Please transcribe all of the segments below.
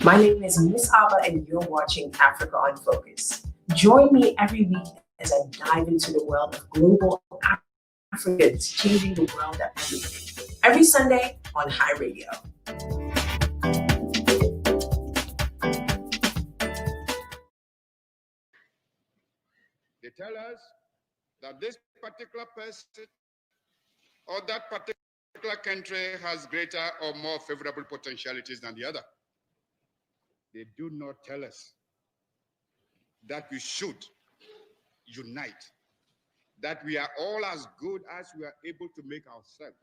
My name is MS.ABA and you're watching Africa on Focus. Join me every week as I dive into the world of global Africans changing the world that we live. Every Sunday on High Radio. They tell us that this particular person or that particular country has greater or more favorable potentialities than the other. They do not tell us that we should unite, that we are all as good as we are able to make ourselves.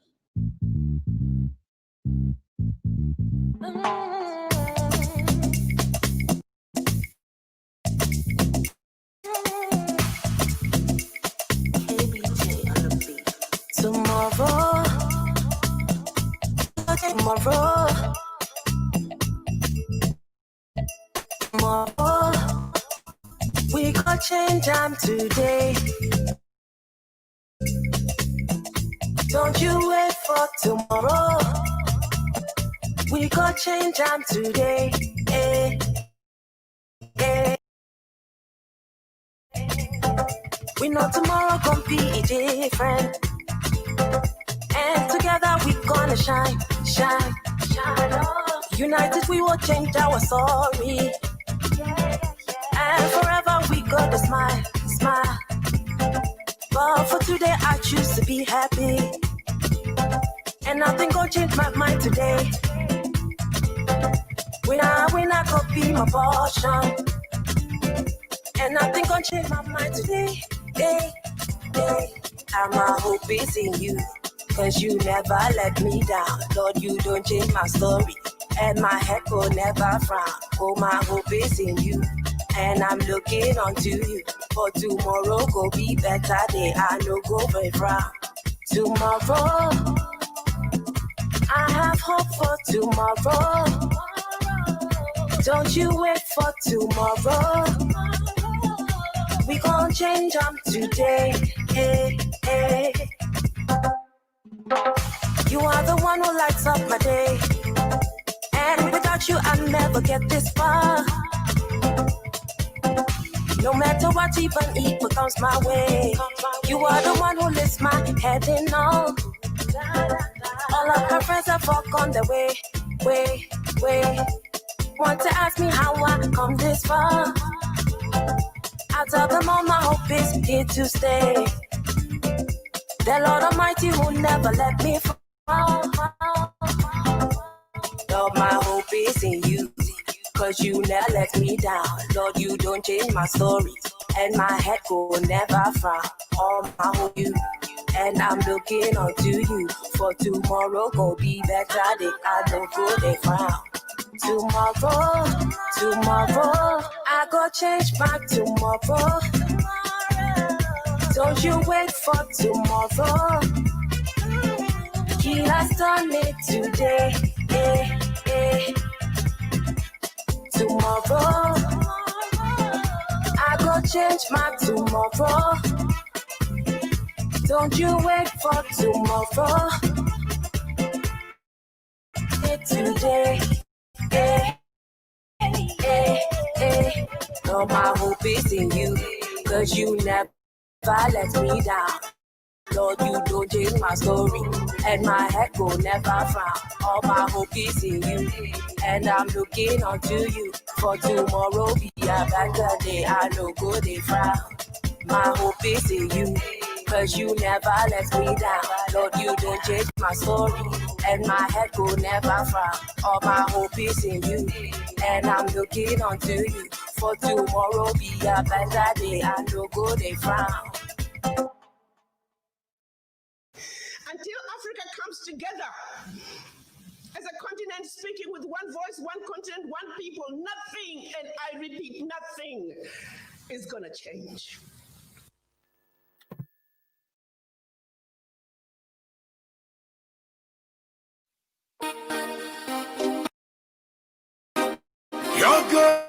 Tomorrow, we gon' change them today. Don't you wait for tomorrow. We gon' change them today. We know tomorrow gon' be different, and together we gonna shine. United we will change our story, and forever we gotta smile. But for today I choose to be happy, and nothing gonna change my mind today. When I go be my portion, and nothing gonna change my mind today. And my hope is in you, 'cause you never let me down. Lord, you don't change my story, and my head will never frown. Oh, my hope is in you, and I'm looking onto you. For tomorrow go be better day, I no go very frown. Tomorrow, I have hope for tomorrow. Don't you wait for tomorrow. We gon' change them today. You are the one who lights up my day, and without you I'll never get this far. No matter what even evil comes my way, you are the one who lifts my head in all. All of my friends have walked on their way. Want to ask me how I come this far? I tell them all my hope is here to stay. The Lord Almighty who never let me fall. Lord, my hope is in you, 'cause you never let me down. Lord, you don't change my story, and my head go never frown. All my hope you, and I'm looking onto you. For tomorrow go be better day, I don't go they frown. Tomorrow, I go change back tomorrow. Don't you wait for tomorrow. He has done it today. Tomorrow, I go change my tomorrow. Don't you wait for tomorrow. Today. No, my hope is in you, 'cause you never let me down. Lord, you don't change my story, and my head go never frown. All my hope is in you, and I'm looking onto you. For tomorrow be a better day, I no go they frown. My hope is in you, 'cause you never let me down. Lord, you don't change my story, and my head go never frown. All my hope is in you, and I'm looking onto you. For tomorrow be a better day, I no go they frown. Until Africa comes together as a continent speaking with one voice, one continent, one people, nothing, and I repeat, nothing is gonna change. You're good.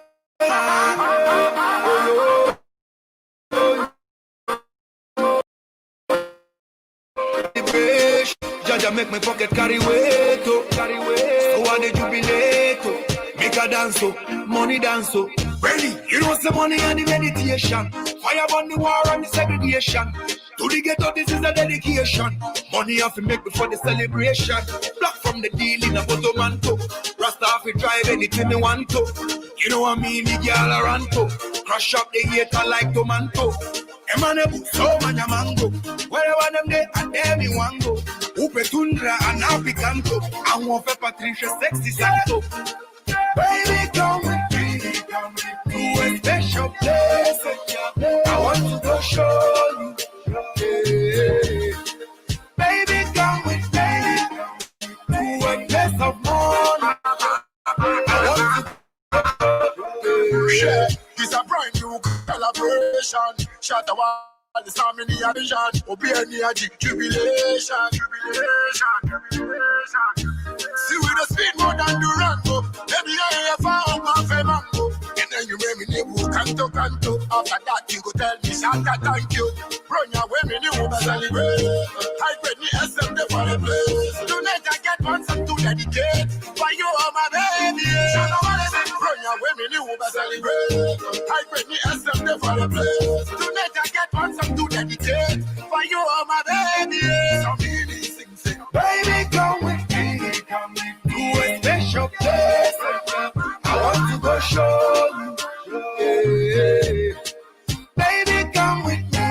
Jaja make me pocket carry weight, oh. So why did you be late, oh? Make a a dance, money dance. Ready, you know some money and the meditation. Fire on the war and the segregation. To the ghetto, this is a dedication. Money have to make before the celebration. Black from the deal in a photomanto. Rasta have to drive anything they want to. You know what I mean? The girl around to. Crush up the hater like tomato. Emanebu, so many mango. Wherever them there, and there me want go. Upe tundra and happy canto. I want for Patricia sexy santo. Baby, come with me to a special place. I want to go show you. Yeah. Baby, come with me to a place of money. I want to yeah. It's a brand new collaboration. Shut up. The family vision, obey energy, jubilation. See with the speed more than Durango. Baby, I found my mango. And then you make me neighbor canto. After that, you go tell me, Shanta, thank you. Run your way, me new celebrate. I bring the SM for the place. Tonight I get one song to dedicate. For you are my baby. Run your way, me new celebrate. I bring the SM for the place. Tonight I get one song to dedicate. For you are my baby. So meaning sing. baby, come with me to a special place. I want to go show you. Yeah. Baby, come with me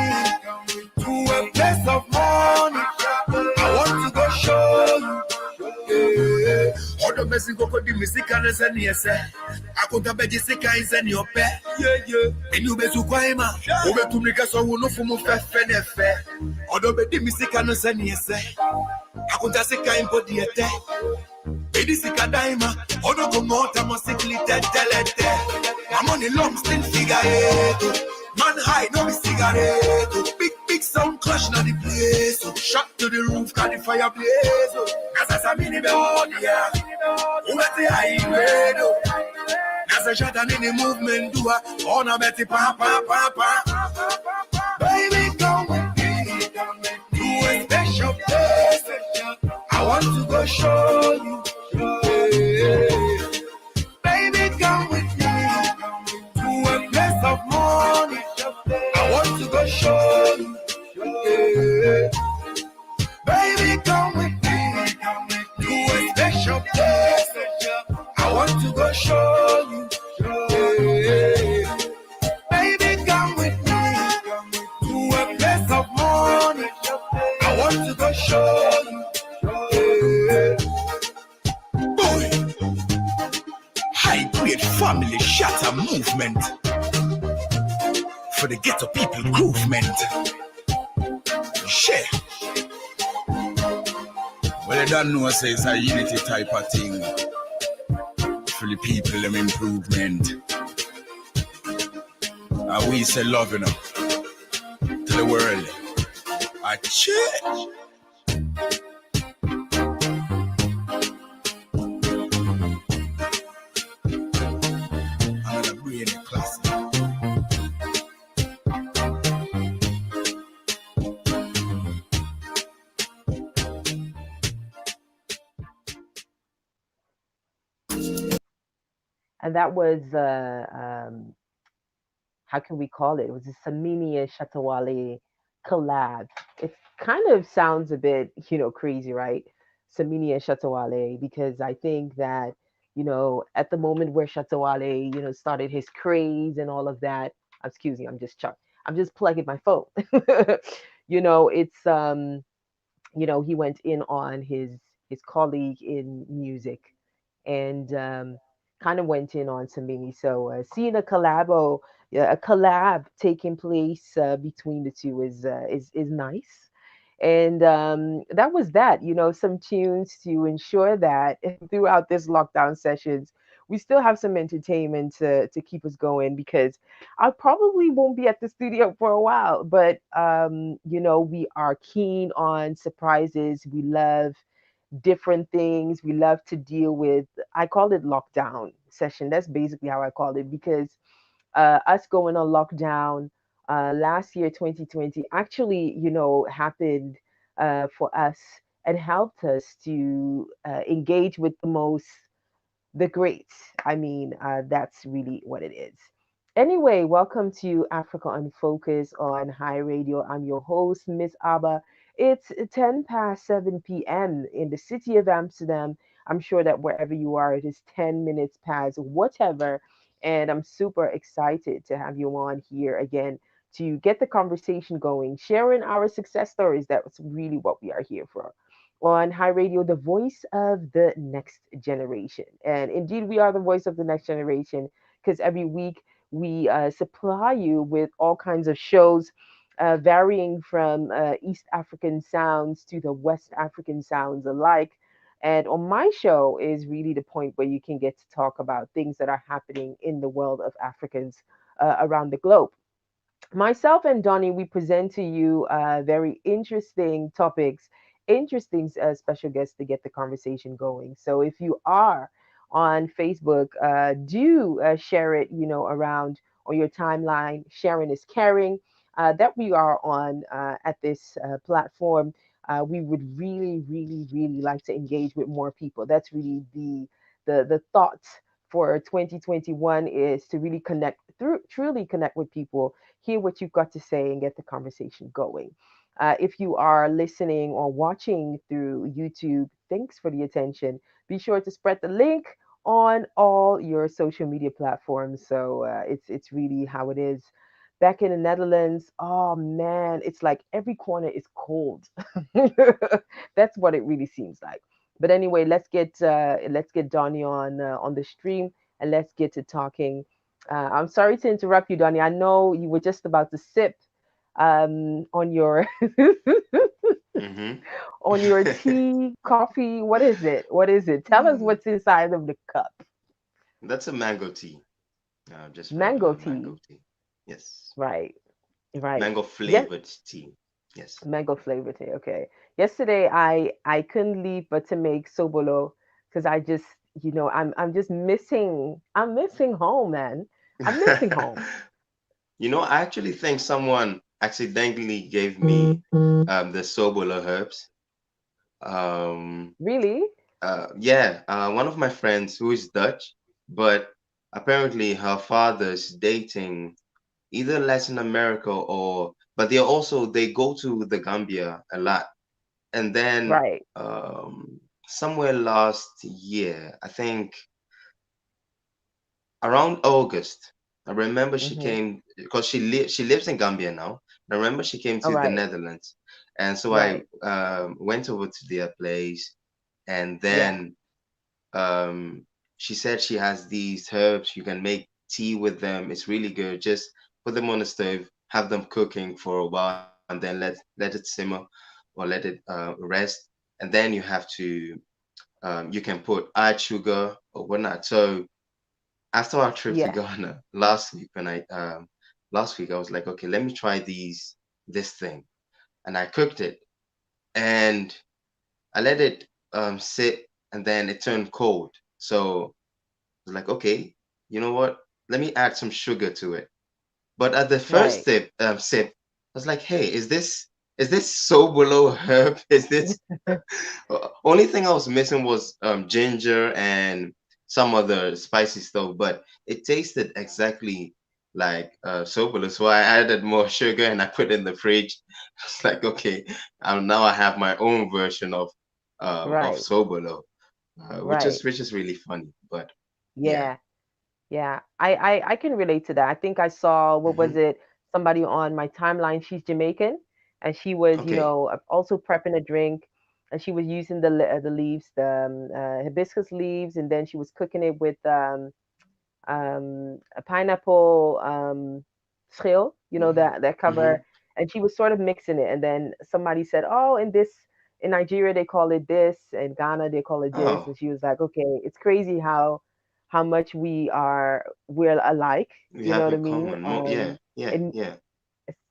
to a place of money. I want to go show you. Yeah. All the messing go for the music and the yes. I couldn't bet the sick eyes and your pet. Yeah. And you bet to Quaima. Over to make us all no for more fair. All the music and the yes. I couldn't say kind for the attack. Baby, sick a daima. All the come out, I'm a sickly telete. I'm on the lump still figure it. Man high, no cigarette. Big sound clash na the place. Shot to the roof, got the fireplace. As a mini bell, yeah. Who let the highway do? As a shot and in the movement, do a on a betty pa. Baby, come with me to a special place. I want to go show you. Yeah. Baby, come with me to a place of money. I want to go show you. Yeah. Baby, come with me to a special place. I want to go show you. Yeah. Baby, come with me to a place of money. I want to go show you. Yeah. Boy, high-grade family shatter movement. For the ghetto people groovement. Share. Well, I don't know, say it's a unity type of thing. For the people, them improvement. And we say love, you know, to the world. I check. Another great classic. And that was how can we call it? It was a Samini and Shatawale collab. It kind of sounds a bit, crazy, right? Samini and Shatawale, because I think that, at the moment where Shatawale, started his craze and all of that. Excuse me, I'm just plugging my phone. It's he went in on his colleague in music and kind of went in on Samini. So seeing a collab taking place between the two is nice. And that was that. Some tunes to ensure that throughout this lockdown sessions, we still have some entertainment to keep us going, because I probably won't be at the studio for a while. But we are keen on surprises. We love different things. We love to deal with, I call it lockdown session. That's basically how I call it, because us going on lockdown last year, 2020, actually, happened for us and helped us to engage with the the great. I mean, that's really what it is. Anyway, welcome to Africa Unfocused on High Radio. I'm your host, Miss Abba. It's 10 past 7 p.m. in the city of Amsterdam. I'm sure that wherever you are, it is 10 minutes past whatever. And I'm super excited to have you on here again to get the conversation going, sharing our success stories. That's really what we are here for on High Radio, the voice of the next generation. And indeed, we are the voice of the next generation because every week we supply you with all kinds of shows. Varying from East African sounds to the West African sounds alike. And on my show is really the point where you can get to talk about things that are happening in the world of Africans around the globe. Myself and Donny, we present to you very interesting topics, interesting special guests to get the conversation going. So if you are on Facebook, do share it, around on your timeline. Sharing is caring. That we are on at this platform. We would really, really, really like to engage with more people. That's really the thought for 2021 is to really connect through truly connect with people, hear what you've got to say, and get the conversation going. If you are listening or watching through YouTube, thanks for the attention. Be sure to spread the link on all your social media platforms. So it's really how it is. Back in the Netherlands, oh man, it's like every corner is cold. That's what it really seems like. But anyway, let's get Donny on the stream and let's get to talking. I'm sorry to interrupt you, Donny. I know you were just about to sip on your Mm-hmm. on your tea, coffee. What is it? What is it? Tell us what's inside of the cup. That's a mango tea. Just Mango regular mango tea. tea. Yes. Right, right. Mango Yes, flavored tea. Yes. mango flavor tea. Okay. Yesterday I couldn't leave but to make sobolo because I just I'm just missing home, man. I'm missing home. I actually think someone accidentally gave me the Sobolo herbs. Um, Really? yeah, one of my friends who is Dutch, but apparently her father's dating either Latin America but they go to the Gambia a lot. And then Right. somewhere last year, I think around August, I remember she Mm-hmm. came because she lives in Gambia now. I remember she came All to the right. Netherlands, and so I Right. went over to their place, and Yeah. then um, she said she has these herbs. You can make tea with them. It's really good. Just put them on the stove, have them cooking for a while, and then let it simmer or let it rest, and then you have to you can put add sugar or whatnot. So after our trip to Yeah. Ghana last week I was like, okay, let me try this thing, and I cooked it, and I let it sit, and then it turned cold. So I was like, okay, you know what? Let me add some sugar to it. But at the first Right. sip, I was like, hey, is this so below herb? Is this only thing I was missing was ginger and some other spicy stuff, but it tasted exactly like Sobolo. So I added more sugar and I put it in the fridge. It's like, okay, now I have my own version of Right. Sobolo, which Right. is really funny. But yeah. Yeah. Yeah. I can relate to that. I think I saw, what was Hmm. it? Somebody on my timeline. She's Jamaican, and she was, Okay. also prepping a drink, and she was using the leaves, the hibiscus leaves, and then she was cooking it with a pineapple schil, Hmm. that Hmm. cover, and she was sort of mixing it. And then somebody said, "Oh, in Nigeria they call it this, in Ghana they call it this," and Oh, she was like, "Okay, it's crazy how much we're alike." we You know have what I in mean? common more. Yeah, yeah, And yeah.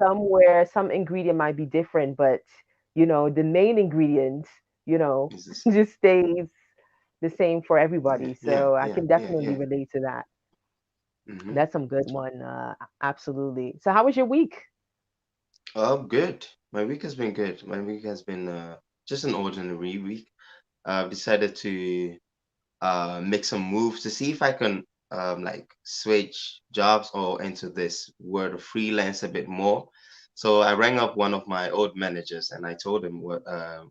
somewhere some ingredient might be different, but the main ingredient, you know, It's the same. just stays the same for Yeah, everybody. yeah, So I yeah, can yeah, definitely yeah. relate to that. Hmm. That's some good one. Absolutely. So how was your week? Oh, good. My week has been good. My week has been just an ordinary week. I've decided to make some moves to see if I can like switch jobs or into this world of freelance a bit more. So I rang up one of my old managers and I told him what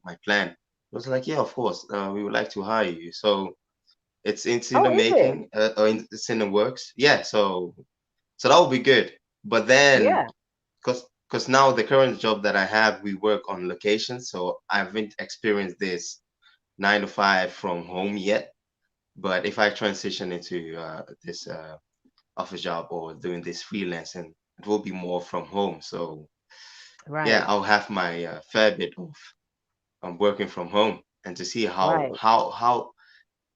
my plan. He was like, yeah, of course, we would like to hire you. So it's into Oh, the is it? making, it's in the works. Yeah, so that would be good. But then, Yeah. because now the current job that I have, we work on location, so I haven't experienced this 9 to 5 from home yet. But if I transition into this office job or doing this freelancing, it will be more from home. So yeah, Right. I'll have my fair bit of working from home and to see Right. how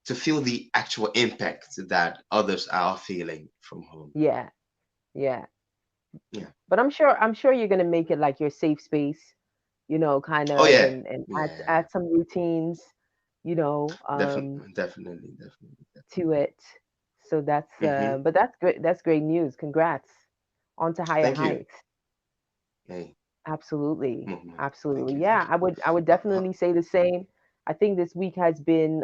to feel the actual impact that others are feeling from home. Yeah. Yeah. Yeah. But I'm sure you're gonna make it like your safe space, kind Oh of, yeah. and Yeah. add some routines, you know, um, Definitely. to it. So Mm-hmm. but that's great. That's great news. Congrats. On to higher Thank you. heights. Hey, Absolutely. Muhammad. Absolutely. Thank Yeah, you. I would definitely say the same. I think this week has been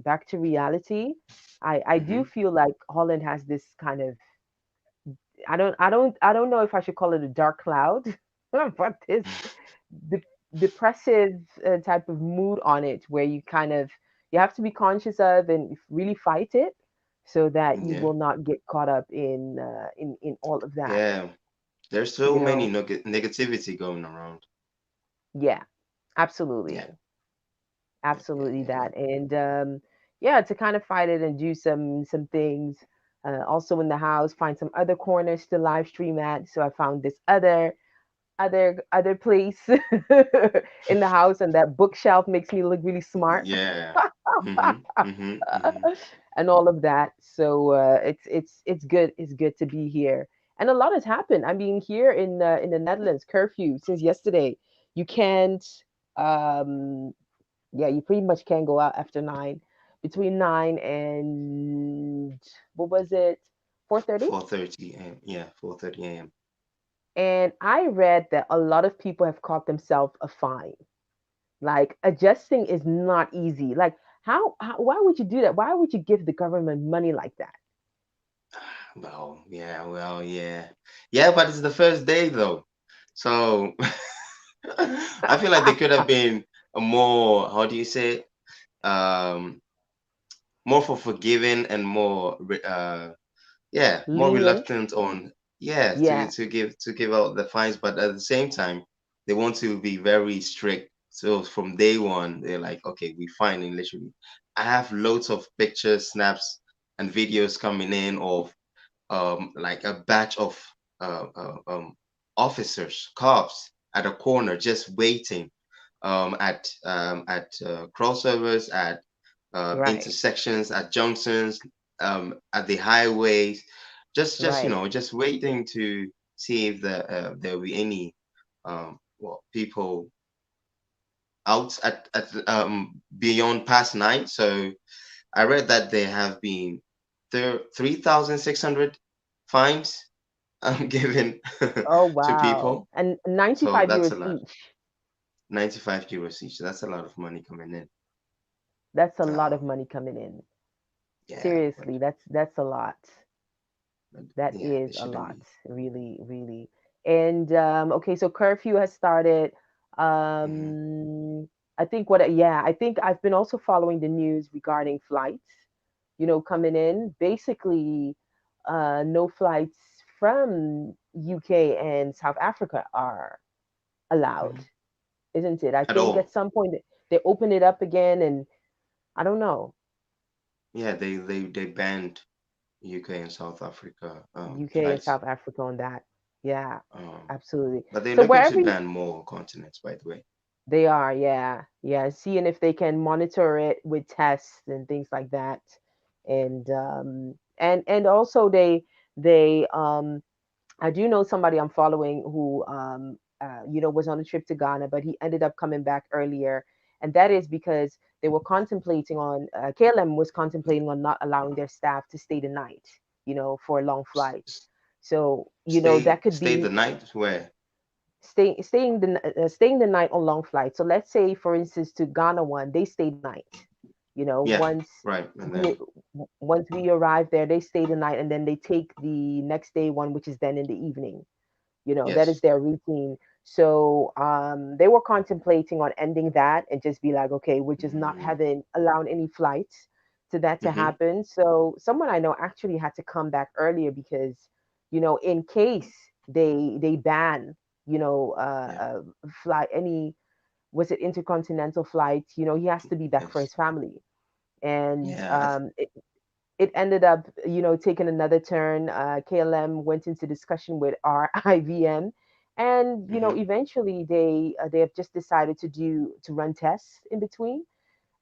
back to reality. I Mm-hmm. do feel like Holland has this kind of I don't know if I should call it a dark cloud, but this de- depressive type of mood on it where you have to be conscious of and really fight it so that you Yeah. will not get caught up in all of that, Yeah. There's so you many know. negativity going around. Yeah, Yeah. absolutely. Absolutely Yeah. that. And yeah, to kind of fight it and do some things. Also in the house, find some other corners to live stream at. So I found this other place in the house, and that bookshelf makes me look really smart. Yeah. Mm-hmm. And all of that. So it's good to be here. And a lot has happened. I mean, here in the Netherlands, curfew since yesterday. You can't um yeah, you pretty much can't go out after 9, between 9 and what was it, 4:30. 4:30 a.m. Yeah, 4:30 a.m. And I read that a lot of people have caught themselves a fine. Like adjusting is not easy. Like why would you do that? Why would you give the government money like that? Yeah. Yeah, but it's the first day though. So I feel like they could have been a more, how do you say it? More for forgiving and more yeah, more Lenient. reluctant on yeah Yeah, to give out the fines, but at the same time they want to be very strict. So from day one, they're like, okay, we fining literally. I have loads of pictures, snaps, and videos coming in of like a batch of uh, uh, um, officers, cops at a corner just waiting at crossovers, at right, intersections, at junctions, at the highways, just right, just waiting to see if there will be any people out at beyond past 9. So I read that there have been 3,600 fines given oh to wow, people. and So 95 that's a euros lot. each. 95 euros each. That's a lot of money coming in. That's a lot of Um, money coming in. yeah, Seriously, that's a lot. but That yeah, is it a shouldn't lot, be. really, really. And okay, so curfew has started. Hmm. I think I think I've been also following the news regarding flights, coming in. Basically, no flights from UK and South Africa are allowed, Hmm. isn't it? I At think at all. some point they open it up again, and I don't know. Yeah, they banned UK and South Africa UK and flights. South Africa on that. Yeah, Um, absolutely. but they're So looking to wherever ban more continents, by the way. they are, yeah, yeah. Seeing if they can monitor it with tests and things like that, and also they I do know somebody I'm following who was on a trip to Ghana, but he ended up coming back earlier, and that is because they were contemplating on KLM was contemplating on not allowing their staff to stay the night, for long S- flights. s- So that could Stay the be night where? staying the night on long flights. So let's say, for instance, to Ghana one, they stay the night. Yeah, Once right. And we then once we arrive there, they stay the night and then they take the next day one, which is then in the evening. That is yes. their routine. So they were contemplating on ending that and just be like, okay, we're just not Mm-hmm. having allowing any flights to that to Mm-hmm. happen. So someone I know actually had to come back earlier because, in case they ban, Yeah. fly any was it intercontinental flights, he has to be back for Yes. his family. And Yeah. it ended up, taking another turn. KLM went into discussion with our IVM, and Mm-hmm. eventually they have just decided to run tests in between,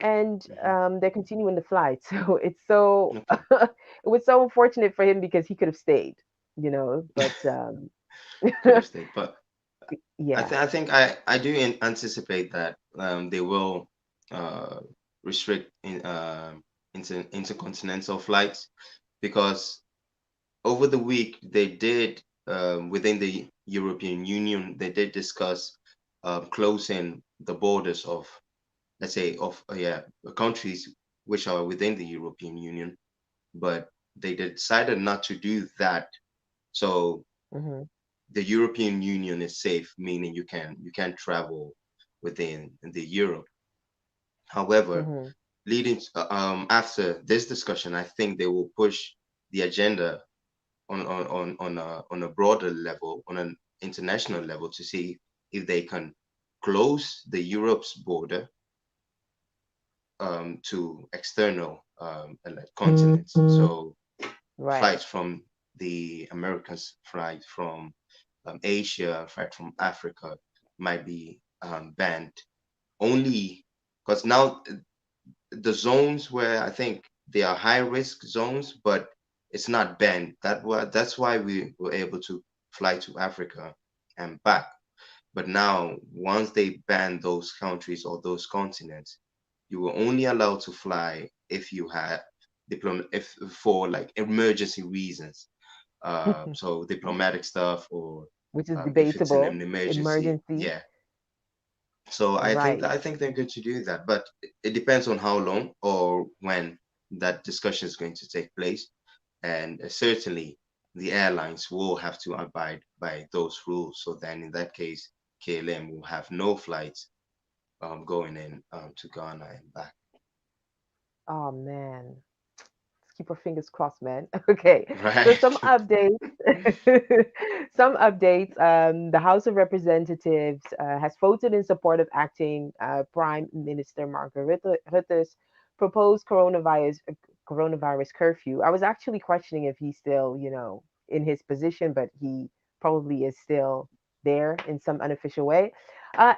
and Mm-hmm. they're continuing the flight. So it's so Okay. it was so unfortunate for him because he could have stayed, but Could have stayed, but yeah. I think I do anticipate that they will uh restrict intercontinental flights because over the week they did within the European Union they did discuss closing the borders of, let's say, of countries which are within the European Union, but they decided not to do that. So Hmm. the European Union is safe, meaning you can travel within the Europe. However, Hmm. after this discussion, I think they will push the agenda on a broader level, on an international level, to see if they can close the Europe's border to external like continents. So Right. flights from the Americas, flights from Asia, flights from Africa might be banned only because now the zones where I think they are high risk zones, but it's not banned. That's why we were able to fly to Africa and back. But now, once they ban those countries or those continents, you were only allowed to fly if you had if for like emergency reasons. So diplomatic stuff, or Which is if it's an debatable. emergency, Emergency. yeah. So Right. I think they're good to do that, but it depends on how long or when that discussion is going to take place, and certainly the airlines will have to abide by those rules. So then, in that case, KLM will have no flights going in to Ghana and back. Oh man. Keep our fingers crossed, man. Okay, so Right. some updates. Some updates. The House of Representatives has voted in support of acting Prime Minister Margaret Rutte's proposed coronavirus curfew. I was actually questioning if he's still, in his position, but he probably is still there in some unofficial way.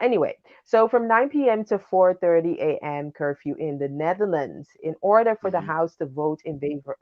Anyway, so from 9 p.m. to 4:30 a.m. curfew in the Netherlands. In order for the Hmm. House to vote in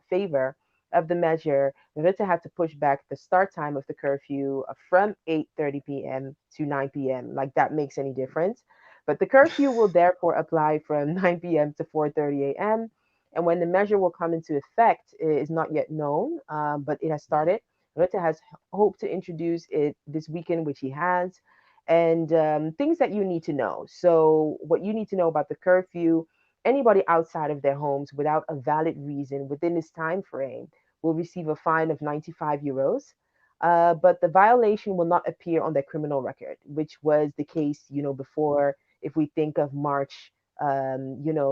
favor of the measure, Rutte had to push back the start time of the curfew from 8:30 p.m. to 9 p.m. Like that makes any difference. But the curfew will therefore apply from 9 p.m. to 4:30 a.m. And when the measure will come into effect is not yet known, but it has started. Rutte has hoped to introduce it this weekend, which he has, and things that you need to know. So, what you need to know about the curfew: anybody outside of their homes without a valid reason within this time frame will receive a fine of 95 euros. But the violation will not appear on their criminal record, which was the case, before. If we think of March,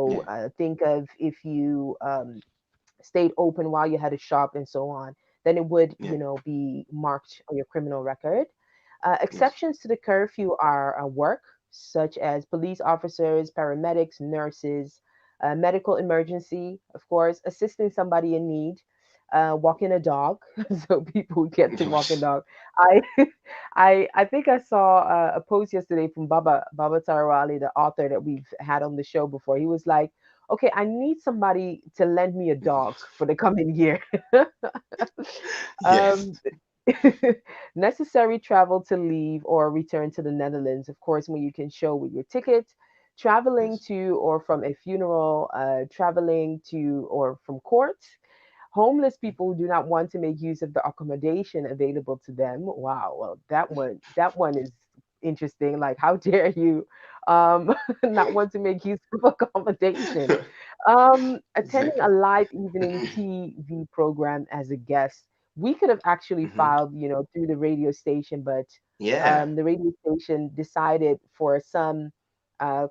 Yeah. think of if you stayed open while you had a shop and so on, then it would, Yeah. be marked on your criminal record. Yes. Exceptions to the curfew are work, such as police officers, paramedics, nurses, medical emergency, of course, assisting somebody in need, walking a dog, so people get to walk a dog. I, I think I saw a post yesterday from Baba Tarawali, the author that we've had on the show before. He was like, okay, I need somebody to lend me a dog for the coming year. Yes. um, necessary travel to leave or return to the Netherlands, of course, when you can show with your ticket, traveling Yes. to or from a funeral, traveling to or from court. Homeless people who do not want to make use of the accommodation available to them. Wow, well, that one is. interesting. Like, how dare you not want to make use of accommodation? Attending a Exactly. live evening TV program as a guest, we could have actually Hmm. filed, through the radio station, but Yeah. the radio station decided for some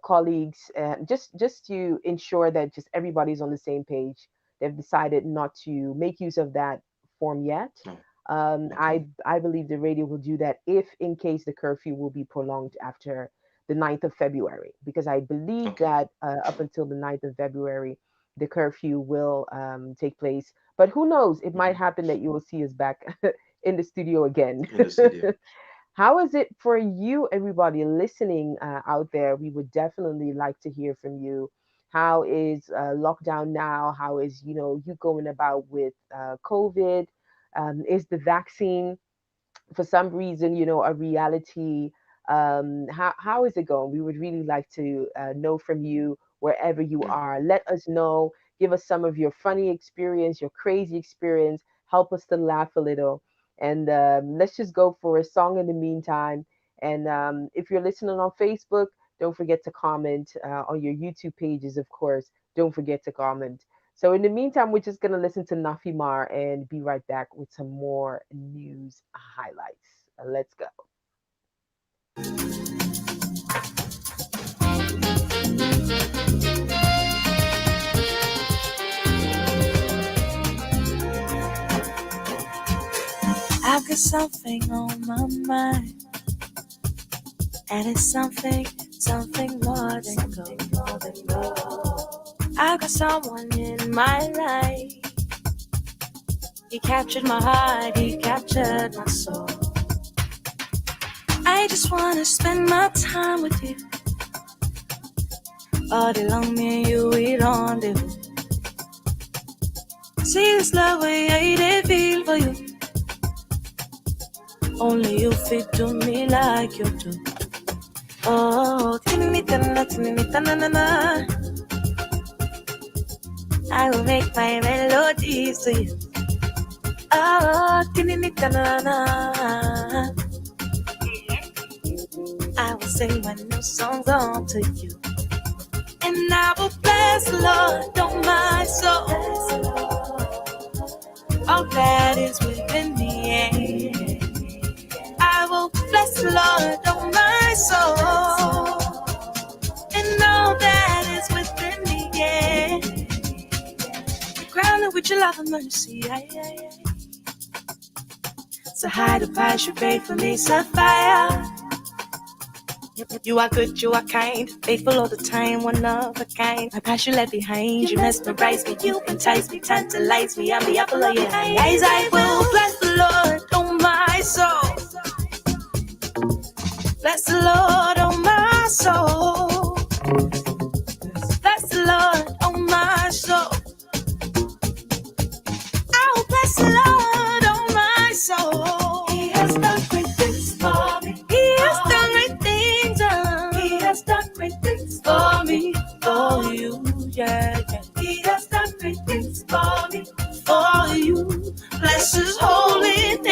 colleagues, just to ensure that just everybody's on the same page. They've decided not to make use of that form yet. Oh, I okay. I believe the radio will do that if in case the curfew will be prolonged after the 9th of February, because I believe Okay. that up until the 9th of February, the curfew will take place. But who knows? It might Hmm. happen that you will see us back in the studio again. In the studio. How is it for you, everybody listening out there? We would definitely like to hear from you. How is lockdown now? How is you going about with COVID? Is the vaccine for some reason, a reality? How is it going? We would really like to know from you wherever you Mm. are. Let us know. Give us some of your funny experience, your crazy experience. Help us to laugh a little. And let's just go for a song in the meantime. And if you're listening on Facebook, don't forget to comment on your YouTube pages, of course. Don't forget to comment. So in the meantime, we're just gonna listen to Nafimar and be right back with some more news highlights. Let's go. I've got something on my mind, and it's something more than gold. I've got someone in my life. He captured my heart, he captured my soul. I just wanna spend my time with you. All day long, me and you, we rendezvous. See this love way I did feel for you. Only you fit to me like you do. Oh, na. I will make my melodies to you. Oh, na. I will sing my new songs on to you. And I will bless the Lord, oh my soul. All that is within me, yeah. I will bless the Lord, oh my soul. And all that is within me, yeah. Crown it with your love and mercy, yeah. So high the price you paid for me, sapphire. You are good, you are kind, faithful all the time, one of a kind. My passion left behind, you mesmerize me, you entice me, tantalize me, I'm the apple of your eyes. I will bless the Lord, oh my soul. Bless the Lord, oh my soul. Bless the Lord, oh my soul. I will bless the Lord, oh my soul. He has done great things for me. He has done great things. He has done great things for me, for you, yeah. He has done great things for me, for you. Bless His holy name.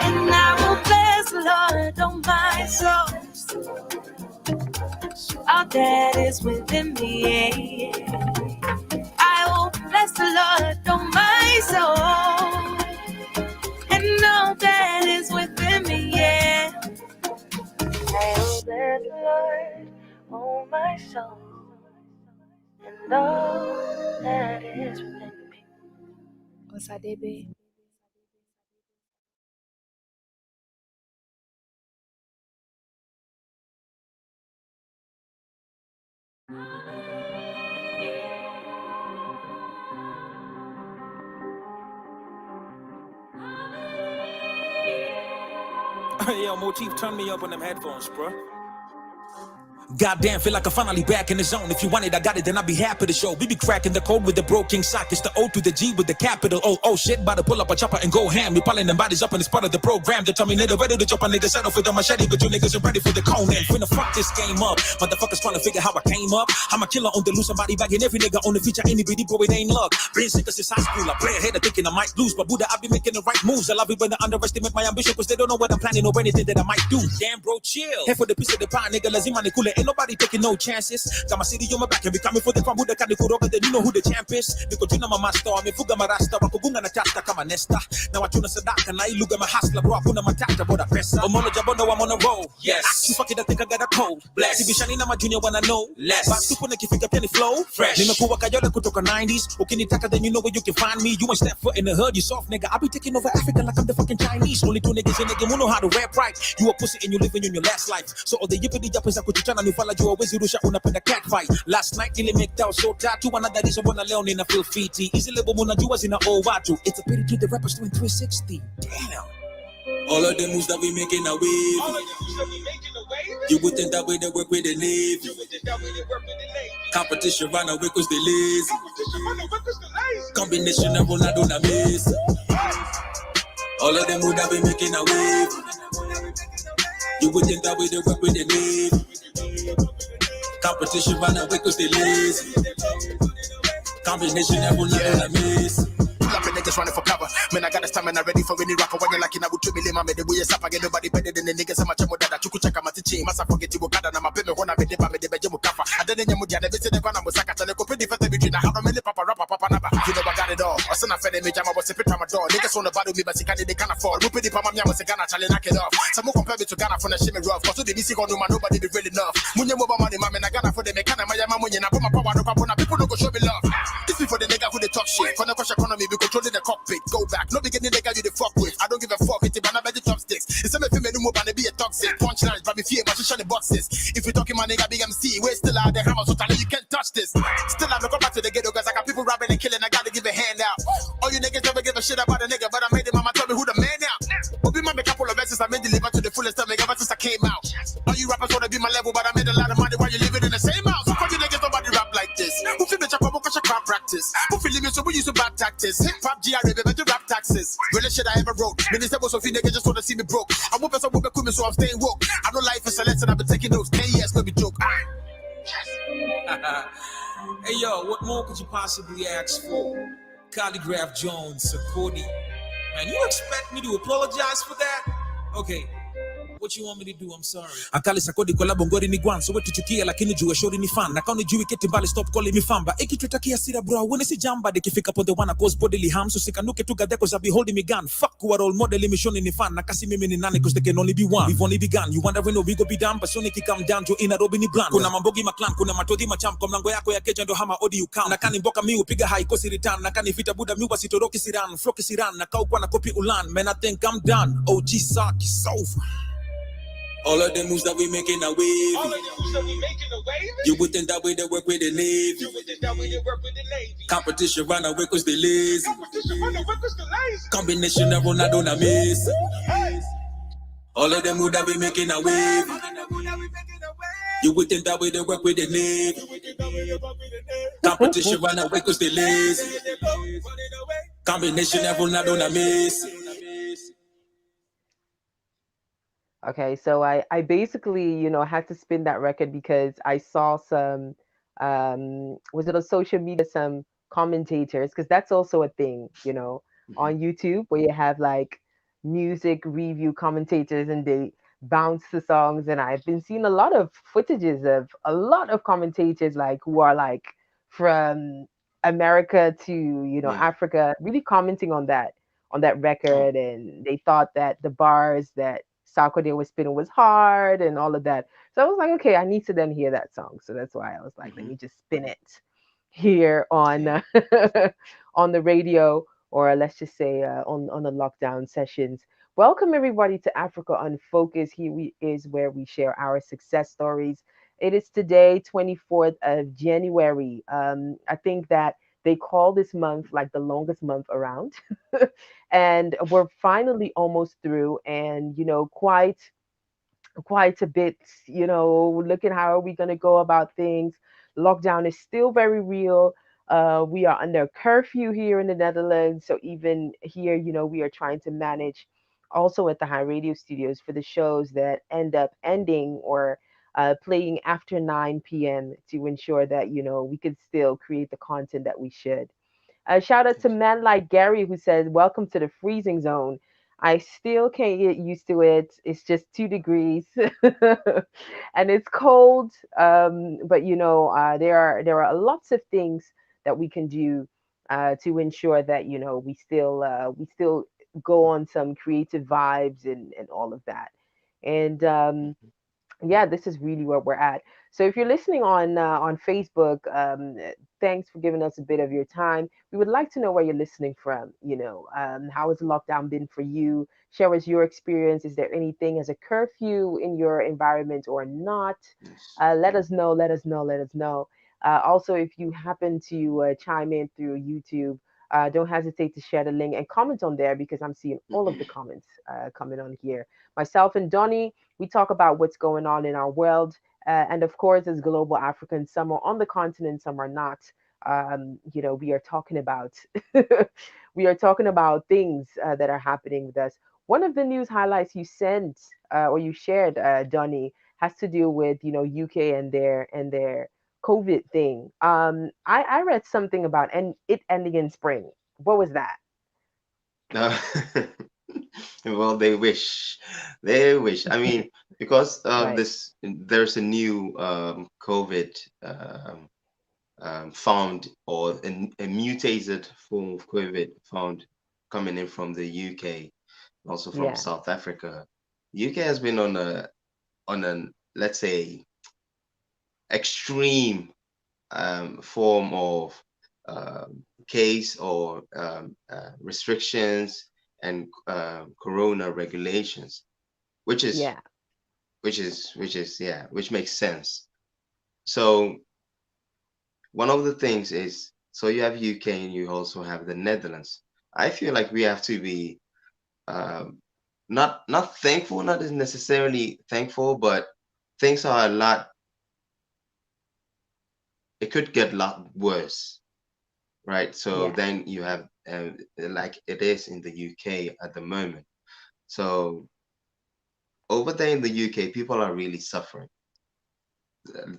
And I will bless the Lord, oh my soul. All that is within me, yeah. I will bless the Lord, oh my soul, and all that is within me, yeah. I will bless the Lord, oh my soul, and all that is within me. MS.ABA. Yo, Motif, turn me up on them headphones, bro. Goddamn, feel like I'm finally back in the zone. If you want it, I got it, then I'll be happy to show. We be cracking the code with the bro king sock. It's the O to the G with the capital O. Oh shit, about to pull up a chopper and go ham. We piling them bodies up and it's part of the program. They tell me nigga ready to chop a nigga settle for the machete, but you niggas are ready for the cone. And finna fuck this game up. Motherfuckers trying to figure how I came up. I'm a killer on the loose, somebody bagging every nigga on the feature. Anybody, bro, it ain't luck. Been sick since high school. I play ahead of thinking I might lose, but Buddha, I be making the right moves. I love it when they underestimate my ambition, cause they don't know what I'm planning or anything that I might do. Damn, bro, chill. Here for the piece of the pie, nigga. Lazima ni kule. Ain't nobody taking no chances. Got my city on my back and be coming for the crumble. The Kanikuroga, then you know who the champ is. Niko jina mama star, mifuga marasta, wakugunga na tasta kama nesta. Now I tuna sadaka, na iluga mahasla, bro, akuna matata, boda pesa. Omono jabono, I'm on a roll. Yes. Fuck it, I think I got a cold. Bless. Sibishani na my junior wanna know. Less. Back to puna kifika penny flow. Fresh. Nimekuwa kayola kutoka 90s. Ukinitaka, then you know where you can find me. You ain't step foot in the hood, you soft nigga. I be taking over Africa like I'm the fucking Chinese. Only two niggas in the game who know how to rap right. You a pussy and you living in your last life. So all the yippity yappers akuchana nufala you always irusha unapenda cat fight. Last night nili make out so tattoo another reason when I leo nina feel fiti. Easy level munajua zina all watu. It's a pity to the rappers doing 360. Damn. All of the moves that we making a wave. You would think that way they work with the Navy. Competition run away cause they lazy. Combination of Ronaldo and Messi. All of them would have been making a wave. You would think that way they work with the Navy. Competition run away cause they lazy. Combination of Ronaldo and Messi. Lapping niggas running for cover. Man, I got the stamina ready for any rapper. When you're lucky, I would treat me lame. I made the way up. I get nobody better than the niggas. I'm a chamo that you could check out my team. Massa forget you got and I'm a baby when I made the family, the Benjamin Kappa. I didn't know the visit the Ghana was like a teleco pretty for the between. I have a many papa rapper, papa number. You know, I got it all. I sent a fed image. I was a pit from a door. Niggas on the bottom of me, but they can't afford. Who pretty papa was a Ghana challenge, knock it off. Some more compare me to Ghana for the shimmy rough. Cause the BC on man, nobody be really enough. Munya mobile money, man, I got for the mechanic. My money, and I put my power up on people don't go show me love. This be for the nigga who they talk shit. For the crush economy, we controlling the cockpit. Go back. No beginning nigga you the fuck with. I don't give a fuck. It's about the chopsticks. It's a female move and be a toxic. Punchlines, but me fear my shiny boxes. If you talking my nigga big MC, we're still out the hammer, so tell you can't touch this. Still have to go back to the ghetto, cause I got people robbing and killing. I gotta give a hand out. All you niggas never give a shit about a nigga, but I made it, mama tell me who the man now. But be my make a couple of verses, I made deliver to the fullest time ever since I came out. All you rappers wanna be my level, but I made a lot of money while you living in the same house. So for you niggas nobody rap like this. Who feel bitch up, who crap practice? Who feel me so we use bad tactics? Hip hop GRA, baby, rap taxes. Really shit I ever wrote. Minister was so few niggas just wanna see me broke. I whoop some whoop me, so I'm staying woke. I know life is a lesson, I've been taking notes. 10 years, no be joke. Hey yo, what more could you possibly ask for? Calligraph Jones, Sakodi. Man, you expect me to apologize for that? Okay. What you want me to do? I'm sorry. Akali Sakodi kwa bongori ni gwan. So wetu chukia lakini juwe shori ni fan. Nakao ni juwe keti mbali stop calling me famba. Eki tutakia sira bro. Wene si jamba. Deki fika po the one cause bodily harm. So sikanuke tu gade cause I be holding me gun. Fuck who are role model me shoni ni fan. Nakasi mimi ni nane cause they can only be one. We've only begun. You wonder when we go be done. But soni ki come down. Jo ina robi ni bland. Kuna mambogi maklan. Kuna matodi macham. Kwa mlango yako ya keja ndo hama odi you count. Nakani mboka mi upiga high kosi return. Nakani vita buda mi wasitoroki siran. Floki siran. Nakau kwa na kopi ulan. Man I think I'm done. OG sock is over. All of the moves that we making a wave. You would think that way they work with the Navy. Competition run away cause they lazy. Combination of Ronaldo and Messi. All of them moves that we making a wave. You would think that way they work with the Navy. Competition run away cause they lazy. Combination of Ronaldo and Messi. Okay, so I basically, had to spin that record because I saw some, was it on social media, some commentators, because that's also a thing, on YouTube where you have like music review commentators and they bounce the songs. And I've been seeing a lot of footages of a lot of commentators like who are like from America to, Africa, really commenting on that record. And they thought that the bars that Sarkodie was spinning was hard and all of that. So I was like, okay, I need to then hear that song. So that's why I was like, let me just spin it here on on the radio, or let's just say on the lockdown sessions. Welcome everybody to Africa on Focus. Is where we share our success stories. It is today, 24th of January. I think that they call this month like the longest month around. And we're finally almost through, and quite quite a bit, looking how are we going to go about things. Lockdown is still very real. We are under curfew here in the Netherlands. So even here, we are trying to manage also at the High Radio Studios for the shows that end up ending or playing after 9 p.m. to ensure that, we could still create the content that we should. Shout out to man like Gary who says, "Welcome to the freezing zone. I still can't get used to it. It's just 2 degrees, and it's cold. But there are lots of things that we can do to ensure that we still go on some creative vibes and all of that. And yeah, this is really where we're at. So if you're listening on Facebook, thanks for giving us a bit of your time. We would like to know where you're listening from. How has the lockdown been for you? Share us your experience. Is there anything as a curfew in your environment or not? Yes. Let us know. Let us know. Let us know. Also, if you happen to chime in through YouTube, don't hesitate to share the link and comment on there because I'm seeing all of the comments coming on here. Myself and Donny, we talk about what's going on in our world. And of course, as global Africans, some are on the continent, some are not. We are talking about we are talking about things that are happening with us. One of the news highlights you sent or you shared, Donny, has to do with UK and their COVID thing. I read something about it ending in spring. What was that? Uh, well, they wish. They wish. I mean, because Right. there's a new COVID found, or a mutated form of COVID found coming in from the UK, also from Yeah. South Africa. UK has been on a, let's say, extreme form of case or restrictions and corona regulations, which is Yeah. yeah, which makes sense. So one of the things is, so you have UK and you also have the Netherlands. I feel like we have to be um, not thankful, not necessarily thankful, but things are a lot. It could get a lot worse, right? So Yeah. then you have like it is in the UK at the moment. So over there in the UK, people are really suffering.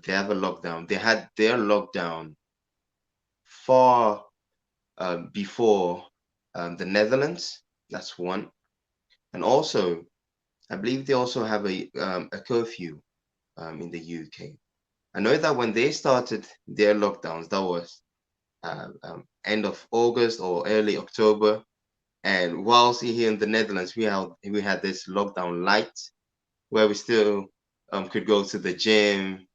They have a lockdown. They had their lockdown far before the Netherlands. That's one. And also, I believe they also have a curfew in the UK. I know that when they started their lockdowns, that was end of August or early October. And whilst here in the Netherlands, we had this lockdown light where we still could go to the gym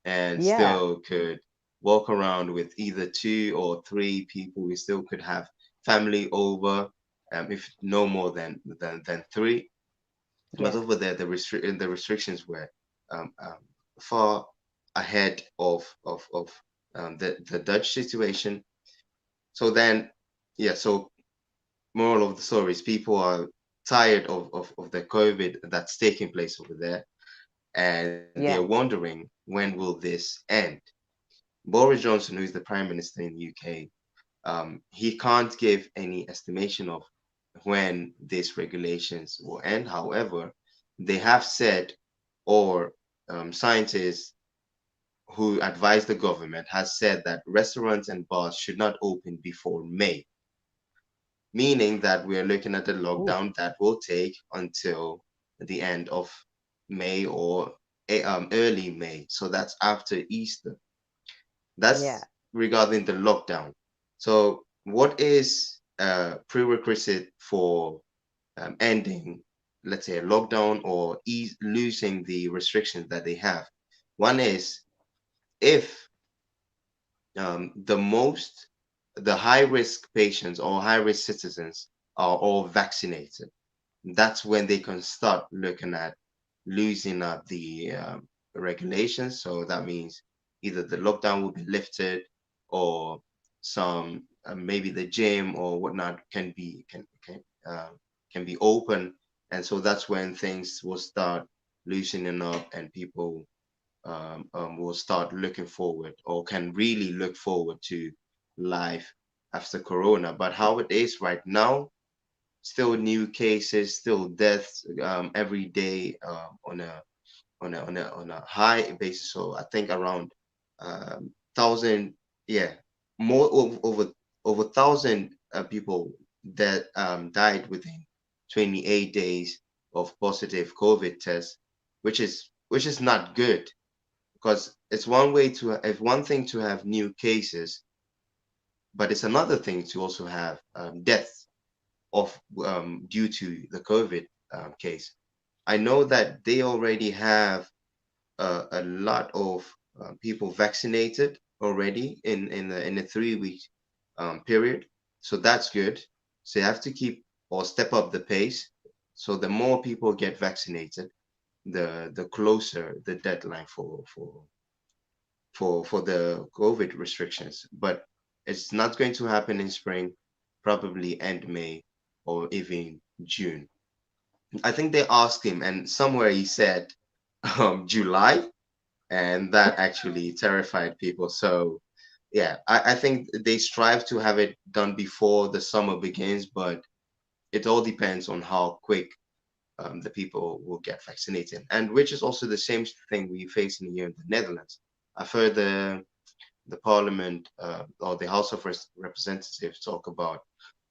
and Yeah. still could walk around with either 2 or 3 people. We still could have family over, if no more than three. But Yeah. over there, the restrictions were far ahead of the Dutch situation. So then, yeah. So moral of the story is people are tired of the COVID that's taking place over there, and they're Yeah. wondering when will this end. Boris Johnson, who is the Prime Minister in the UK, he can't give any estimation of when these regulations will end. However, they have said, or scientists who advise the government has said that restaurants and bars should not open before May, meaning that we are looking at a Ooh. lockdown that will take until the end of May or early May. So that's after Easter. Yeah. That's regarding the lockdown. So, what is a prerequisite for ending, let's say, a lockdown or losing the restrictions that they have? One is if the high risk patients or high risk citizens are all vaccinated, that's when they can start looking at loosening up the regulations. So that means either the lockdown will be lifted, or some maybe the gym or whatnot can be open, and so that's when things will start loosening up, and people will start looking forward, or can really look forward to life after Corona. But how it is right now, still new cases, still deaths every day, on a high basis. So I think around 1,000, yeah, more over 1,000 people that died within 28 days of positive COVID tests, which is not good, because it's one thing to have new cases, but it's another thing to also have deaths of due to the COVID case. I know that they already have a lot of people vaccinated already in a 3 week period, so that's good. So you have to keep or step up the pace. So the more people get vaccinated, the closer the deadline for the COVID restrictions. But it's not going to happen in spring, probably end May or even June. I think they asked him, and somewhere he said July, and that actually terrified people. So yeah, I think they strive to have it done before the summer begins, but it all depends on how quick the people will get vaccinated, and which is also the same thing we face in here in the Netherlands. I've heard the Parliament or the House of Representatives talk about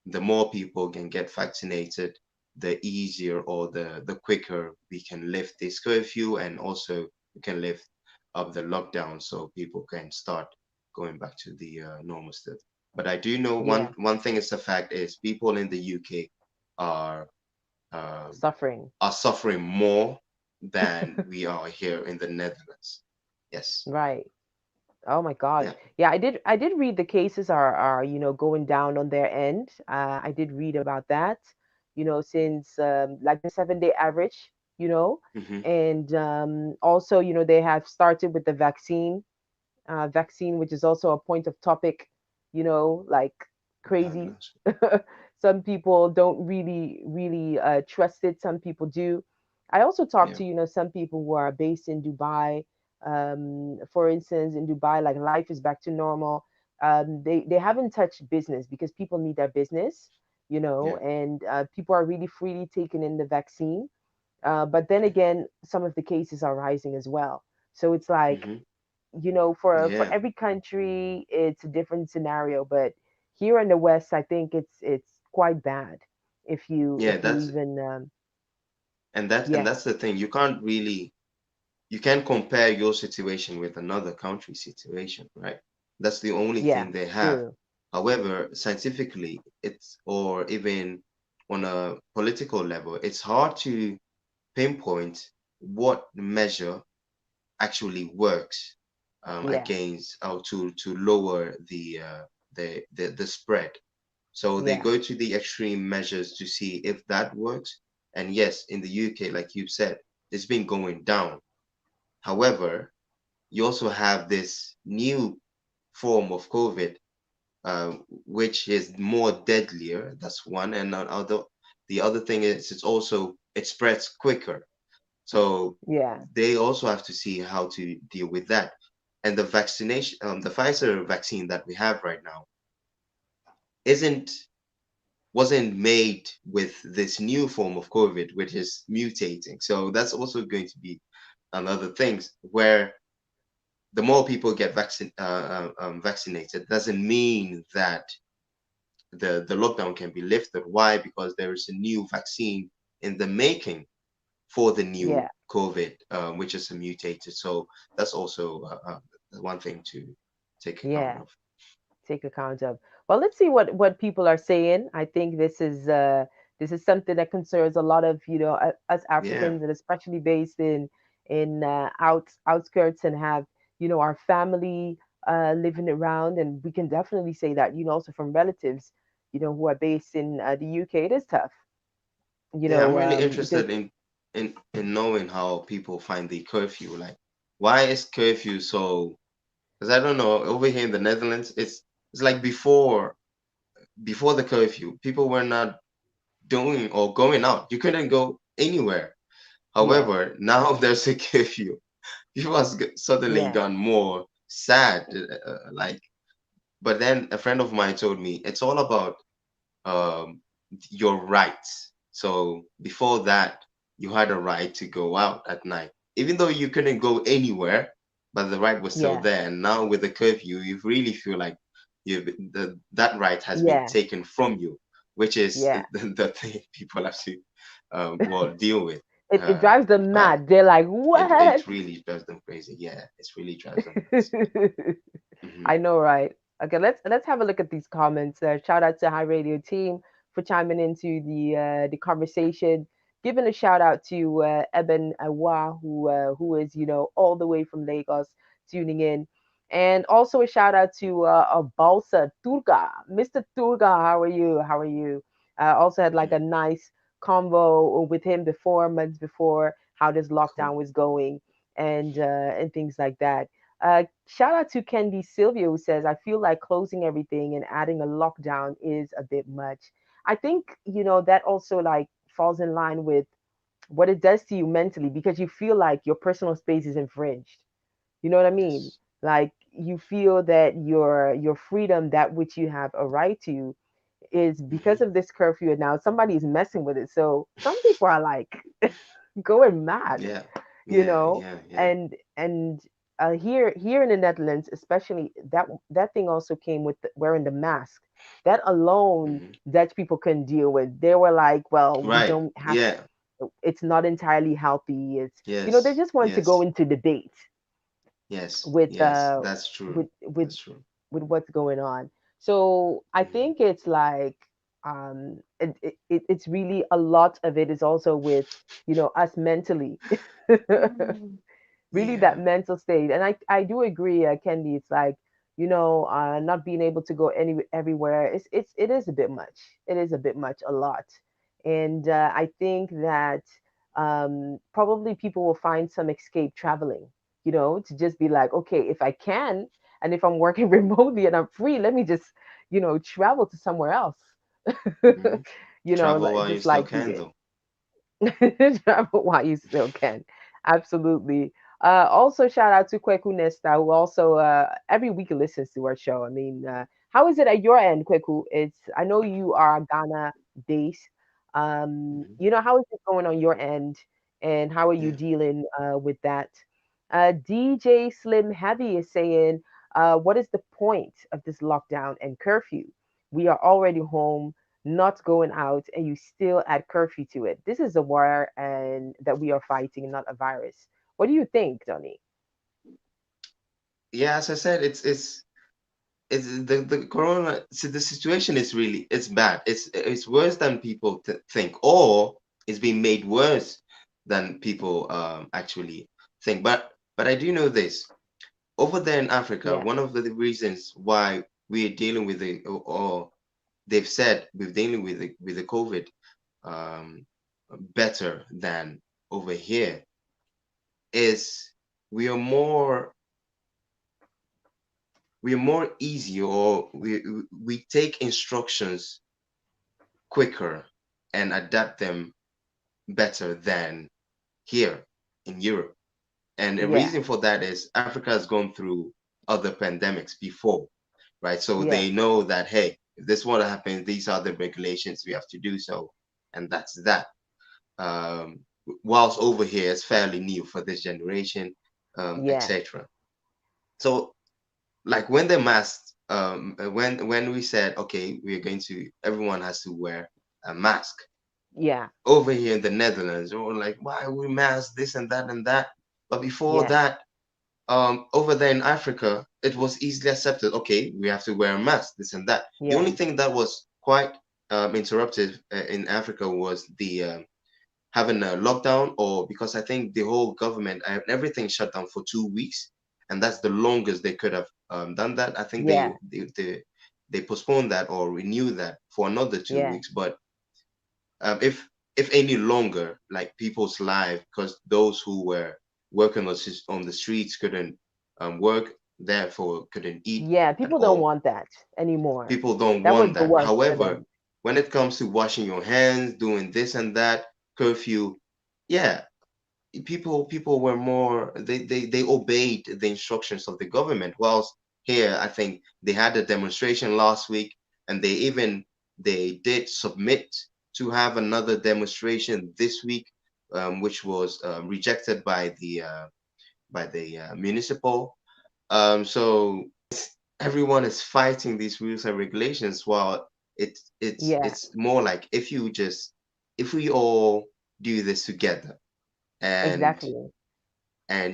the more people can get vaccinated, the easier or the quicker we can lift this curfew, and also we can lift up the lockdown so people can start going back to the normal stuff. But I do know Yeah, one thing is the fact is people in the UK are um, suffering. are suffering more than we are here in the Netherlands. Yes. Right. Oh my God. Yeah. Yeah, I did read the cases are going down on their end. I did read about that, since like the 7-day average, you know, Hmm. and also, they have started with the vaccine, which is also a point of topic, like crazy. Some people don't really trust it. Some people do. I also talked Yeah. to, some people who are based in Dubai. For instance, in Dubai, like life is back to normal. They haven't touched business because people need their business, Yeah. and people are really freely taking in the vaccine. But then again, some of the cases are rising as well. So it's like, Hmm. for Yeah. every country it's a different scenario, but here in the West I think it's quite bad if you Yeah. if you That's even and yeah, that's the thing. You can't compare your situation with another country's situation, right? That's the only yeah, thing they have. true, However, scientifically, it's or even on a political level, it's hard to pinpoint what measure actually works yeah, against or to lower the spread. So they yeah, go to the extreme measures to see if that works. And yes, in the UK, like you said, it's been going down. However, you also have this new form of COVID, which is more deadlier. That's one, and the other thing is it spreads quicker. So yeah, they also have to see how to deal with that. And the vaccination, the Pfizer vaccine that we have right now, isn't wasn't made with this new form of COVID, which is mutating. So that's also going to be another thing where the more people get vaccinated doesn't mean that the lockdown can be lifted. Why? Because there is a new vaccine in the making for the new yeah, COVID, which is a mutated. So that's also one thing to take account yeah, of. take account of. Well, let's see what people are saying. I think this is something that concerns a lot of, us Yeah, Africans, and especially based in outskirts, and have, our family living around. And we can definitely say that, also from relatives, who are based in the UK. It is tough, yeah. I'm really because interested in knowing how people find the curfew. Like, why is curfew so? Because I don't know. Over here in the Netherlands, it's like before the curfew, people were not doing or going out. You couldn't go anywhere. Yeah. However, now there's a curfew. People has suddenly Yeah. gone more sad. Like, but then a friend of mine told me it's all about um, your rights. So before that, you had a right to go out at night, even though you couldn't go anywhere, but the right was still Yeah. there. And now with the curfew, you really feel like that right has been Yeah. taken from you, which is Yeah. the thing people have to well deal with. It drives them But mad. They're like, it what? really drives them crazy. Yeah, it's really drives them nuts. Hmm. I know, right? Okay, let's have a look at these comments. Shout out to High Radio team for chiming into the conversation. Giving a shout out to Eben Awa, who is all the way from Lagos tuning in, and also a shout out to Balsa Turga, Mr. Turga. How are you? How are you? Also had like a nice convo with him before, months before, how this Cool. lockdown was going, and things like that. Shout out to Kendi Silvia who says, I feel like closing everything and adding a lockdown is a bit much. I think, that also like falls in line with what it does to you mentally because you feel like your personal space is infringed. You know what I mean? Yes. Like you feel that your freedom, that which you have a right to, is because Hmm. of this curfew and now somebody is messing with it. So some people are like going mad, Yeah. you Yeah. know Yeah. Yeah. and here in the Netherlands especially, that thing also came with wearing the mask. That alone Hmm. Dutch people couldn't deal with. They were like, well, we Right. don't have, Yeah. it's not entirely healthy. They Yes. just want to go Yes. into debate Yes. with Yes. That's true. with with That's true. with what's going on. So I Hmm. think it's like it's really a lot of it is also with us mentally. Really that Yeah. mental state. And I do agree, Kendi. It's like not being able to go everywhere. It is a bit much. It is a bit much, a lot. And I think that probably people will find some escape traveling. To just be like, okay, if I can, and if I'm working remotely and I'm free, let me just travel to somewhere else. Hmm. Travel like, while you just still like you can, did. though. Travel while you still can. Absolutely. Also, shout out to Kweku Nesta, who also every week listens to our show. I mean, how is it at your end, Kweku? I know you are Ghana based. Hmm. How is it going on your end, and how are you Yeah. dealing with that? DJ Slim Heavy is saying, what is the point of this lockdown and curfew? We are already home, not going out, and you still add curfew to it. This is a war and that we are fighting, not a virus. What do you think, Donny? Yeah. As I said, it's the corona. See, the situation is really it's bad. It's worse than people think, or it's being made worse than people actually think. But I do know this. Over there in Africa, Yeah, one of the reasons why we are dealing with or they've said we're dealing with the COVID um, better than over here is we are more we're more easy, or we take instructions quicker and adapt them better than here in Europe. And the yeah, reason for that is Africa has gone through other pandemics before, right? So yes, they know that, hey, if this want to happen, these are the regulations we have to do so, and that's that. Um, whilst over here, it's fairly new for this generation, yeah, etc. So, like when they masked, when we said, okay, we're going to, everyone has to wear a mask yeah, over here in the Netherlands, or like, why we mask this and that and that. But before yes, that, over there in Africa, it was easily accepted. Okay, we have to wear a mask, this and that. The only yeah, thing that was quite interrupted in Africa was the having a lockdown, or because I think the whole government and everything shut down for 2 weeks, and that's the longest they could have done that. I think yeah, they postponed that or renewed that for another two yeah, weeks. But if any longer, like people's life, because those who were working on the streets couldn't work, therefore couldn't eat yeah. at People don't all. want that anymore. People don't That was want the that. worst for However, them. when it comes to washing your hands, doing this and that, curfew, yeah, people were more, they obeyed the instructions of the government. Whilst here, I think they had a demonstration last week, and they did submit to have another demonstration this week, which was rejected by the municipal. So everyone is fighting these rules and regulations, while Yeah, it's more like, if we all do this together, and exactly.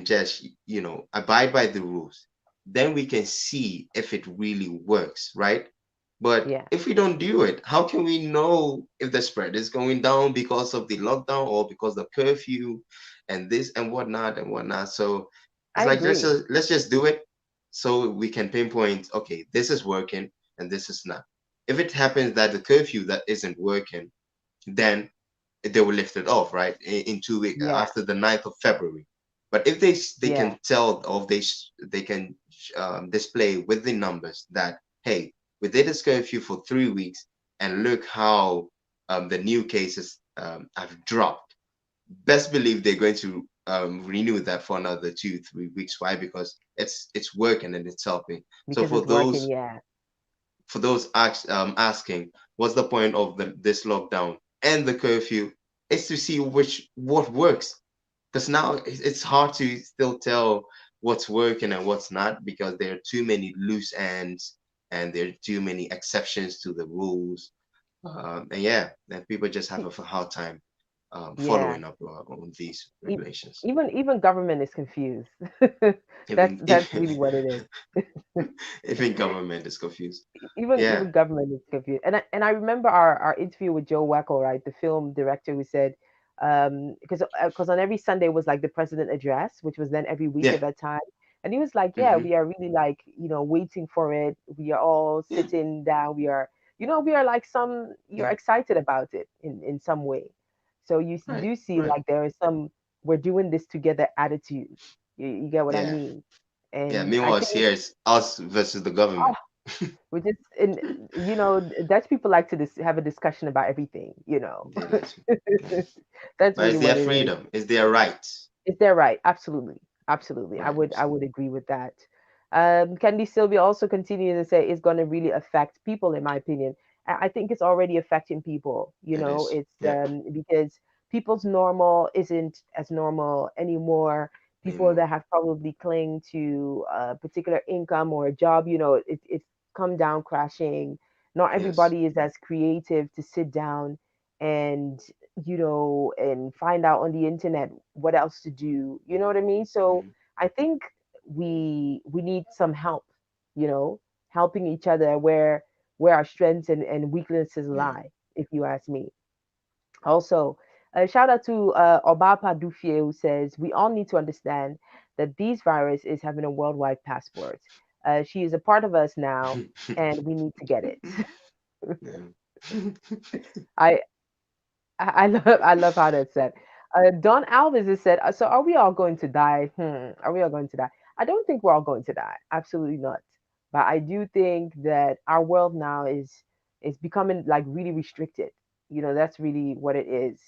just abide by the rules, then we can see if it really works, right? But Yeah, if we don't do it, how can we know if the spread is going down because of the lockdown, or because of curfew and this and whatnot and whatnot? So it's I like, agree. let's just do it, so we can pinpoint, okay, this is working and this is not. If it happens that the curfew that isn't working, then they will lift it off, right? In 2 weeks, Yeah, after the 9th of February. But if they yeah, can tell, or they can display with the numbers that, hey, we did this curfew for 3 weeks, and look how the new cases have dropped. Best believe they're going to renew that for another 2 3 weeks. Why? Because it's working and it's helping. So because it's working. Yeah, for those asking, what's the point of this lockdown and the curfew? It's to see what works, because now it's hard to still tell what's working and what's not, because there are too many loose ends, and there are too many exceptions to the rules. And yeah, then people just have a hard time yeah. following up on these E- regulations. even government is confused. that's Even that's really what it is. even government is confused. Even Yeah. government is confused. And I remember our interview with Joe Wackel, right, the film director, who said, because on every Sunday was like the president address, which was then every week Yeah. at that time. And he was like, yeah, Hmm. we are really like, waiting for it. We are all Yeah. sitting down. We are like you're Yeah. excited about it in some way. So you Right. do see Right. like there is some we're doing this together attitude. You get what I Yeah. mean? Yeah. And I Meanwhile, think here it's us versus the government. we just in Dutch people like to have a discussion about everything. They like to. Yeah. That's But really it's what their it is. freedom. It's their right. Is that right? Absolutely, absolutely. I Right. would I would agree with that. Candy Sylvia also continues to say it's going to really affect people, in my opinion. I think it's already affecting people. It is. It's Yeah. because people's normal isn't as normal anymore. People Anymore. that have probably cling to a particular income or a job, it's come down crashing. Not Yes. everybody is as creative to sit down and and find out on the internet what else to do. You know what I mean? So Mhm. I think we need some help, you know, helping each other where our strengths and weaknesses Yeah. lie, if you ask me. Also, a shout out to Obapa Dufie, who says we all need to understand that this virus is having a worldwide passport. She is a part of us now, and we need to get it. Yeah. I I love how that's said. Don Alves has said, so are we all going to die? Are we all going to die? I don't think we're all going to die. Absolutely not. But I do think that our world now is becoming like really restricted. That's really what it is.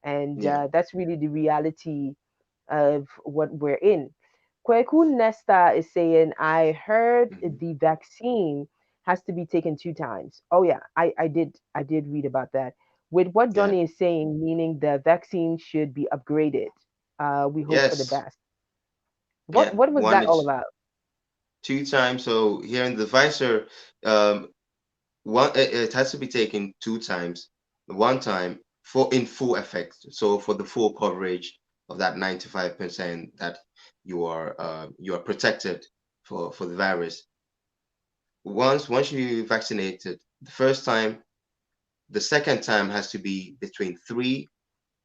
And Yeah. that's really the reality of what we're in. Kweku Nesta is saying, I heard Mhm. the vaccine has to be taken 2 times. Oh yeah, I did read about that. With what Yeah. Donny is saying, meaning the vaccine should be upgraded. We hope for the Yes. best. What Yeah. what was One that all is about? 2 times. So here in the Pfizer, um, it has to be taken 2 times. One time for in full effect. So for the full coverage of that 95% that you are protected for the virus. Once you vaccinated the first time, the second time has to be between 3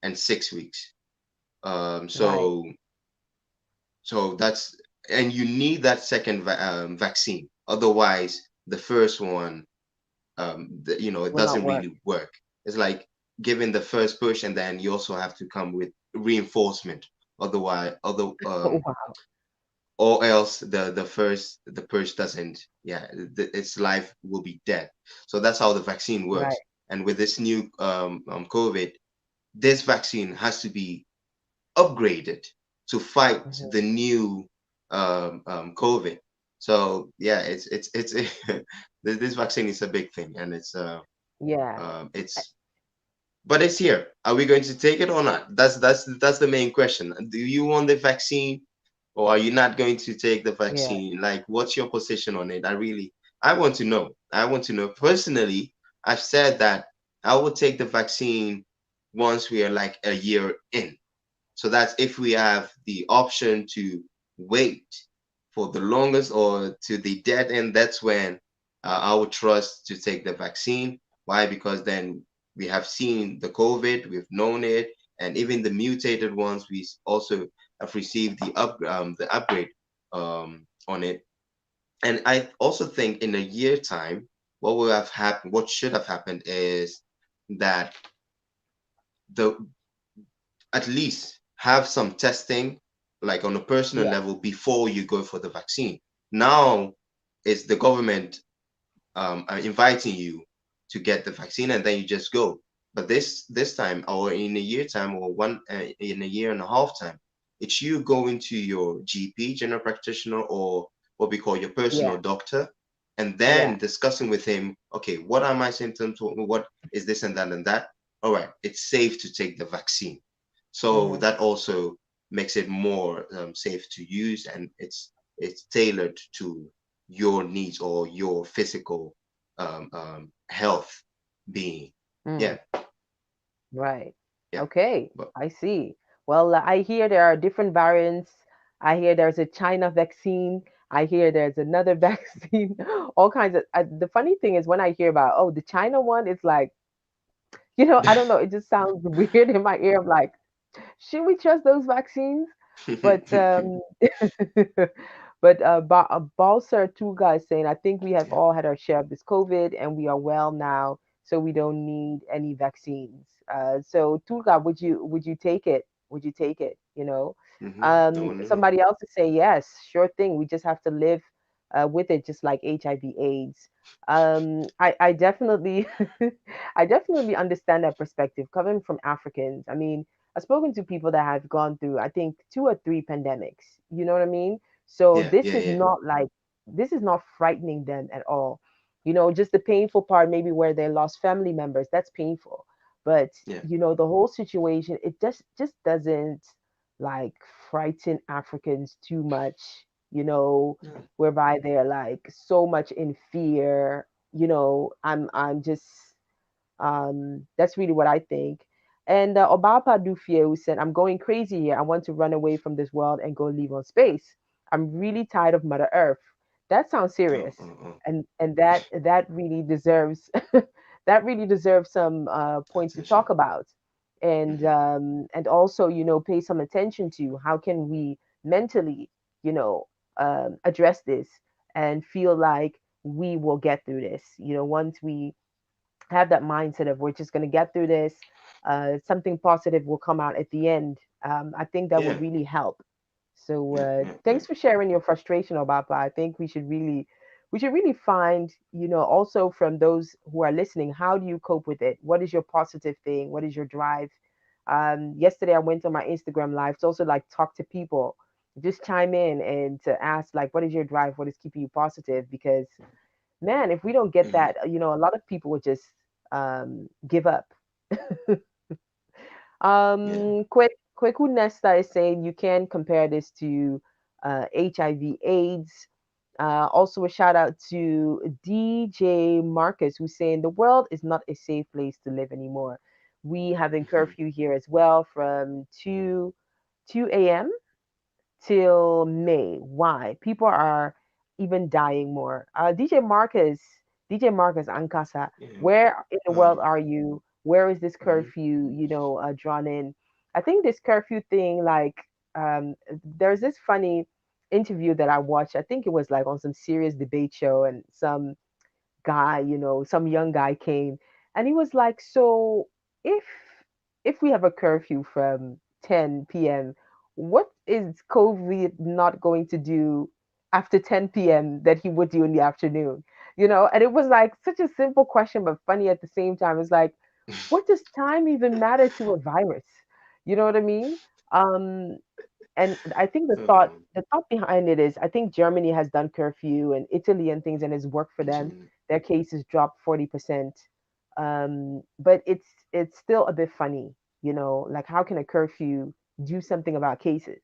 and 6 weeks. Um, Right. so so that's and you need that second vaccine. Otherwise, the first one, it Will not doesn't work. really work. It's like giving the first push, and then you also have to come with reinforcement. Otherwise, Oh wow. or else the push doesn't. Yeah, its life will be dead. So that's how the vaccine Right. works. And with this new COVID, this vaccine has to be upgraded to fight Hmm. the new COVID. So yeah, it's this vaccine is a big thing, and Yeah. I- it's but it's here. Are we going to take it or not? That's the main question. Do you want the vaccine, or are you not going to take the Yeah. vaccine? Like, what's your position on it? I want to know. I want to know. Personally, I've said that I will take the vaccine once we are like a year in. So that's if we have the option to wait for the longest or to the dead end, that's when I would trust to take the vaccine. Why? Because then we have seen the COVID, we've known it, and even the mutated ones, we also have received the upgrade on it. And I also think in a year time, what will have happened, what should have happened is that the at least have some testing, like on a personal Yeah. level, before you go for the vaccine. Now it's the government are inviting you to get the vaccine, and then you just go. But this time, or in a year time, or one in a year and a half time, it's you going to your GP, general practitioner, or what we call your personal Yeah. doctor, and Yeah. then discussing with him. Okay, what are my symptoms? What is this and that and that? All right, it's safe to take the vaccine. So Hmm. that also makes it more safe to use, and it's tailored to your needs or your physical health being. Mm. Yeah, Right. yeah. Okay. But I see. Well, I hear there are different variants. I hear there's a China vaccine. I hear there's another vaccine. All kinds of. The funny thing is when I hear about, oh, the China one, it's like, I don't know. It just sounds weird in my ear. I'm like, should we trust those vaccines? But Balser two guys saying, I think we have yeah, all had our share of this COVID and we are well now, so we don't need any vaccines. So Tuga, would you take it? Would you take it? I want to know. Somebody else is saying yes, sure thing. We just have to live with it, just like HIV/AIDS. I definitely, I definitely understand that perspective coming from Africans. I mean, I've spoken to people that have gone through, I think, two or three pandemics. You know what I mean? So Yeah, yeah, yeah, this is not frightening them at all. Just the painful part, maybe where they lost family members, that's painful. But, yeah, the whole situation, it just doesn't like frighten Africans too much, yeah, whereby they're like so much in fear. I'm just that's really what I think. And Obapa Dufie, who said, I'm going crazy here. I want to run away from this world and go live on space. I'm really tired of Mother Earth. That sounds oh, serious. oh, oh. And that really deserves that really deserves some points to Attention. talk about. Hmm. And also, pay some attention to how can we mentally, you know, address this and feel like we will get through this. Once we have that mindset of we're just going to get through this. Something positive will come out at the end. I think that would Yeah, really help. So yeah, yeah, yeah. thanks for sharing your frustration, Obapa. I think we should really find, also from those who are listening, how do you cope with it? What is your positive thing? What is your drive? Yesterday I went on my Instagram live to also like talk to people, just chime in and to ask like, what is your drive? What is keeping you positive? Because man, if we don't get Hmm. that, a lot of people would just give up. Yeah. Kweku Nesta is saying you can compare this to HIV/AIDS. Also, a shout out to DJ Marcus, who's saying the world is not a safe place to live anymore. We have in Hmm. curfew here as well from 2 a.m. till May. Why? People are even dying more. DJ Marcus Ankasa, Yeah. where in the world Um. are you? Where is this Mhm. curfew, drawn in? I think this curfew thing, like, there's this funny interview that I watched. I think it was like on some serious debate show, and guy, some young guy came and he was like, so if if we have a curfew from 10 p.m., what is COVID not going to do after 10 p.m. that he would do in the afternoon? And it was like such a simple question, but funny at the same time. It's like, what does time even matter to a virus? You know what I mean? Um, and I think Oh, the thought behind it is I think Germany has done curfew and Italy and things and it's worked for them. Jimmy. Their cases dropped 40%. But it's still a bit funny, like how can a curfew do something about cases?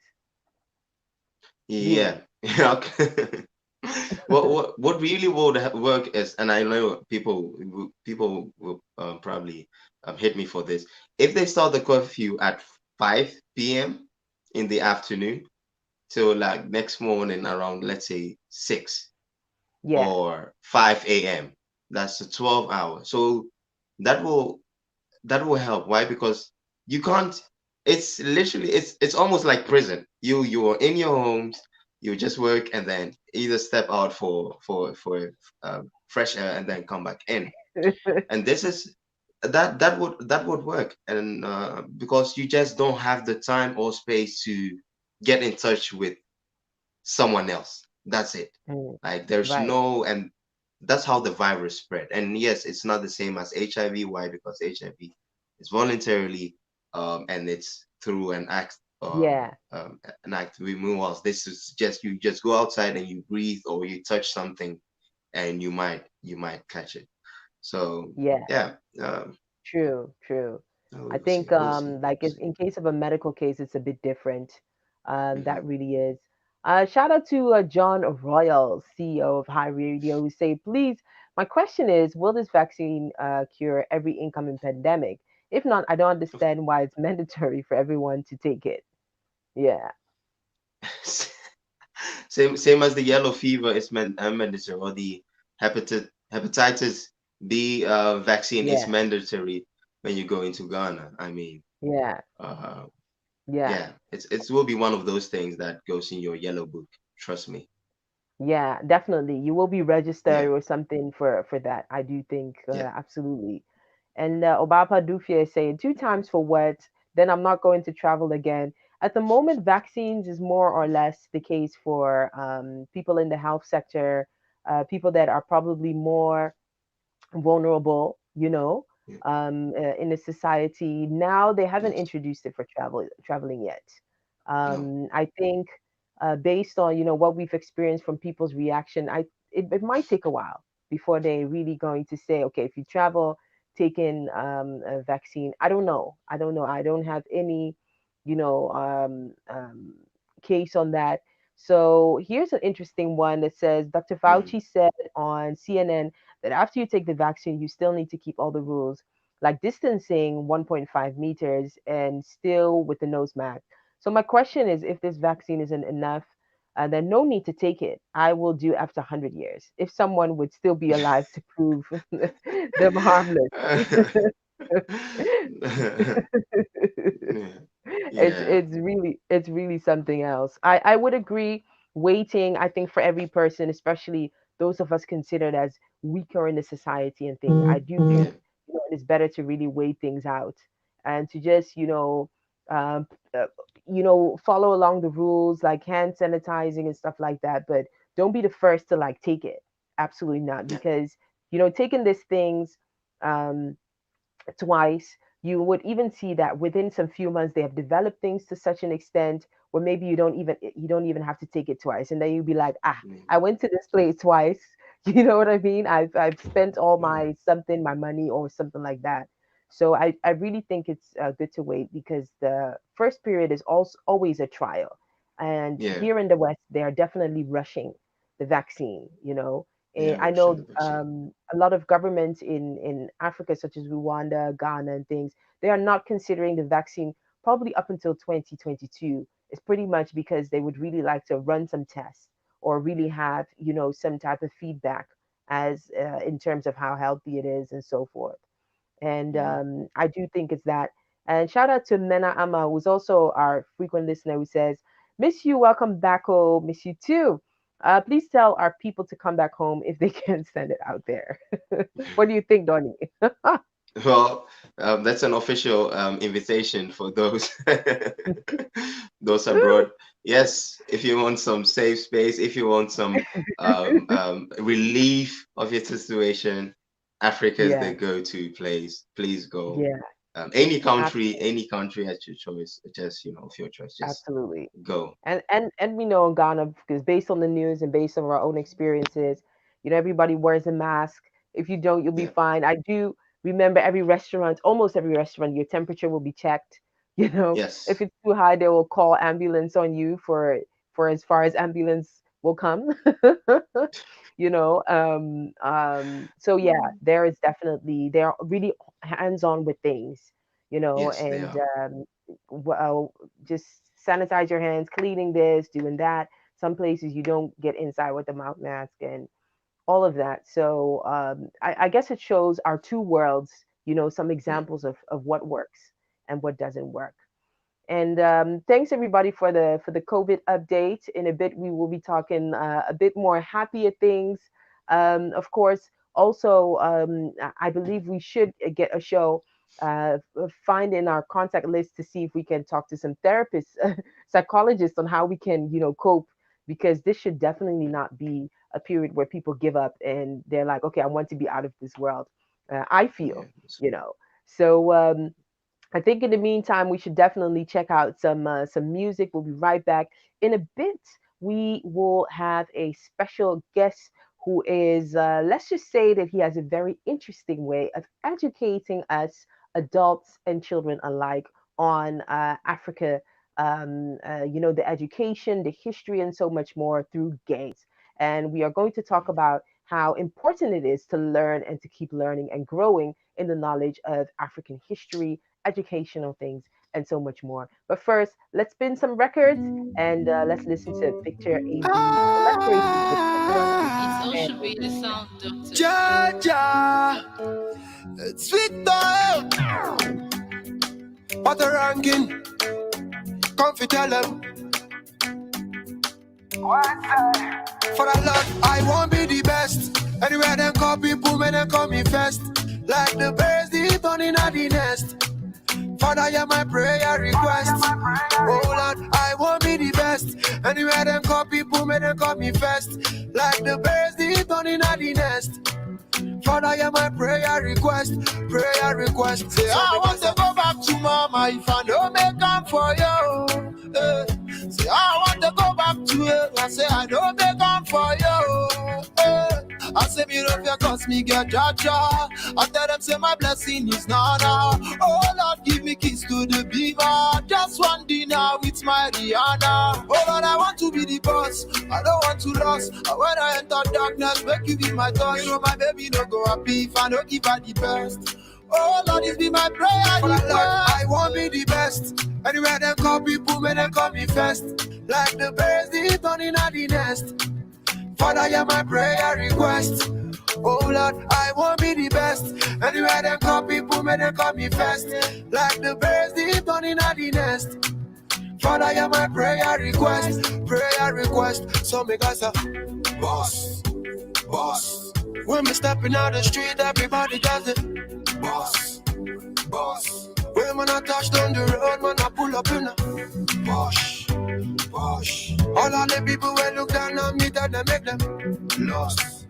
Yeah. Really? What really would work is, and I know people will probably hit me for this. If they start the curfew at 5 p.m. in the afternoon, so like next morning around, let's say 6 Yeah. or 5 a.m., that's a 12 hour. So that will that will help. Why? Because you can't. It's literally it's almost like prison. You're in your homes. You just work and then either step out for fresh air and then come back in. And this is that would work. And because you just don't have the time or space to get in touch with someone else. That's it. Mm, Like there's right. no, and that's how the virus spread. And yes, it's not the same as HIV. Why? Because HIV is voluntarily, and it's through Yeah. an act removals. This is just you just go outside and you breathe or you touch something, and you might catch it. So Yeah. yeah, True, true. I we'll see, think we'll see, like we'll if see. in case of a medical case, it's a bit different. That Hmm. really is. Shout out to John Royal, CEO of High Radio, who say, please, my question is, will this vaccine cure every incoming pandemic? If not, I don't understand why it's mandatory for everyone to take it. Yeah, Same as the yellow fever is mandatory, or the hepatitis B vaccine is yeah, mandatory when you go into Ghana. I mean, yeah, uh, yeah. yeah, it will be one of those things that goes in your yellow book. Trust me. Yeah, definitely. You will be registered Yeah, or something for that. I do think yeah, absolutely. And Obapa Dufia is saying 2 times for what? Then I'm not going to travel again. At the moment, vaccines is more or less the case for people in the health sector, people that are probably more vulnerable, yeah. in the society. Now they haven't Yes. introduced it for traveling yet. No. I think based on what we've experienced from people's reaction, it might take a while before they really going to say, okay, if you travel, take in a vaccine. I don't know. I don't have any, you know, case on that. So here's an interesting one that says Dr. Mm, Fauci said on CNN that after you take the vaccine, you still need to keep all the rules, like distancing 1.5 meters and still with the nose mask. So my question is, if this vaccine isn't enough, then no need to take it. I will do after 100 years. If someone would still be alive to prove them harmless. yeah, it's yeah, it's really it's really something else. I would agree. Waiting, I think, for every person, especially those of us considered as weaker in the society and things, I do yeah, think it is better to really wait things out and to just um, uh, follow along the rules like hand sanitizing and stuff like that. But don't be the first to like take it. Absolutely not, yeah, because taking these things. Um, Twice, you would even see that within some few months they have developed things to such an extent where maybe you don't even have to take it twice, and then you'd be like, I yeah, went to this place twice. You know what I mean? I've spent all yeah, my something, my money, or something like that. So I really think it's good to wait because the first period is also always a trial, and yeah, here in the West they are definitely rushing the vaccine. And yeah. I Russian know the vaccine. a lot of governments in Africa, such as Rwanda, Ghana, and things, they are not considering the vaccine probably up until 2022. It's pretty much because they would really like to run some tests or really have, some type of feedback as in terms of how healthy it is and so forth. And Hmm. I do think it's that. And shout out to Mena Ama, who's also our frequent listener, who says, "Miss you, welcome back home. Miss you too. Please tell our people to come back home if they can send it out there." What do you think, Donny? Well, that's an official invitation for those those abroad. Yes, if you want some safe space, if you want some relief of your situation, Africa is the Yeah, go-to place. Please go. yeah, Any country, at your choice. Just of your choice. Just Absolutely. go. And we know in Ghana, because based on the news and based on our own experiences, everybody wears a mask. If you don't, you'll be Yeah. fine. I do remember almost every restaurant, your temperature will be checked. If Yes. it's too high, they will call ambulance on you for as far as ambulance will come. So yeah, they're really hands-on with things, Yes, they and are. well, just sanitize your hands, cleaning this, doing that. Some places you don't get inside with the mouth mask and all of that. So I guess it shows our two worlds, some Yeah. examples of what works and what doesn't work. And thanks everybody for the COVID update. In a bit, we will be talking a bit more happier things. Of course, also I believe we should get a show. Find in our contact list to see if we can talk to some therapists, psychologists on how we can, cope, because this should definitely not be a period where people give up and they're like, okay, I want to be out of this world. I Yeah. feel, you know. So I think in the meantime, we should definitely check out some music. We'll be right back in a bit. We will have a special guest who is, let's just say that he has a very interesting way of educating us, adults and children alike, on Africa. The education, the history, and so much more through games. And we are going to talk about how important it is to learn and to keep learning and growing in the knowledge of African history, educational things, and so much more. But first, let's spin some records and let's listen to Victor AB, collaborating with everyone. And we'll be right back. Jaja, it's Victor. What a ranking. Come fi tell them. For a lot, I won't be the best. Anywhere them call people, may they call me first. Like the birds, the turn in the nest. Father, hear my prayer request. Oh Lord, I won't be the best. Anywhere them call people, may they call me first. Like the birds, the turn in the nest. Father, hear my prayer request. Say, I want to go back to mama if I don't make time for you. Say, I want to go back to her. I say, I don't make time for you. I say, me love you cause me get jaja. I tell them, say, my blessing is nana. Oh Lord, give me kiss to the beaver. Just one dinner with my Rihanna. Oh Lord, I want to be the boss. I don't want to lose. When I enter darkness, make you be my touch. You know my baby no go happy if I don't give her the best. Oh Lord, this be my prayer. For Lord, I won't be the best. Anywhere them call people, may they call me first. Like the birds, the turn in the nest. Father, hear my prayer request. Oh Lord, I won't be the best. Anywhere them call people, may they call me first. Like the birds, the turn in the nest. Father, hear my prayer request. So me guys are boss. When me stepping out the street, everybody does it. Boss. When man I touch down the road, man I pull up in a boss. All of the people when look down on me, that they make them lost.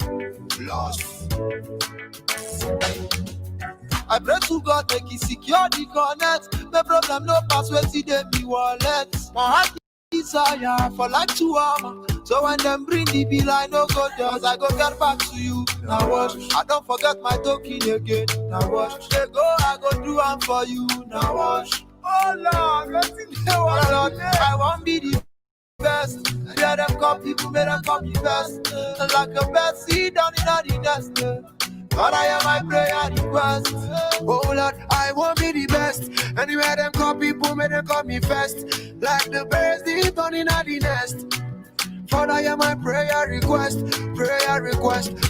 I pray to God make he secure the connect. The problem no pass when see them me wallet. My heart desire for like 2 hours. So when them bring the bill, I no go down. I go get back to you. Now watch, I don't forget my token again. Now watch, they go, I go do one for you. Now watch. Oh Lord, I won't be the best. Yeah, them call people, may them call me best. Like a best seed down in the nest. God, I am my prayer request. Oh Lord, I won't be the best. Anywhere them call people, may them call me first. Like the birds, the turn in the nest. Father, I am my prayer request.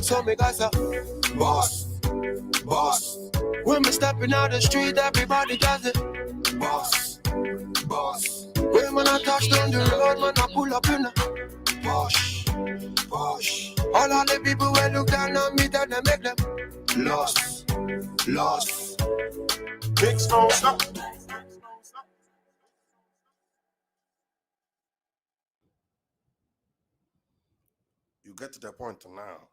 So me guys are boss. When me stepping out the street, everybody does it. Boss. When man I touch down the road, man I pull up in a Posh. All of the people when look down on me, then they make them lost. Big stone stop. You get to the point now.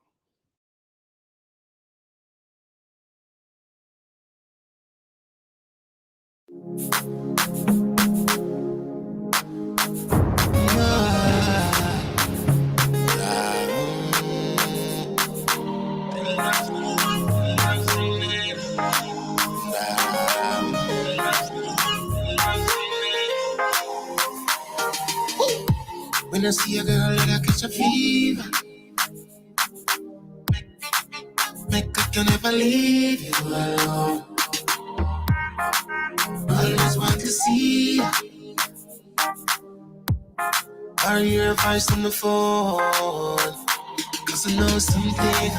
When I see a girl that I catch a fever, make I can never leave you alone. Always want to see her, or your voice on the phone. Cause I know something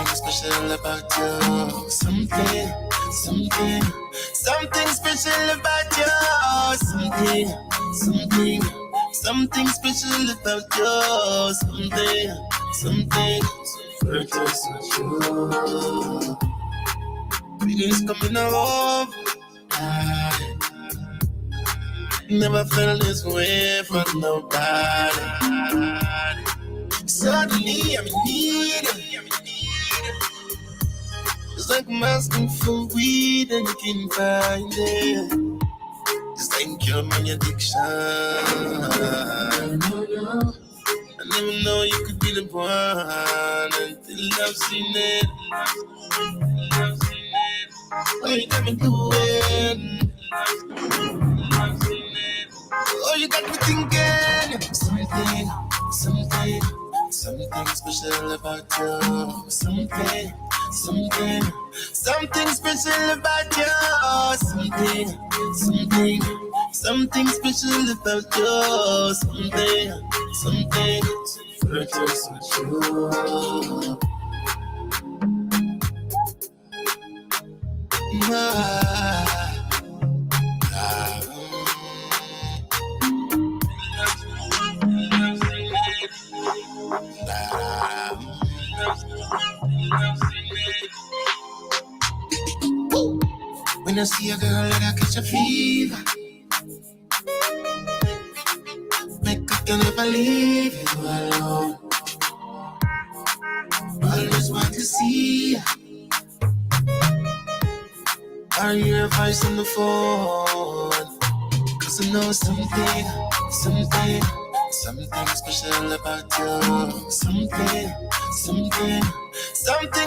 special about you. Something special about you. Something special about you. Something virtuous with you. Feelings coming over. Never felt this way from nobody. Suddenly I'm in need. It's like I'm asking for weed and you can find it. Just ain't cure my addiction. I never know you could be the one until I've seen it. Oh, you got me doing. Oh, you got me thinking. Something special about you. Something special about you. Something special about you. Something virtuous with you. When I see a girl that I catch a fever, make I can never leave you alone. Always want to see her, or your voice on the phone. Cause I know something special about you. Something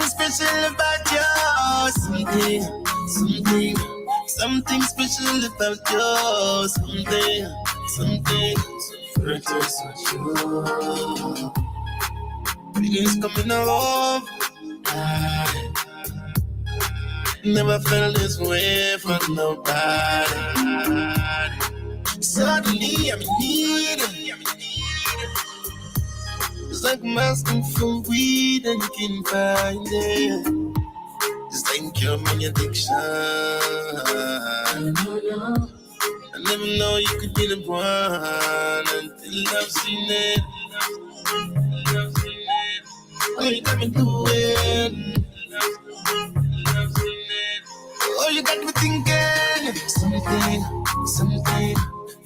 special about you. Something special about you. Something virtuous with you. Feelings coming over. Never felt this way from nobody. Suddenly I'm in need. It's like I'm asking for weed and you can find it. Just ain't cure my addiction. I never know you could be the one until I've seen it. Oh, you got me doing. Oh, you got me thinking.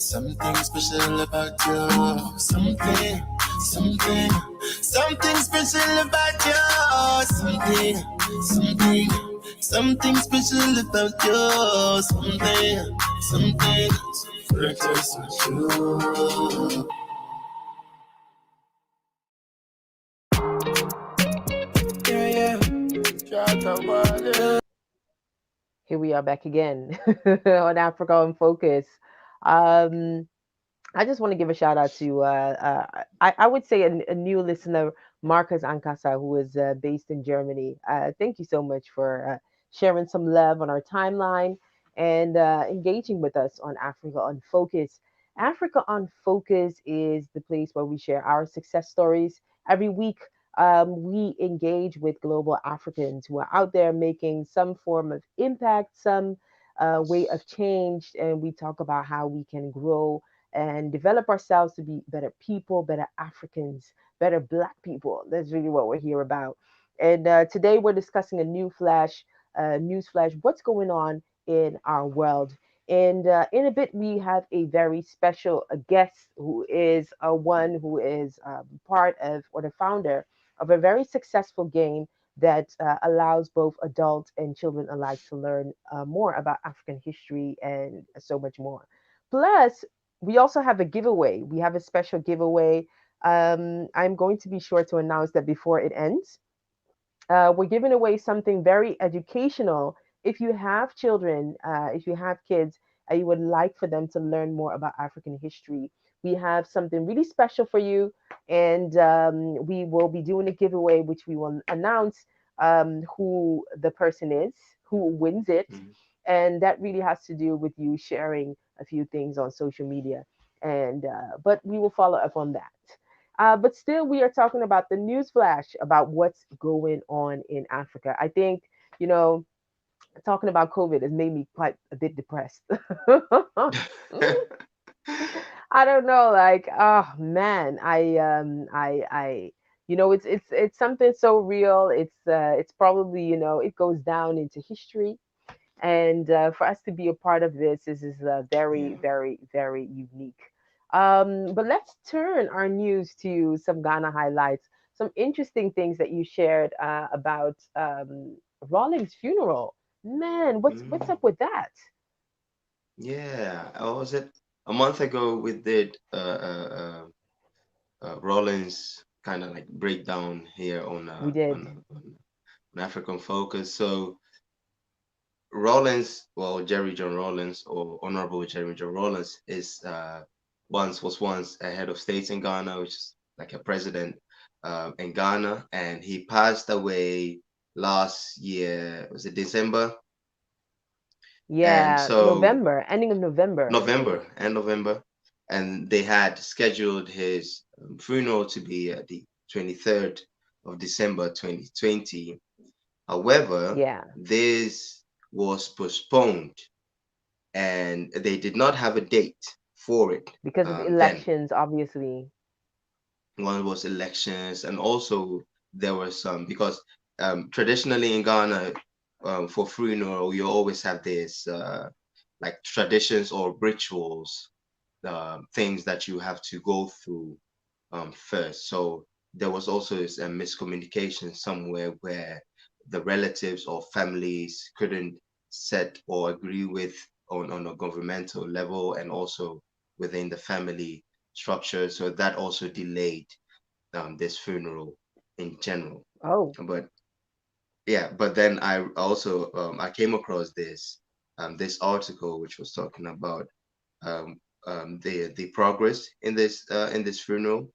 Something special about you. Something special about you. Something special about you. Something virtuous with you. Yeah. Here we are back again on Africa in Focus. Um, I just want to give a shout out to, I would say, a new listener, Marcus Ankasa, who is based in Germany. Thank you so much for sharing some love on our timeline and engaging with us on Africa on Focus. Africa on Focus is the place where we share our success stories. Every week, we engage with global Africans who are out there making some form of impact, some way of change, and we talk about how we can grow and develop ourselves to be better people, better Africans, better Black people. That's really what we're here about. And today we're discussing a news flash, what's going on in our world. And in a bit, we have a very special guest who is one who is part of or the founder of a very successful game that allows both adults and children alike to learn more about African history and so much more. Plus, we also have a giveaway. We have a special giveaway. I'm going to be sure to announce that before it ends. We're giving away something very educational. If you have children, if you have kids, and you would like for them to learn more about African history, we have something really special for you. And we will be doing a giveaway, which we will announce who the person is, who wins it. Mhm. And that really has to do with you sharing a few things on social media. And but we will follow up on that. But still, we are talking about the news flash about what's going on in Africa. I think, you know, talking about COVID has made me quite a bit depressed. I don't know, like, oh man, you know, it's something so real. It's probably, you know, it goes down into history, and for us to be a part of this is very, Yeah. very, very unique. But let's turn our news to some Ghana highlights, some interesting things that you shared about Rawlings' funeral. Man, what's Mm. up with that? Yeah. Was it a month ago we did Rollins kind of like breakdown here We did. on African Focus. So Rollins, well, Jerry John Rollins, or Honorable Jerry John Rollins, is once a head of state in Ghana, which is like a president in Ghana, and he passed away last year. Was it December? And Yeah, so November, ending of November. End November, and they had scheduled his funeral to be the 23rd of December 2020. However, Yeah, this was postponed and they did not have a date for it. because of Then elections, obviously. one was elections, and also there were some because traditionally in Ghana, for funeral you always have this like traditions or rituals, things that you have to go through first. So there was also this miscommunication somewhere where the relatives or families couldn't set or agree with on a governmental level and also within the family structure. So that also delayed this funeral in general. Oh, But yeah, but then I also I came across this article which was talking about um, the progress in this funeral.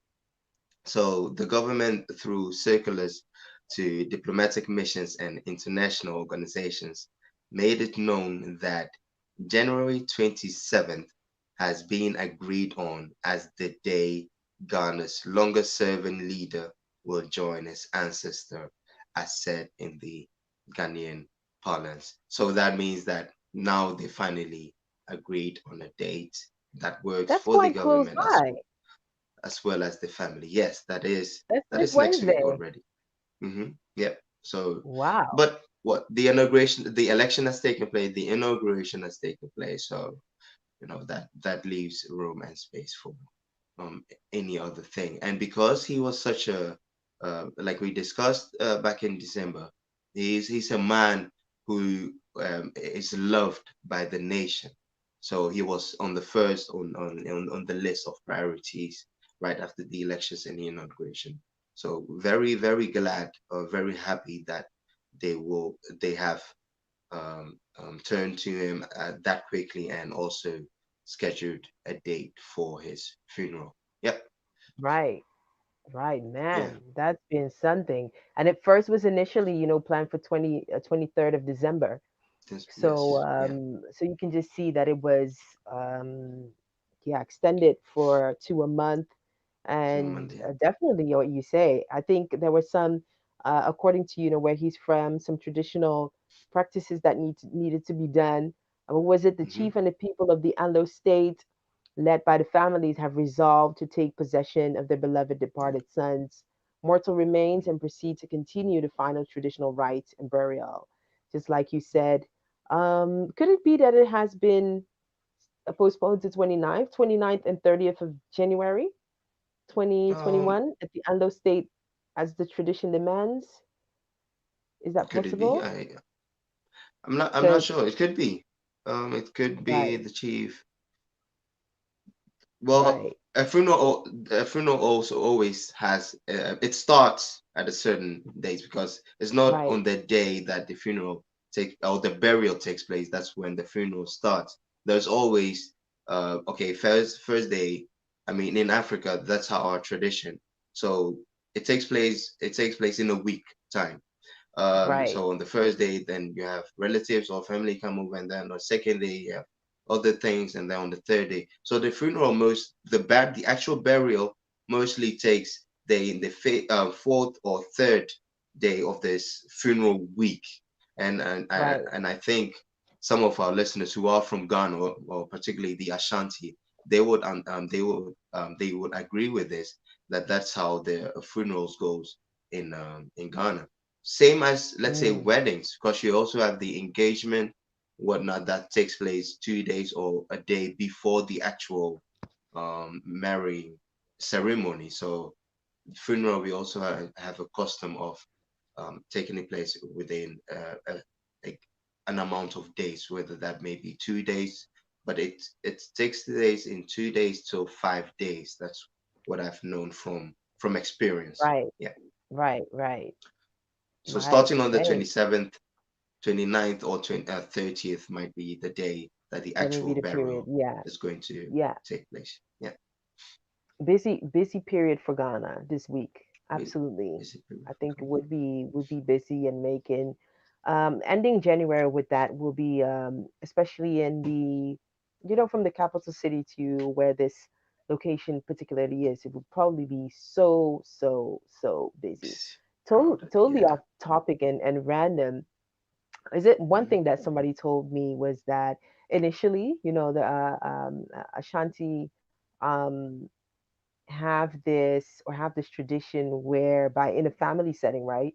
So the government, through circulars to diplomatic missions and international organizations, made it known that January 27th has been agreed on as the day Ghana's longest serving leader will join his ancestor, as said in the Ghanaian parlance. So that means that now they finally agreed on a date that works that's for the quite close government by. as well as the family. Yes, That's that this is next week Wednesday. already. Yep. So, Wow. but what the inauguration, the election has taken place, the inauguration has taken place. So that leaves room and space for any other thing. And because he was such a like we discussed back in December, he's a man who is loved by the nation. So he was on the first on the list of priorities right after the elections and the inauguration. So very, very glad, very happy that they have turned to him that quickly and also scheduled a date for his funeral. Yep. Right. Right, Yeah. man. That's been something. And it first was initially, planned for 23rd of December. So Yes. Yeah. so you can just see that it was um yeah, extended for to a month. So And Monday. definitely what you say. I think there were some according to where he's from, some traditional practices that needed to be done. Was it the Hmm. chief and the people of the Ando state, led by the families, have resolved to take possession of their beloved Yeah. departed son's mortal remains and proceed to continue the final traditional rites and burial. Just like you said, could it be that it has been postponed to 29th and 30th of January Um. 2021 at the Ando State as the tradition demands? Is that Could it be? possible? I'm not Because sure. It could be. It could be right, the chief. Well, right, a funeral also always has it starts at a certain date because it's not right, on the day that the funeral take or the burial takes place. That's when the funeral starts. There's always okay, first day. I mean, in Africa, that's how our tradition. So it takes place in a week time. right, So on the first day, then you have relatives or family come over, and then on the second day, you have other things, and then on the third day. So the funeral the actual burial mostly takes day in the fourth or third day of this funeral week, right. and I think some of our listeners who are from Ghana or particularly the Ashanti, they would agree with this that that's how the funerals goes in Ghana. Same as, let's say, Mm, weddings, because you also have the engagement, whatnot, that takes place 2 days or a day before the actual marrying ceremony. So funeral, we also have a custom of taking place within like an amount of days, whether that may be 2 days, but it takes place in 2 days till 5 days. That's what I've known from experience. right, Yeah. right, right, So right. starting on the Hey, 27th, 29th, or 30th might be the day that the that may be actual the period. burial Yeah, is going to yeah. take place. Yeah. Busy period for Ghana this week. Bus- Absolutely. busy period I for think Ghana. would be busy and making ending January with that will be especially in the from the capital city to where this location particularly is, it would probably be so busy. Crowded. Totally Yeah. off topic and random. Is it one Mhm. thing that somebody told me was that initially, the Ashanti um have this tradition whereby in a family setting, right?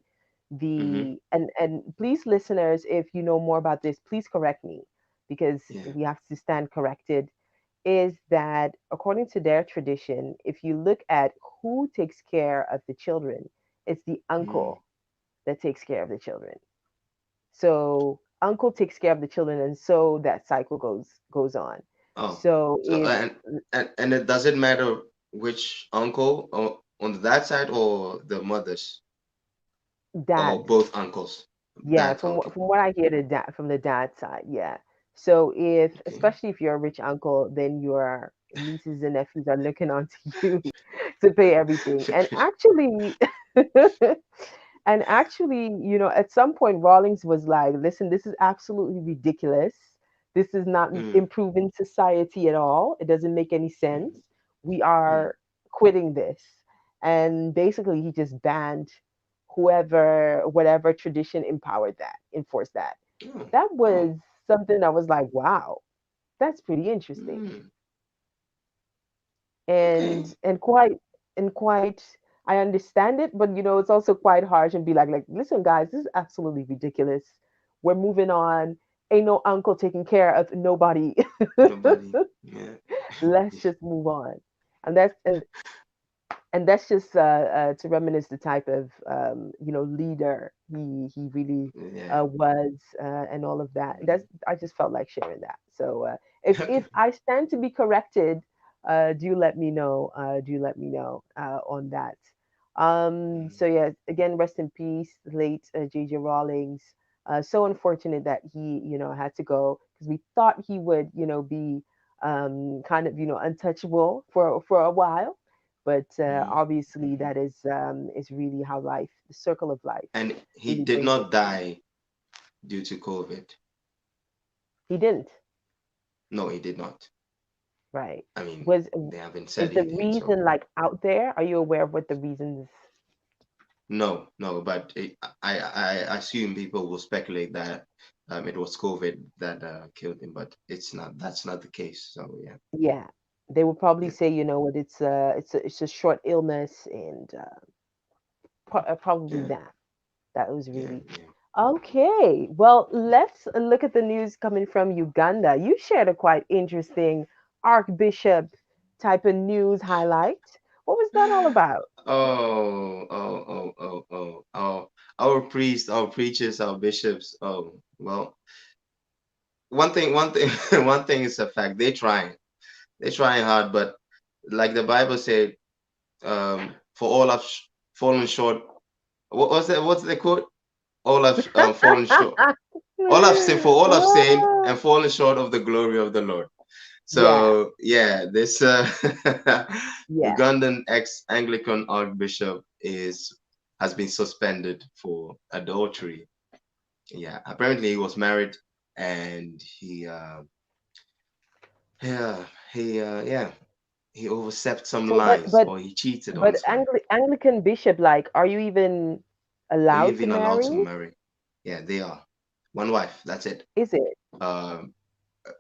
Mhm. And please listeners, if you know more about this, please correct me because Yeah. we have to stand corrected, is that according to their tradition, if you look at who takes care of the children, it's the Mm. uncle that takes care of the children. So uncle takes care of the children, and so that cycle goes on. Oh, So so if and it doesn't matter which uncle or on that side or the mothers or dad, both uncles. yeah, That okay. from what I hear, the dad from the dad side, yeah. So if, Okay. especially if you're a rich uncle, then your nieces and nephews are looking onto you to pay everything. And actually, and actually, at some point, Rawlings was like, "Listen, this is absolutely ridiculous. This is not Mm, improving society at all. It doesn't make any sense. mm, We mm. are quitting this." And basically, he just banned whoever, whatever tradition empowered that, enforced that. Oh, That oh. was something I was like, wow, that's pretty interesting. Mm. Okay. And quite I understand it, but it's also quite harsh and be like, listen, guys, this is absolutely ridiculous. We're moving on. Ain't no uncle taking care of nobody. Nobody. Yeah. Let's just move on. And that's just to reminisce the type of leader he really Yeah. was, and all of that. That's I just felt like sharing that. So if Okay. I stand to be corrected, do let me know. Do let me know on that. So yeah, again, rest in peace, late J.J. Rawlings. So unfortunate that he had to go because we thought he would be kind of untouchable for a while, but Mm. obviously Mhm. that is really how life, the circle of life, And he really did brings it. not die due to COVID. He didn't, No, he did not. right? I mean, Was they haven't is said the anything, so reason like out there? Are you aware of what the reasons? no, no. But I assume people will speculate that it was COVID that killed him, but it's not. That's not the case. So yeah, Yeah, they would probably yeah, say, what it's a short illness, and probably yeah, that was yeah, really yeah. okay. Well, let's look at the news coming from Uganda. You shared a quite interesting Archbishop type of news highlight. What was that all about? Oh, oh, oh, oh, oh, oh. our priests, our preachers, our bishops. Oh well, one thing, one thing is a fact. They're trying hard, but like the Bible said, for all have fallen short. What was that? What's the quote? All have fallen short. All I've sinned, for all I've sinned and fallen short of the glory of the Lord. Yeah, So yeah, this yeah. Ugandan ex-Anglican archbishop has been suspended for adultery. Yeah, apparently he was married and yeah yeah he overstepped some So, but lines but or he cheated on but his wife. Anglican bishop, like, are you even Are you allowed to even allowed to marry? marry? Yeah, they are. One wife, that's it. Is it? Um,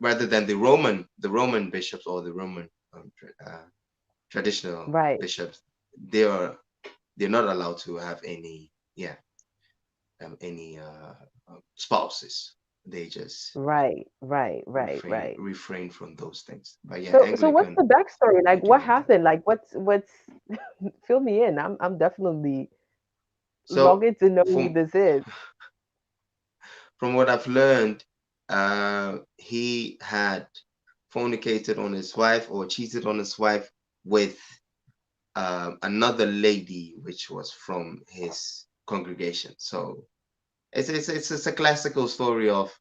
Rather than the Roman bishops or the Roman traditional Right, bishops, they are they're not allowed to have any spouses. They just right. refrain from those things. But yeah, So what's Anglican, the backstory? they Like, can what have that. happened? Like, what's fill me in. I'm definitely So longing to know who from this is. from what I've learned, he had fornicated on his wife or cheated on his wife with another lady, which was from his congregation. So it's a classical story of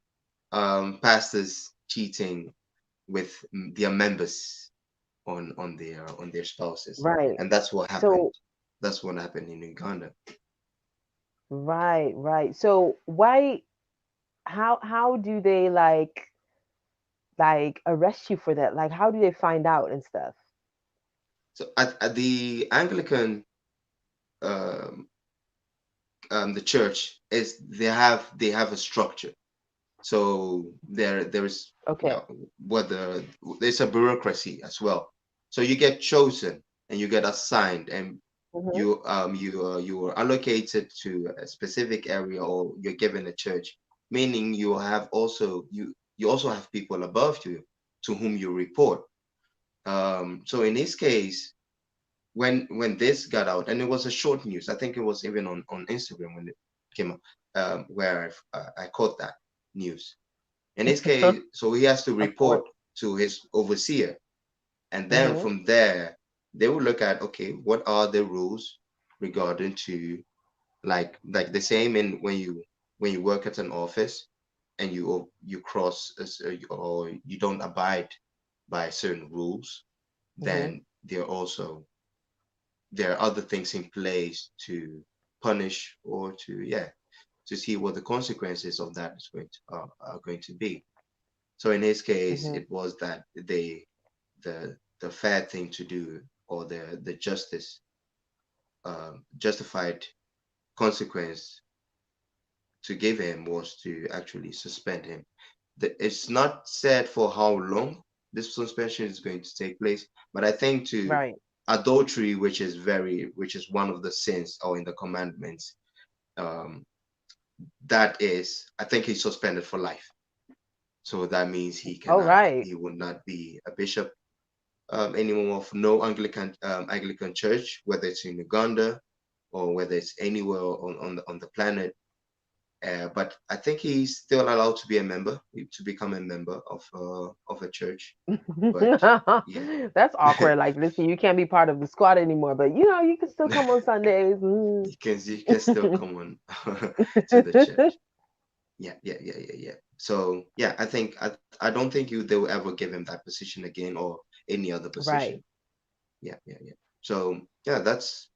pastors cheating with their members on their spouses, Right. and that's what happened. So That's what happened in Uganda. right. So why? How do they like arrest you for that? Like, how do they find out and stuff? So at the Anglican, um, the church is they have a structure. So there's Okay. whether there's a bureaucracy as well. So you get chosen and you get assigned, and Mm-hmm. you are allocated to a specific area, or you're given a church, meaning you also have people above you to whom you report. So in this case, when this got out, and it was a short news, I think it was even on Instagram when it came up, where I caught that news. In this case, so he has to Of course. report to his overseer, and then Mm-hmm. from there they will look at, okay, what are the rules regarding to, like the same in when you work at an office and you cross or you don't abide by certain rules, Mm-hmm. then there are other things in place to punish or to see what the consequences of that are going to be. So in his case, Mm-hmm. it was that the fair thing to do, or the justified consequence to give him, was to actually suspend him. It's not said for how long this suspension is going to take place, but I think to Right. adultery, which is one of the sins or in the commandments, um, that is, I think he's suspended for life. So that means All right. he would not be a bishop anymore of no Anglican church, whether it's in Uganda or whether it's anywhere on the planet. But I think he's still allowed to be a member, to become a member of a church. But yeah, That's awkward. Like, listen, you can't be part of the squad anymore, but you can still come on Sundays. Mm. you can still come on to the church. Yeah. So yeah, I don't think they will ever give him that position again or any other Right. position. Yeah. So yeah, that's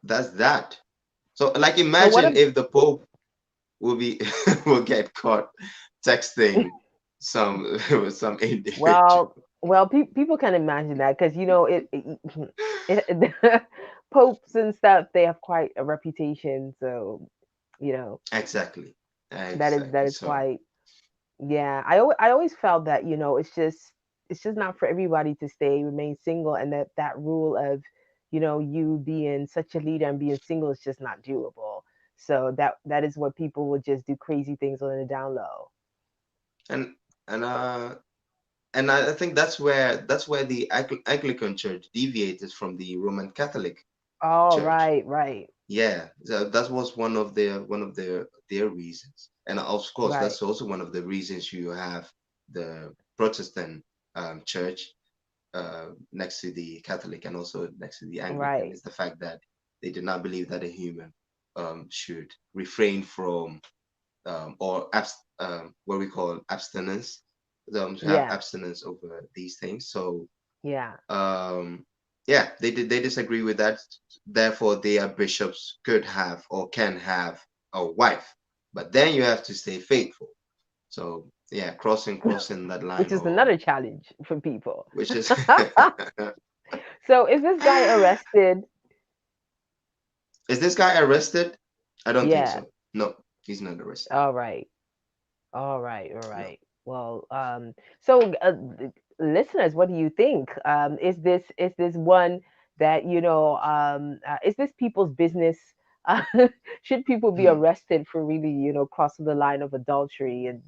that. So like So what? imagine if the Pope will be will get caught texting some some individual. Well, people can imagine that because it popes and stuff, they have quite a reputation. So you know Exactly. that Exactly. is So quite. Yeah, I always felt that it's just not for everybody to remain single, and that rule of you being such a leader and being single is just not doable. So that is what people will just do crazy things on the down low. and and uh and I think that's where the Anglican Church deviated from the Roman Catholic Oh, Church. right, right. yeah, so that was one of their reasons, and of course Right. that's also one of the reasons you have the Protestant church next to the Catholic and also next to the Anglican, Right. is the fact that they did not believe that a human should refrain from what we call abstinence, to have Yeah. abstinence over these things. So Yeah. um, yeah, they disagree with that. Therefore, their bishops could have or can have a wife, but then you have to stay faithful. So yeah, crossing that Which line, is or another challenge for people. which is So is this guy arrested? is this guy arrested? I don't think Yeah. so. No, he's not arrested. All right. All right. All No. right. Well, so listeners, what do you think? Is this one that is this people's business? Uh, should people be Hmm. arrested for really, crossing the line of adultery and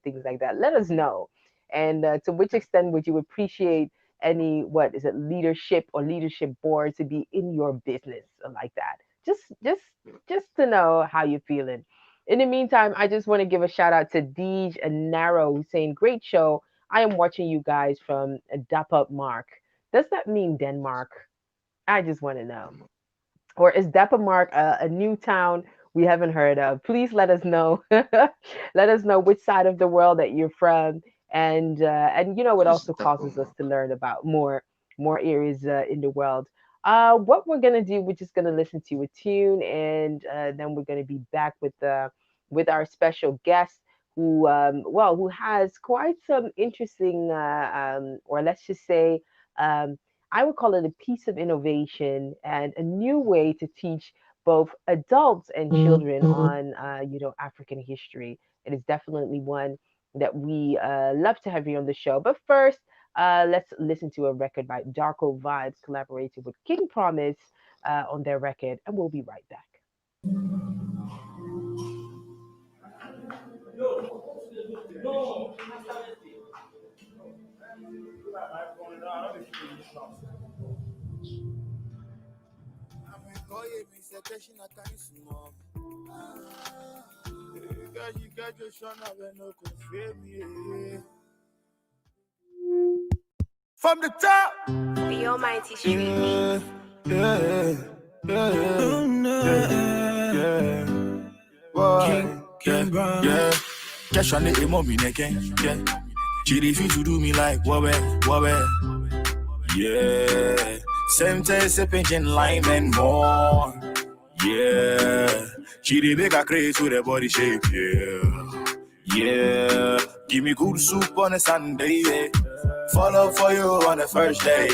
things like that? Let us know. And to which extent would you appreciate any, what is it, leadership or leadership board to be in your business like that? Just to know how you're feeling. In the meantime, I just want to give a shout out to Deej and Narrow who's saying, great show. I am watching you guys from Mark. Does that mean Denmark? I just want to know. Or is Mark a new town we haven't heard of? Please let us know. Let us know which side of the world that you're from. And it What is also Dapper causes us Mark? to learn about more areas in the world. What we're gonna do, we're just gonna listen to a tune, and then we're gonna be back with our special guest, who has quite some interesting, or let's just say, um, I would call it a piece of innovation and a new way to teach both adults and children on, African history. It is definitely one that we love to have you on the show. But first, let's listen to a record by Darko Vibes collaborating with King Promise on their record, and we'll be right back. From the top. The Almighty Street Beats. Yeah, yeah. Boy, yeah. Cash on the emo me again, yeah. She refuse to do me like wobble. Yeah. Same taste, pigeon lime and more. Yeah. She the bigger craze with the body shape, yeah. Yeah. Give me good soup on a Sunday, yeah. Follow for you on the first day.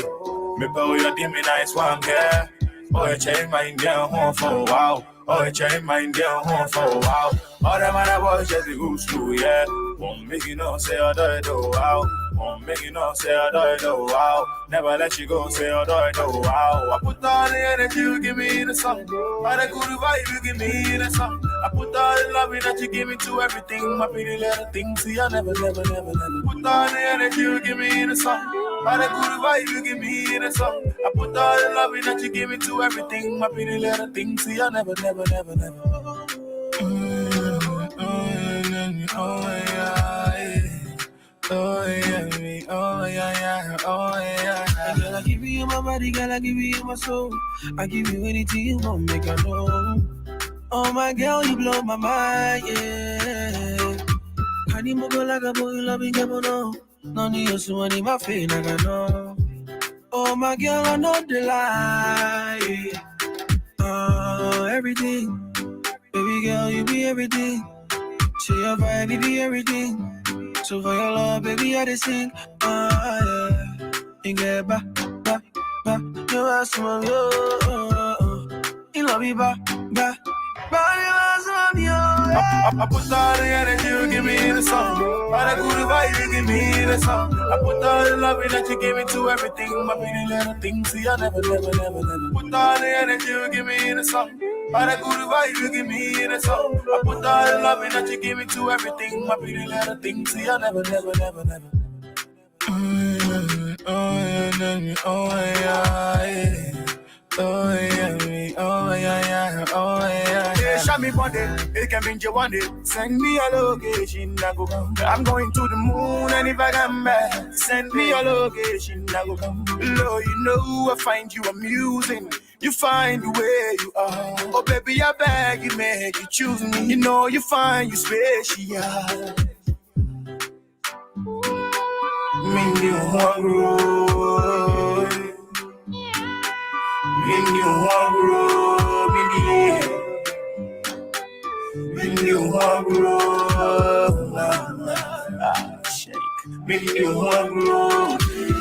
Me bow your dimmy nice one, yeah. Oh, you change mind down home for a while. Oh, you change mind down home for a while. All them other boys just be good school, yeah. Won't make you know, say I do wow. Won't make you know, say I do wow. Never let you go, say I do wow. I put all the energy you give me in the song. All the good vibe you give me in the song. I put all the love that you give me to everything. My pretty little things, see I never. Put all the energy you give me in the song. All the good vibe you give me in the song. I put all the love that you give me to everything. My pretty little things, see I never. Girl, I give you my body, girl, I give you my soul. I give you anything you want, make I know. Oh my girl, you blow my mind, yeah. Can you move like a boy, loving you, no? No need you, so I my face, I know. Oh my girl, I know the lie. Everything, baby girl, you be everything. Say your vibe, you be everything. So for your love, baby, I just sing. Yeah. And get back. You ask me, you love me back. I put all the energy you give me in the song. All the good vibe you give me in the song. I put all the love that you give me to everything. My pretty little things, see I never. Put all the energy you give me in the song. All the good vibe you give me in the song. I put all the love that you give me to everything. My pretty little things, see I never. Oh yeah, oh yeah, oh yeah. Yeah, show me one day, it can be one day. Send me a location, I go come. I'm going to the moon, and if I come back, send me a location, I go come. Lord, you know I find you amusing. You find the way you are. Oh baby, I beg you, make you choose me. You know you find you special. Mean you hungry. When you hungry, when you hungry, shake. When you hungry,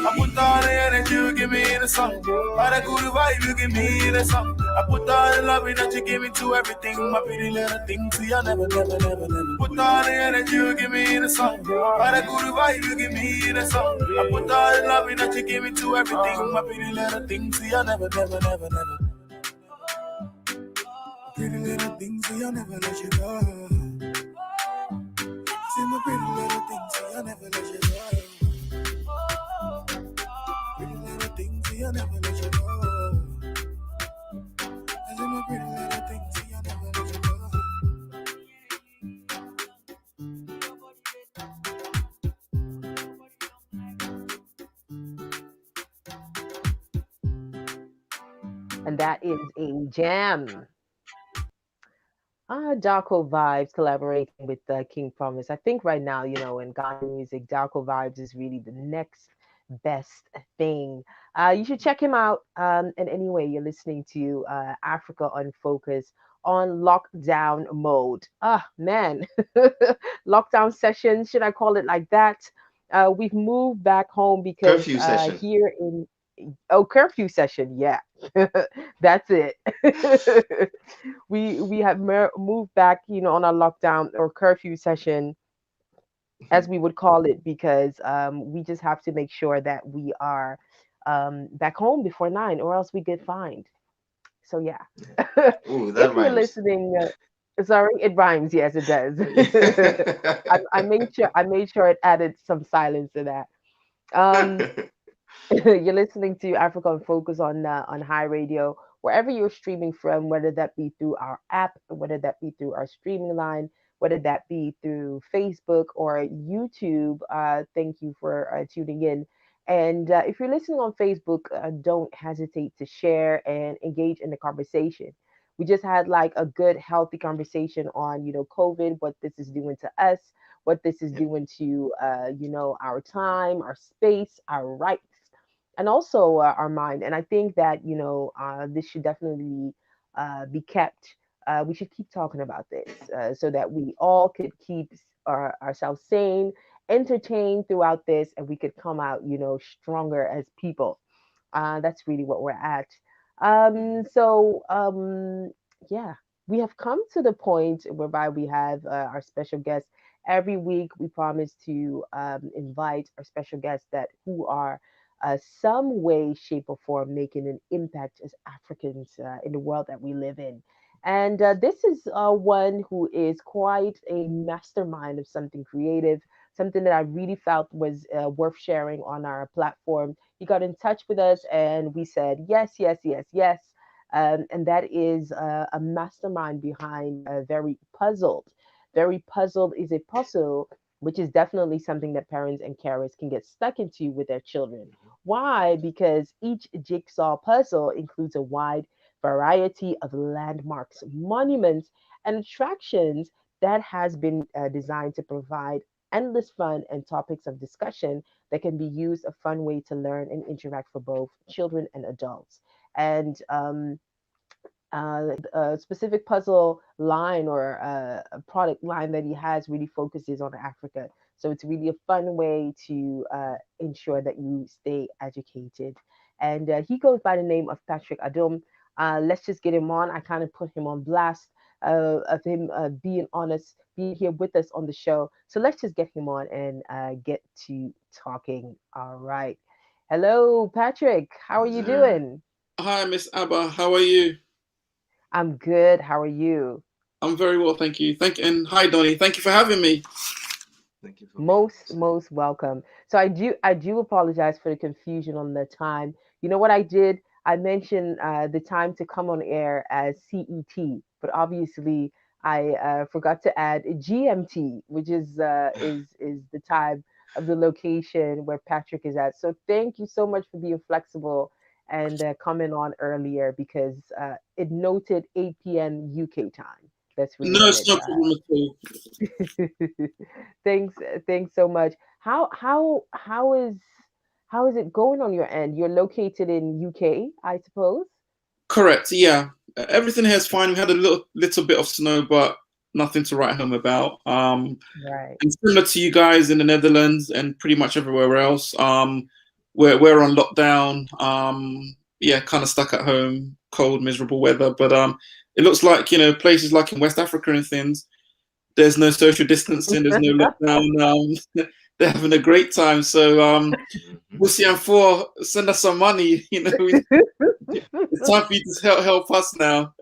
I put all the energy you give me in the song. All the good vibe you give me in the song. I put all the love that you give me to everything. My pretty little thing, see I never. Put all the energy you give me in the song. All the good vibe you give me in the song. I put all the love that you give me to everything. My pretty little thing, see I never. Pretty little things, see I never let you go. See my pretty little things, see I never let you go. Pretty little things, see I never let you go. I see my pretty little things, see I never let you go. And that is a jam. Darko Vibes collaborating with King Promise. I think right now, in Ghana music, Darko Vibes is really the next best thing. You should check him out. And anyway, you're listening to Africa on Focus on lockdown mode. Ah, man. Lockdown session, should I call it like that? We've moved back home because Curfew session. here in curfew session, yeah. That's it. We have moved back, on our lockdown or curfew session, as we would call it, because we just have to make sure that we are back home before 9, or else we get fined. So yeah. Ooh, that If you're rhymes. listening, sorry, it rhymes. Yes, it does. I made sure it added some silence to that. Um, You're listening to Africa on Focus on High Radio, wherever you're streaming from, whether that be through our app, whether that be through our streaming line, whether that be through Facebook or YouTube. Thank you for tuning in. And if you're listening on Facebook, don't hesitate to share and engage in the conversation. We just had like a good, healthy conversation on, COVID, what this is doing to us, what this is doing to, our time, our space, our rights, and also our mind. And I think that this should definitely be kept. We should keep talking about this so that we all could keep ourselves sane, entertained throughout this, and we could come out, stronger as people. That's really what we're at. Yeah, we have come to the point whereby we have our special guests. Every week, we promise to invite our special guests that who are some way, shape, or form making an impact as Africans in the world that we live in. And this is one who is quite a mastermind of something creative, something that I really felt was worth sharing on our platform. He got in touch with us and we said, yes, yes, yes, yes. And that is a mastermind behind Very Puzzled. Very Puzzled is a puzzle, which is definitely something that parents and carers can get stuck into with their children. Why? Because each jigsaw puzzle includes a wide variety of landmarks, monuments, and attractions that has been designed to provide endless fun and topics of discussion that can be used a fun way to learn and interact for both children and adults. And a specific puzzle line or a product line that he has really focuses on Africa. So it's really a fun way to ensure that you stay educated. And he goes by the name of Patrick Adom. Let's just get him on. I kind of put him on blast of him being honest, being here with us on the show. So let's just get him on and get to talking. All right. Hello, Patrick. How are you doing? Hi, MS.ABA. How are you? I'm good. How are you? I'm very well, thank you. And hi, Donny. Thank you for having me. Thank you for Most welcome. So I do apologize for the confusion on the time. You know what I did? I mentioned the time to come on air as CET, but obviously I forgot to add GMT, which is the time of the location where Patrick is at. So thank you so much for being flexible and coming on earlier because it noted 8 p.m. UK time. That's really No, what it's no problem at all. thanks, thanks so much. How is it going on your end? You're located in UK, I suppose. Correct. Yeah, everything here is fine. We had a little bit of snow, but nothing to write home about. Right. And similar to you guys in the Netherlands and pretty much everywhere else, we're on lockdown. Yeah, kind of stuck at home, cold, miserable weather. But it looks like places like in West Africa and things, there's no social distancing, there's no lockdown. They're having a great time. So we'll see. I'm for send us some money. It's time for you to help us now.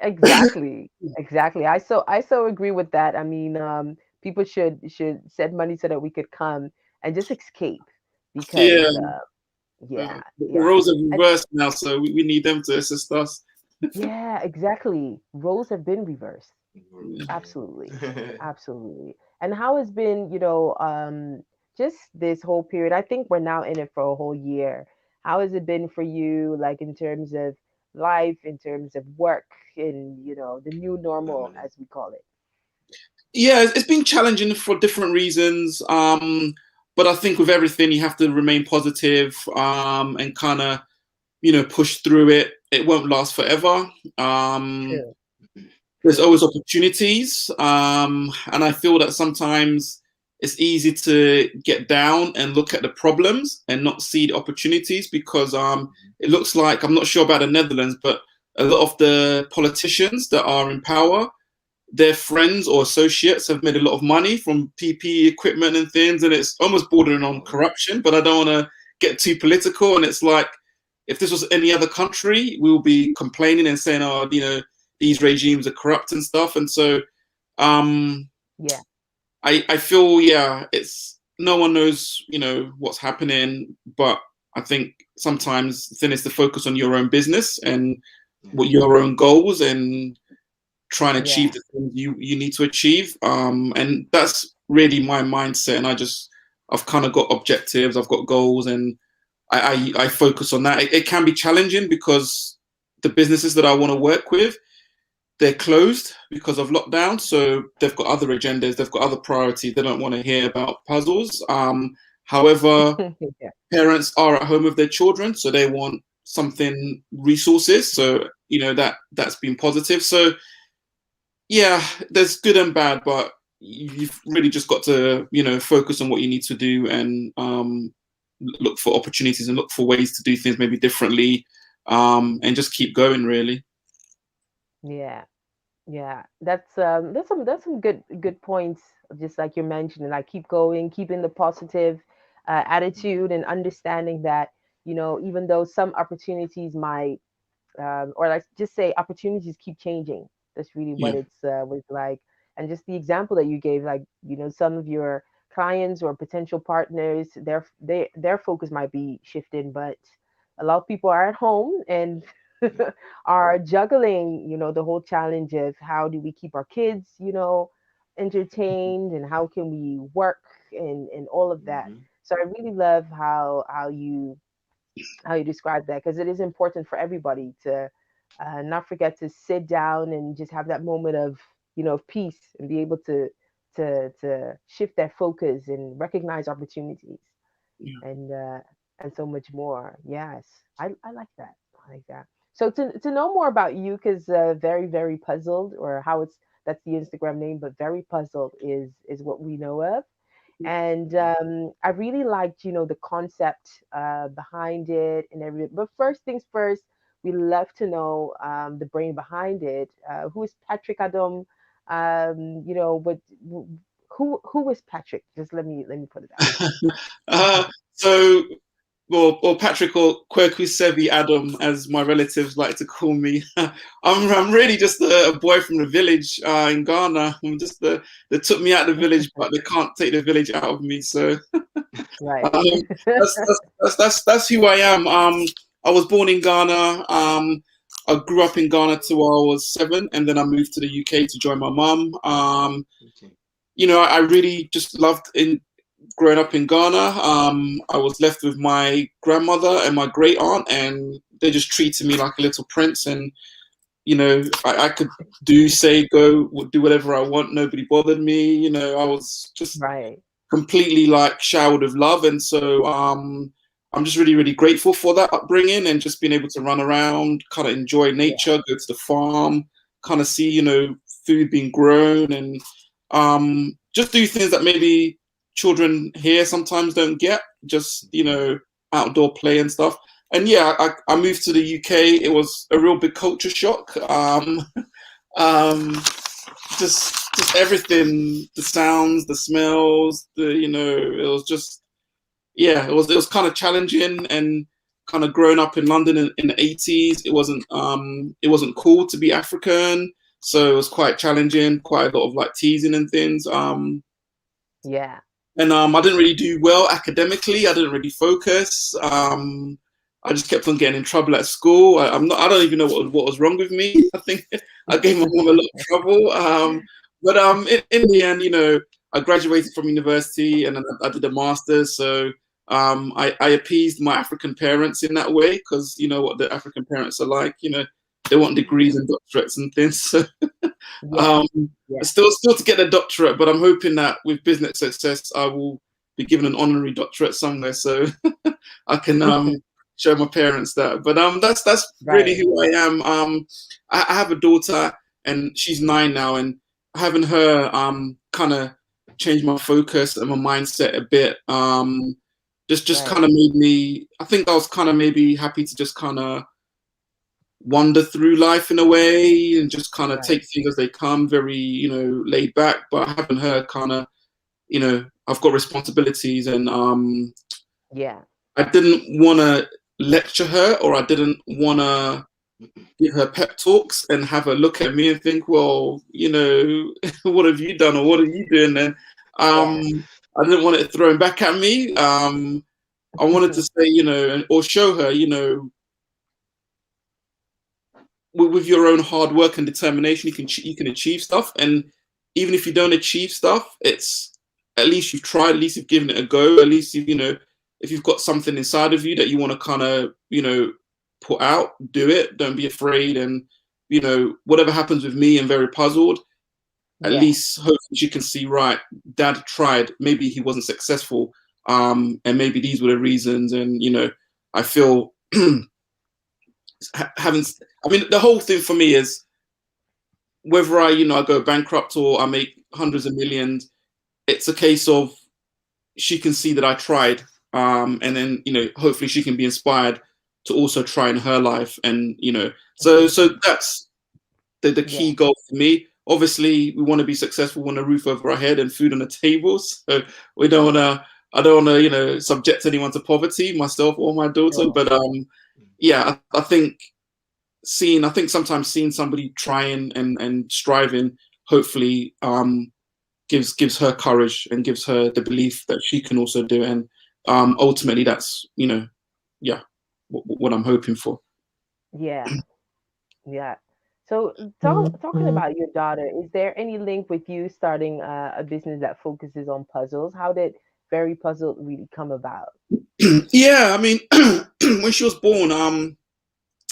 Exactly. Exactly. I so agree with that. I mean, people should send money so that we could come and just escape because Yeah. yeah, The yeah. roles are And reversed now, so we need them to assist us. yeah, exactly. Roles have been reversed. Absolutely. Absolutely. And how has been, just this whole period? I think we're now in it for a whole year. How has it been for you, like in terms of life, in terms of work, in, the new normal, as we call it? Yeah, it's been challenging for different reasons. But I think with everything, you have to remain positive, and kind of, push through it. It won't last forever. True. There's always opportunities. And I feel that sometimes it's easy to get down and look at the problems and not see the opportunities because it looks like, I'm not sure about the Netherlands, but a lot of the politicians that are in power, their friends or associates have made a lot of money from PPE equipment and things, and it's almost bordering on corruption. But I don't want to get too political. And it's like, if this was any other country, we will be complaining and saying, "Oh, these regimes are corrupt and stuff." And so, Yeah. I feel, it's no one knows, what's happening. But I think sometimes the thing is to focus on your own business and what your own goals and trying to achieve the things you need to achieve. And that's really my mindset. And I've kind of got objectives, I've got goals, and I focus on that. It can be challenging because the businesses that I want to work with, they're closed because of lockdown. So they've got other agendas, they've got other priorities. They don't want to hear about puzzles. However, parents are at home with their children, so they want something resources. So, that's been positive. So, yeah, there's good and bad, but you've really just got to, focus on what you need to do and look for opportunities and look for ways to do things maybe differently, and just keep going, really. Yeah. Yeah, that's some good points, just like you're mentioning. Like keep going, keeping the positive attitude, and understanding that even though some opportunities might, or let's just say opportunities keep changing. That's really what Yeah. it's like. And just the example that you gave, like some of your clients or potential partners, their focus might be shifting, but a lot of people are at home and are juggling, the whole challenge of how do we keep our kids, entertained, and how can we work and all of that. So I really love how you describe that because it is important for everybody to not forget to sit down and just have that moment of of peace and be able to shift their focus and recognize opportunities and so much more. Yes, I like that. I like that. So to know more about you, because very very puzzled, or how it's that's the Instagram name, but very puzzled is what we know of. And I really liked the concept behind it and everything. But first things first, we love to know the brain behind it. Who is Patrick Adom? But who is Patrick? Just let me put it out. So, or Patrick, or Kweku Sevi Adam, as my relatives like to call me. I'm really just a boy from the village in Ghana. I'm just they took me out of the village, but they can't take the village out of me. So Right. That's who I am. I was born in Ghana. I grew up in Ghana till I was 7, and then I moved to the UK to join my mum. You know, I really just loved growing up in Ghana. I was left with my grandmother and my great aunt, and they just treated me like a little prince. And you know, I could do whatever I want. Nobody bothered me. You know, I was just completely like showered with love. And so I'm just really, really grateful for that upbringing and just being able to run around, kind of enjoy nature, go to the farm, kind of see, you know, food being grown, and just do things that maybe children here sometimes don't get, just, you know, outdoor play and stuff. And yeah, I moved to the UK. It was a real big culture shock. Just everything, the sounds, the smells, you know, it was just, yeah, it was kind of challenging. And kind of growing up in London in the 80s, it wasn't cool to be African. So it was quite challenging, quite a lot of like teasing and things. Yeah. And I didn't really do well academically. I didn't really focus. I just kept on getting in trouble at school. I don't even know what was wrong with me. I think I gave my mom a lot of trouble. But in the end, you know, I graduated from university and I did a master's. So I appeased my African parents in that way, because you know what the African parents are like. You know, they want degrees and doctorates and things. So still to get a doctorate, but I'm hoping that with business success, I will be given an honorary doctorate somewhere, so I can show my parents that. But that's really who I am. I have a daughter, and she's 9 now, and having her kind of changed my focus and my mindset a bit. Just kind of made me. I think I was kind of maybe happy to just kind of wander through life in a way and just kind of take things as they come, very, you know, laid back. But having her kind of, you know, I've got responsibilities, and I didn't want to lecture her, or I didn't want to give her pep talks and have her look at me and think, well, you know, what have you done, or what are you doing? And I didn't want it thrown back at me. I wanted to say, you know, or show her, you know, with your own hard work and determination, you can achieve stuff. And even if you don't achieve stuff, it's at least you've tried, at least you've given it a go, at least you know, if you've got something inside of you that you want to kind of, you know, put out, do it. Don't be afraid. And you know, whatever happens with me, I'm very puzzled. At least hopefully she can see, right, Dad tried, maybe he wasn't successful, and maybe these were the reasons. And you know, I feel the whole thing for me is, whether I go bankrupt or I make hundreds of millions, it's a case of she can see that I tried, and then, you know, hopefully she can be inspired to also try in her life. And you know, so that's the key goal for me. Obviously, we want to be successful, want a roof over our head and food on the table. So I don't want to, you know, subject anyone to poverty, myself or my daughter. But I think sometimes seeing somebody trying and striving, hopefully gives her courage and gives her the belief that she can also do it. And ultimately, that's, you know, what I'm hoping for. Yeah. So talking about your daughter, is there any link with you starting a business that focuses on puzzles? How did Very Puzzled really come about? Yeah, I mean, when she was born,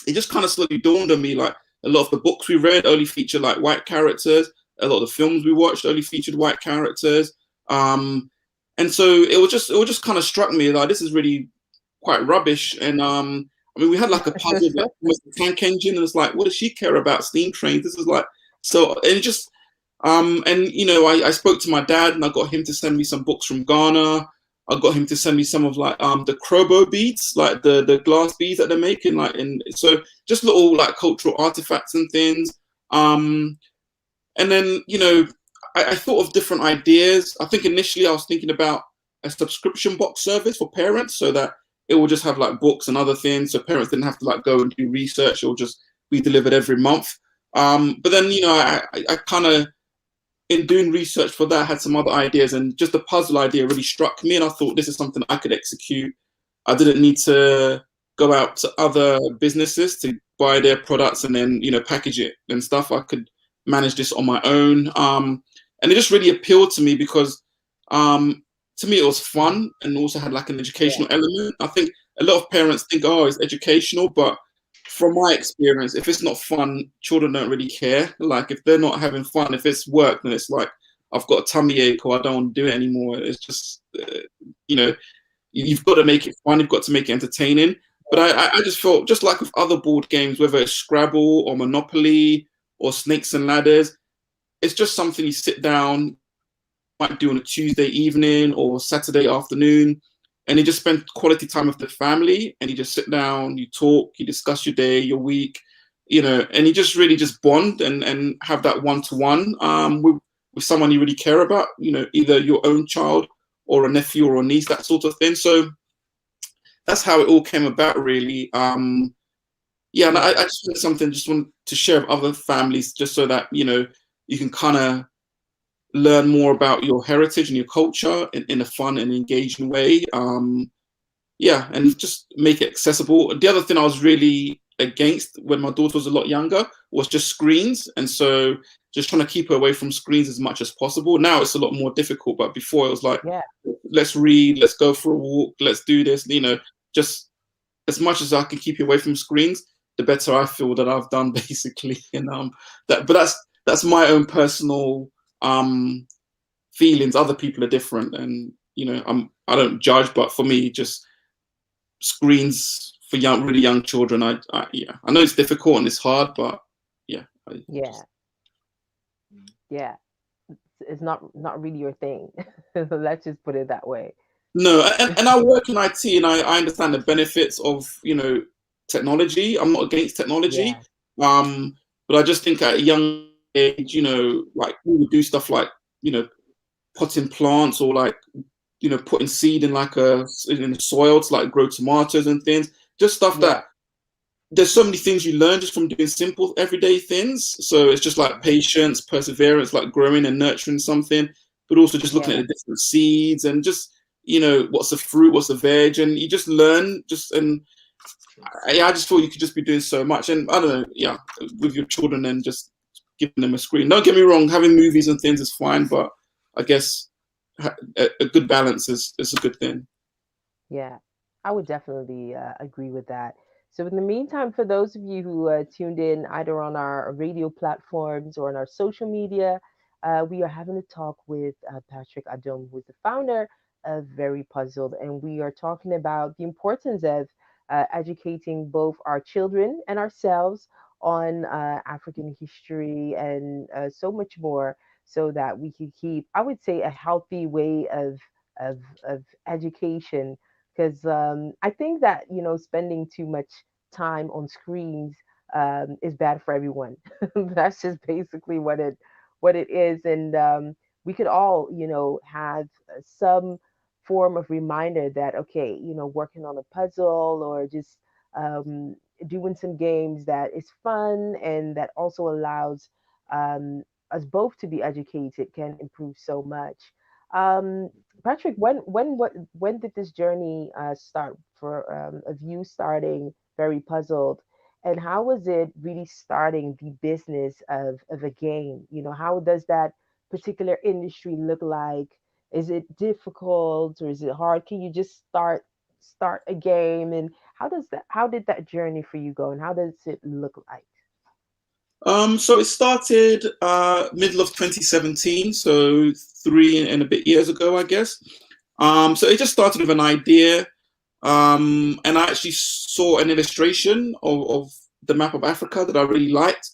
it just kind of slowly dawned on me, like a lot of the books we read only featured like white characters. A lot of the films we watched only featured white characters. And so it just kind of struck me like, this is really quite rubbish. And I mean, we had like a puzzle that was the tank engine, and it's like, what does she care about steam trains? This is like, so, and just, and you know, I spoke to my dad, and I got him to send me some books from Ghana. I got him to send me some of like the Krobo beads, like the glass beads that they're making, like, and so just little like cultural artifacts and things. And then, you know, I thought of different ideas. I think initially I was thinking about a subscription box service for parents, so that it will just have like books and other things, so parents didn't have to like go and do research. It will just be delivered every month. But then, you know, I kind of in doing research for that, I had some other ideas, and just the puzzle idea really struck me, and I thought this is something I could execute. I didn't need to go out to other businesses to buy their products and then, you know, package it and stuff. I could manage this on my own. And it just really appealed to me because to me it was fun and also had like an educational element. I think a lot of parents think, oh, it's educational, but from my experience, if it's not fun, children don't really care. Like if they're not having fun, if it's work, then it's like, I've got a tummy ache or I don't want to do it anymore. It's just, you know, you've got to make it fun. You've got to make it entertaining. But I just felt, just like with other board games, whether it's Scrabble or Monopoly or Snakes and Ladders, it's just something you sit down, might do on a Tuesday evening or Saturday afternoon, and you just spend quality time with the family, and you just sit down, you talk, you discuss your day, your week, you know, and you just really just bond and have that one-to-one with someone you really care about, you know, either your own child or a nephew or a niece, that sort of thing. So that's how it all came about, really. Yeah, and I just wanted something, just want to share with other families, just so that, you know, you can kind of learn more about your heritage and your culture in a fun and engaging way. Yeah, and just make it accessible. The other thing I was really against when my daughter was a lot younger was just screens, and so just trying to keep her away from screens as much as possible. Now it's a lot more difficult, but before it was like, let's read, let's go for a walk, let's do this, you know, just as much as I can keep you away from screens, the better I feel that I've done, basically. And but that's my own personal feelings. Other people are different, and you know, I don't judge, but for me, just screens for really young children, I know it's difficult and it's hard, but it's not really your thing. Let's just put it that way. No, and I work in IT, and I understand the benefits of, you know, technology. I'm not against technology, but I just think at a young age, you know, like we would do stuff like, you know, potting plants, or like, you know, putting seed in like in the soil to like grow tomatoes and things. Just stuff that there's so many things you learn just from doing simple everyday things. So it's just like patience, perseverance, like growing and nurturing something, but also just looking at the different seeds and just, you know, what's the fruit, what's the veg, and you just learn. And I just thought you could just be doing so much. And I don't know, with your children and just giving them a screen. Don't get me wrong, having movies and things is fine, but I guess a good balance is a good thing. Yeah, I would definitely agree with that. So in the meantime, for those of you who tuned in either on our radio platforms or on our social media, we are having a talk with Patrick Adom, who is the founder of Very Puzzled, and we are talking about the importance of educating both our children and ourselves on African history and so much more, so that we can keep, I would say, a healthy way of education. Because I think that, you know, spending too much time on screens is bad for everyone. That's just basically what it is. And we could all, you know, have some form of reminder that, okay, you know, working on a puzzle or just doing some games that is fun and that also allows us both to be educated can improve so much. Patrick, when did this journey start for of you starting Very Puzzled, and how was it really starting the business of a game? You know, how does that particular industry look like? Is it difficult or is it hard? Can you just start a game, and how did that journey for you go, and how does it look like? So it started middle of 2017, so 3 and a bit years ago, I guess. So it just started with an idea, and I actually saw an illustration of the map of Africa that I really liked.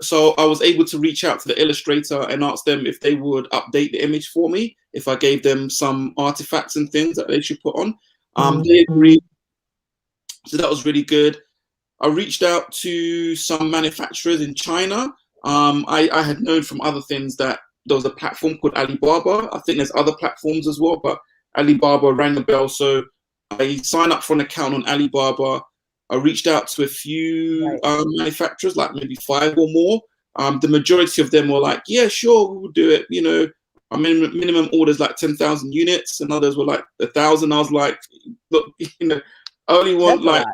So I was able to reach out to the illustrator and ask them if they would update the image for me, if I gave them some artifacts and things that they should put on. They agreed, so that was really good. I reached out to some manufacturers in China. I had known from other things that there was a platform called Alibaba. I think there's other platforms as well, but Alibaba rang the bell. So I signed up for an account on Alibaba. I reached out to a few manufacturers, like maybe 5 or more. the majority of them were like, yeah, sure, we'll do it. You know, our minimum orders like 10,000 units, and others were like 1,000. I was like, look, you know, I only want like,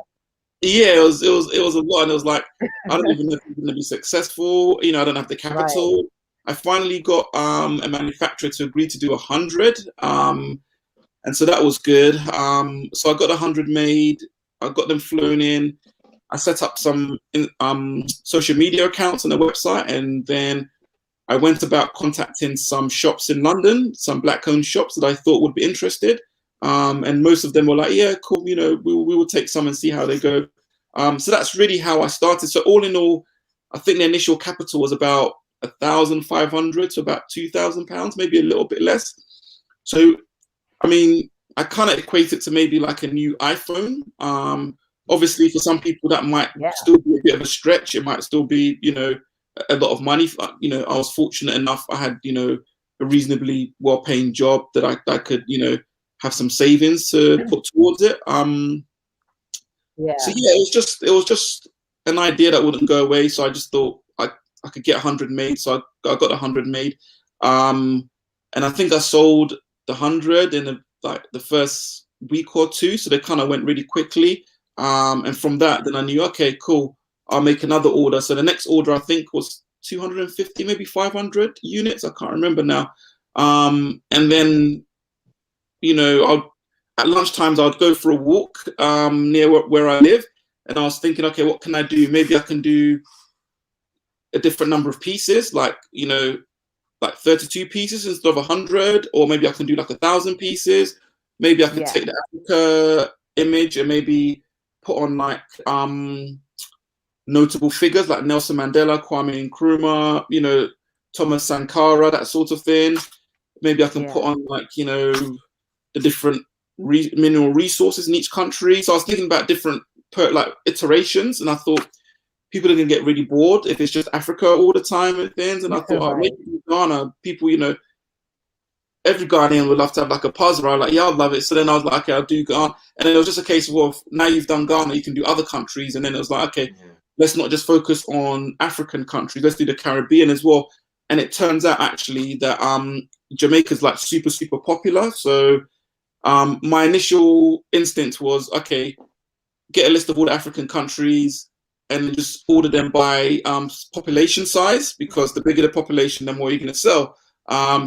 yeah, it was a lot, and it was like, I don't even know if it's going to be successul. You know, I don't have the capital. Right. I finally got a manufacturer to agree to do 100, and so that was good. So I got 100 made. I got them flown in. I set up some social media accounts on the website, and then I went about contacting some shops in London, some black-owned shops that I thought would be interested. And most of them were like, yeah, cool, you know, we will take some and see how they go. So that's really how I started. So all in all, I think the initial capital was about 1,500 to about £2,000, maybe a little bit less. So, I mean, I kind of equate it to maybe like a new iPhone. Obviously, for some people, that might still be a bit of a stretch. It might still be, you know, a lot of money. You know, I was fortunate enough. I had, you know, a reasonably well-paying job that I could, you know, have some savings to put towards it. So yeah, it was just an idea that wouldn't go away. So I just thought I could get 100 made. So I got 100 made, and I think I sold the 100 in like the first week or two. So they kind of went really quickly. And from that, then I knew, okay, cool, I'll make another order. So the next order, I think, was 250, maybe 500 units. I can't remember now. And then, you know, at lunchtimes, I would go for a walk near where I live. And I was thinking, okay, what can I do? Maybe I can do a different number of pieces, like, you know, like 32 pieces instead of 100, or maybe I can do like 1,000 pieces. Maybe I could take the Africa image and maybe put on like notable figures like Nelson Mandela, Kwame Nkrumah, you know, Thomas Sankara, that sort of thing. Maybe I can put on like, you know, the different mineral resources in each country. So I was thinking about different like iterations, and I thought people are going to get really bored if it's just Africa all the time and things. And I thought, oh, maybe in Ghana, people, you know, every Ghanaian would love to have like a puzzle. I was like, yeah, I'd love it. So then I was like, okay, I'll do Ghana. And then it was just a case of, well, now you've done Ghana, you can do other countries. And then it was like, okay, let's not just focus on African countries. Let's do the Caribbean as well. And it turns out actually that Jamaica's like super, super popular. So my initial instinct was, okay, get a list of all the African countries and just order them by population size, because the bigger the population, the more you're going to sell.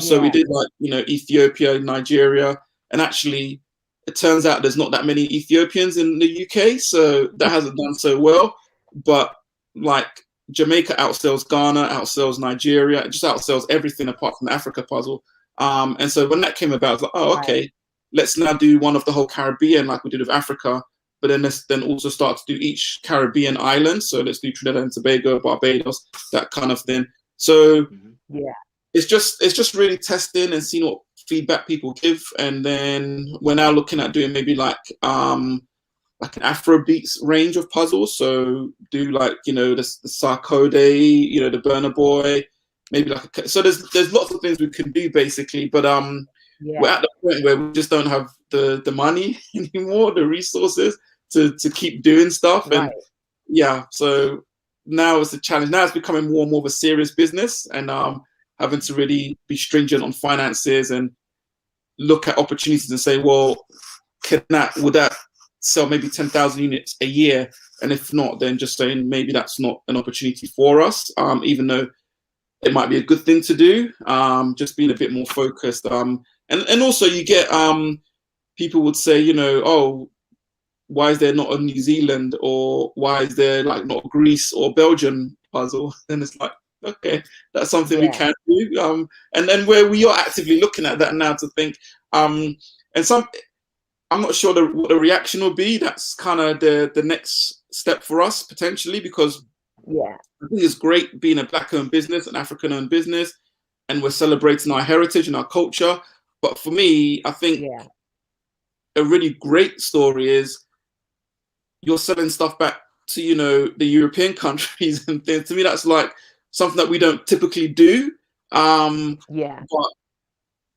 So we did like, you know, Ethiopia, Nigeria, and actually it turns out there's not that many Ethiopians in the UK, so that hasn't done so well. But like Jamaica outsells Ghana, outsells Nigeria, it just outsells everything apart from the Africa puzzle. And so when that came about, I was like, oh, okay, let's now do one of the whole Caribbean like we did with Africa, but then let's then also start to do each Caribbean island. So let's do Trinidad and Tobago, Barbados, that kind of thing. So it's just really testing and seeing what feedback people give, and then we're now looking at doing maybe like an Afrobeats range of puzzles. So do like, you know, the Sarkodie, you know, the Burna Boy, maybe like so there's lots of things we can do basically, but we're at the point where we just don't have the money anymore, the resources to keep doing stuff, and so now it's a challenge. Now it's becoming more and more of a serious business, and having to really be stringent on finances and look at opportunities and say, well, would that sell maybe 10,000 units a year? And if not, then just saying maybe that's not an opportunity for us, even though it might be a good thing to do, just being a bit more focused. And also you get people would say, you know, oh, why is there not a New Zealand, or why is there like not Greece or Belgium puzzle? And it's like, okay, that's something we can do. And then where we are actively looking at that now to think, and I'm not sure what the reaction will be. That's kind of the next step for us potentially, because I think it's great being a Black-owned business, an African-owned business, and we're celebrating our heritage and our culture. But for me, I think a really great story is you're selling stuff back to, you know, the European countries and things. To me, that's like something that we don't typically do. But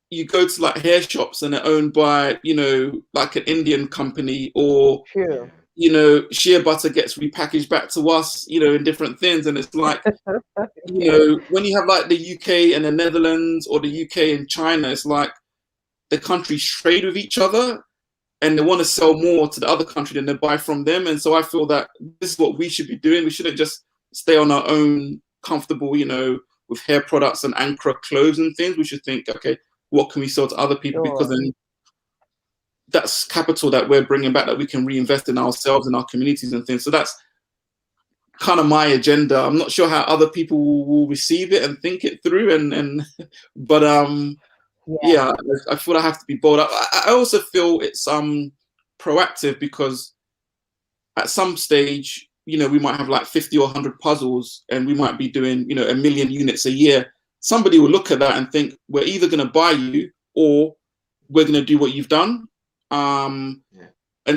you go to like hair shops and they're owned by, you know, like an Indian company, or you know, shea butter gets repackaged back to us, you know, in different things. And it's like, you know, when you have like the UK and the Netherlands, or the UK and China, it's like the countries trade with each other and they want to sell more to the other country than they buy from them. And so I feel that this is what we should be doing. We shouldn't just stay on our own comfortable, you know, with hair products and Ankara clothes and things. We should think, okay, what can we sell to other people? Because then that's capital that we're bringing back that we can reinvest in ourselves and our communities and things. So that's kind of my agenda. I'm not sure how other people will receive it and think it through. But yeah, I feel I have to be bold. I also feel it's proactive, because at some stage, you know, we might have like 50 or 100 puzzles and we might be doing, you know, 1 million units a year. Somebody will look at that and think, we're either going to buy you or we're going to do what you've done. And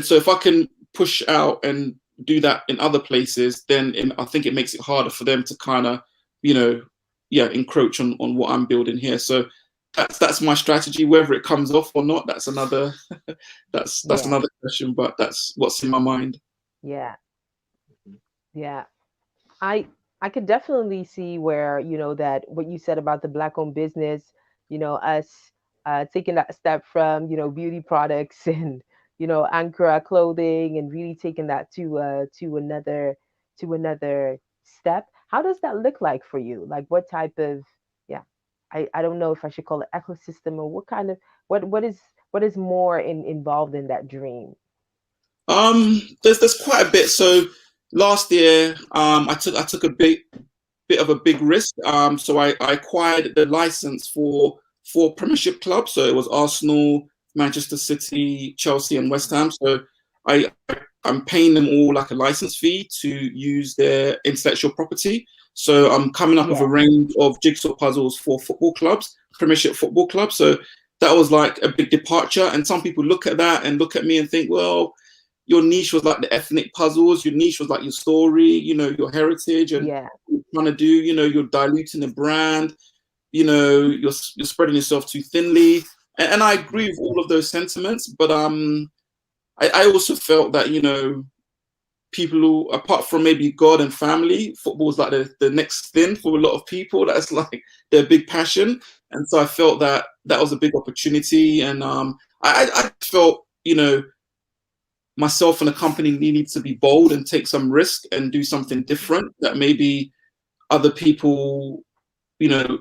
so if I can push out and do that in other places, then I think it makes it harder for them to kind of, you know, encroach on what I'm building here. So that's my strategy. Whether it comes off or not, that's another that's another question, but that's what's in my mind. Yeah. I could definitely see where, you know, that what you said about the Black-owned business, you know, us taking that step from, you know, beauty products and, you know, Ankara clothing, and really taking that to another step. How does that look like for you? Like, what type of, I don't know if I should call it ecosystem, or what kind of, what is more involved in that dream? There's quite a bit. So last year, I took a bit of a big risk. So I acquired the license for 4 Premiership clubs. So it was Arsenal, Manchester City, Chelsea, and West Ham. So I'm paying them all like a license fee to use their intellectual property. So I'm coming up with a range of jigsaw puzzles for football clubs, Premiership football clubs. So that was like a big departure. And some people look at that and look at me and think, well, your niche was like the ethnic puzzles. Your niche was like your story, you know, your heritage, and you're trying to do, you know, you're diluting the brand, you know, you're spreading yourself too thinly. And I agree with all of those sentiments. But I also felt that, you know, people who, apart from maybe God and family, football is like the next thing for a lot of people. That's like their big passion. And so I felt that was a big opportunity. And I felt, you know, myself and the company needed to be bold and take some risk and do something different that maybe other people, you know,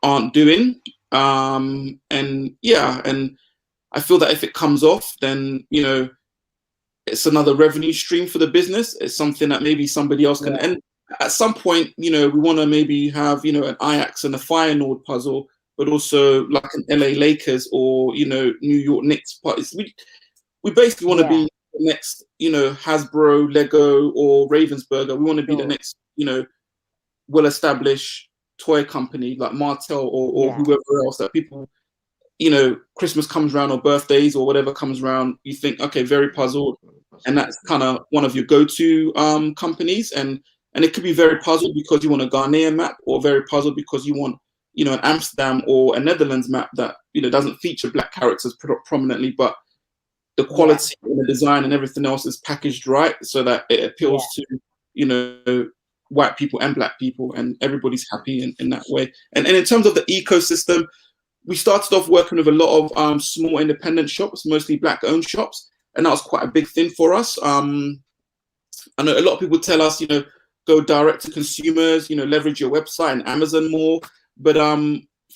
aren't doing. And I feel that if it comes off, then, you know, it's another revenue stream for the business. It's something that maybe somebody else can. And at some point, you know, we want to maybe have, you know, an Ajax and a Fire Nord puzzle, but also like an LA Lakers or, you know, New York Knicks. We basically want to be the next, you know, Hasbro, Lego, or Ravensburger. We want to be the next, you know, well-established toy company like Martell or whoever else that people, you know, Christmas comes around or birthdays or whatever comes around, you think, okay, Very Puzzled, and that's kind of one of your go-to companies. And it could be Very Puzzled because you want a Ghanaian map, or Very Puzzled because you want, you know, an Amsterdam or a Netherlands map that, you know, doesn't feature Black characters prominently, but the quality and the design and everything else is packaged right so that it appeals to, you know, white people and Black people, and everybody's happy in that way. And in terms of the ecosystem, we started off working with a lot of small independent shops, mostly Black-owned shops, and that was quite a big thing for us. I know a lot of people tell us, you know, go direct to consumers, you know, leverage your website and Amazon more. But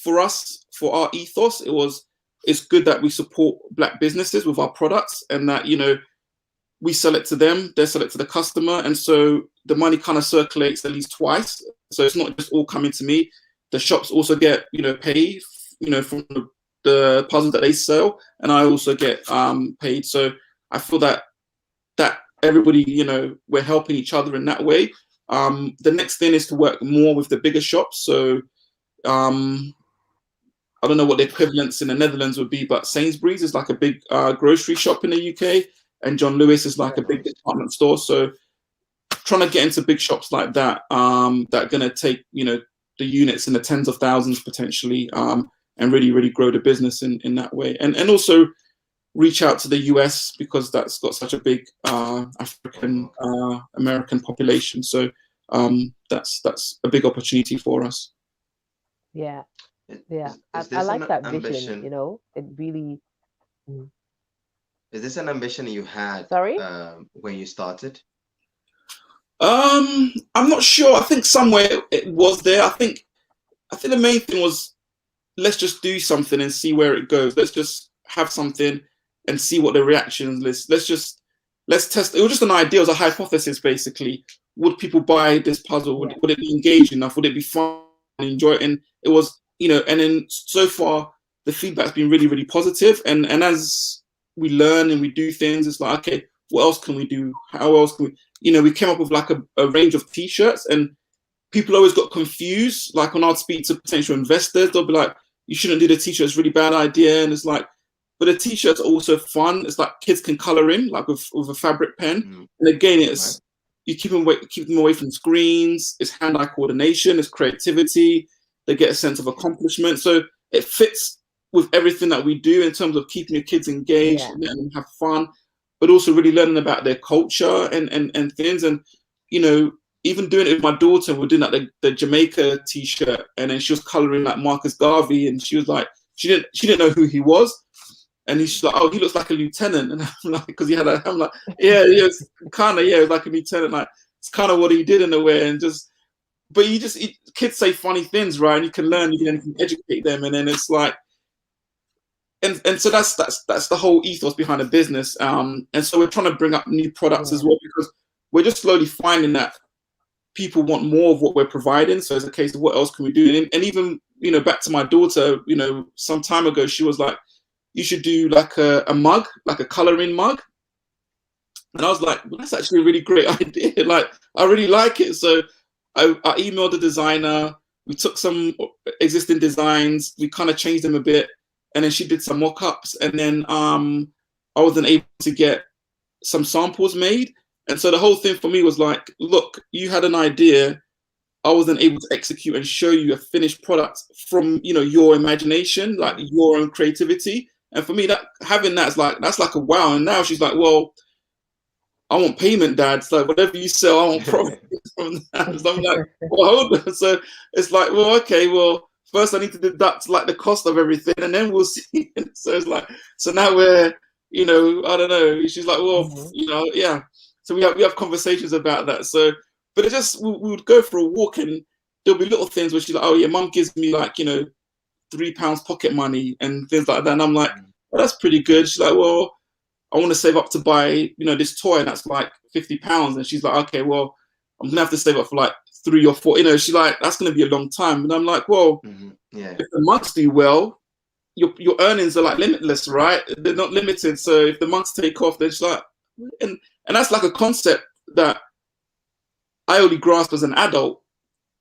for us, for our ethos, it's good that we support Black businesses with our products, and that, you know, we sell it to them, they sell it to the customer, and so the money kind of circulates at least twice. So it's not just all coming to me. The shops also get, you know, paid, you know, from the puzzles that they sell, and I also get paid. So I feel that everybody, you know, we're helping each other in that way. The next thing is to work more with the bigger shops. So I don't know what the equivalents in the Netherlands would be, but Sainsbury's is like a big grocery shop in the UK, and John Lewis is like a big department store. So trying to get into big shops like that, that are going to take, you know, the units in the tens of thousands potentially, and really, really grow the business in that way. And also reach out to the US because that's got such a big African American population. So that's a big opportunity for us. Yeah, yeah. Is I this like an that vision. ambition? You know, it really. Mm. Is this an ambition you had Sorry. when you started? I'm not sure. I think somewhere it was there. I think the main thing was, let's just do something and see where it goes. Let's just have something and see what the reaction is. Let's test. It was just an idea. It was a hypothesis, basically. Would people buy this puzzle? Would it be engaging enough? Would it be fun and enjoy it? And it was, you know, and then so far the feedback's been really, really positive. And as we learn and we do things, it's like, okay, what else can we do? How else can we, you know, we came up with like a range of t-shirts, and people always got confused. Like when I'd speak to potential investors, they'll be like, you shouldn't do the t-shirt, it's a really bad idea. And it's like, but the t-shirts are also fun. It's like kids can color in, like with a fabric pen. And again, it's you keep them away from screens. It's hand-eye coordination. It's creativity. They get a sense of accomplishment. So it fits with everything that we do in terms of keeping your kids engaged and letting them have fun, but also really learning about their culture and things. And you know, even doing it with my daughter, we're doing like the Jamaica t-shirt, and then she was coloring like Marcus Garvey, and she was like, she didn't know who he was. And he's like, oh, he looks like a lieutenant. And I'm like, because he had a, I'm like, yeah, it's kind of, yeah, like a lieutenant. Like, it's kind of what he did in a way. And just, but kids say funny things, right? And you can learn, you can educate them. And then it's like, and so that's the whole ethos behind the business. And so we're trying to bring up new products as well, because we're just slowly finding that people want more of what we're providing. So it's a case of what else can we do? And even, you know, back to my daughter, you know, some time ago, she was like, you should do like a mug, like a coloring mug. And I was like, well, that's actually a really great idea. Like, I really like it. So I emailed the designer. We took some existing designs. We kind of changed them a bit. And then she did some mock-ups. And then I wasn't able to get some samples made. And so the whole thing for me was like, look, you had an idea. I wasn't able to execute and show you a finished product from, you know, your imagination, like your own creativity. And for me, that's like a wow. And now she's like, well, I want payment, Dad. It's like, whatever you sell, I want profit from that. So I'm like, well, hold on. So it's like, well, okay, well, first I need to deduct like the cost of everything, and then we'll see. So it's like, so now we're, you know, I don't know. She's like, well, you know, yeah. So we have conversations about that. So, but it just, we would go for a walk, and there'll be little things where she's like, oh yeah, Mum gives me like, you know, £3 pocket money and things like that. And I'm like, well, that's pretty good. She's like, well, I want to save up to buy, you know, this toy, and that's like £50. And she's like, okay, well, I'm gonna have to save up for like 3 or 4. You know, she's like, that's gonna be a long time. And I'm like, well, if the months do well, your earnings are like limitless, right? They're not limited. So if the months take off, then she's like, and that's like a concept that I only grasp as an adult.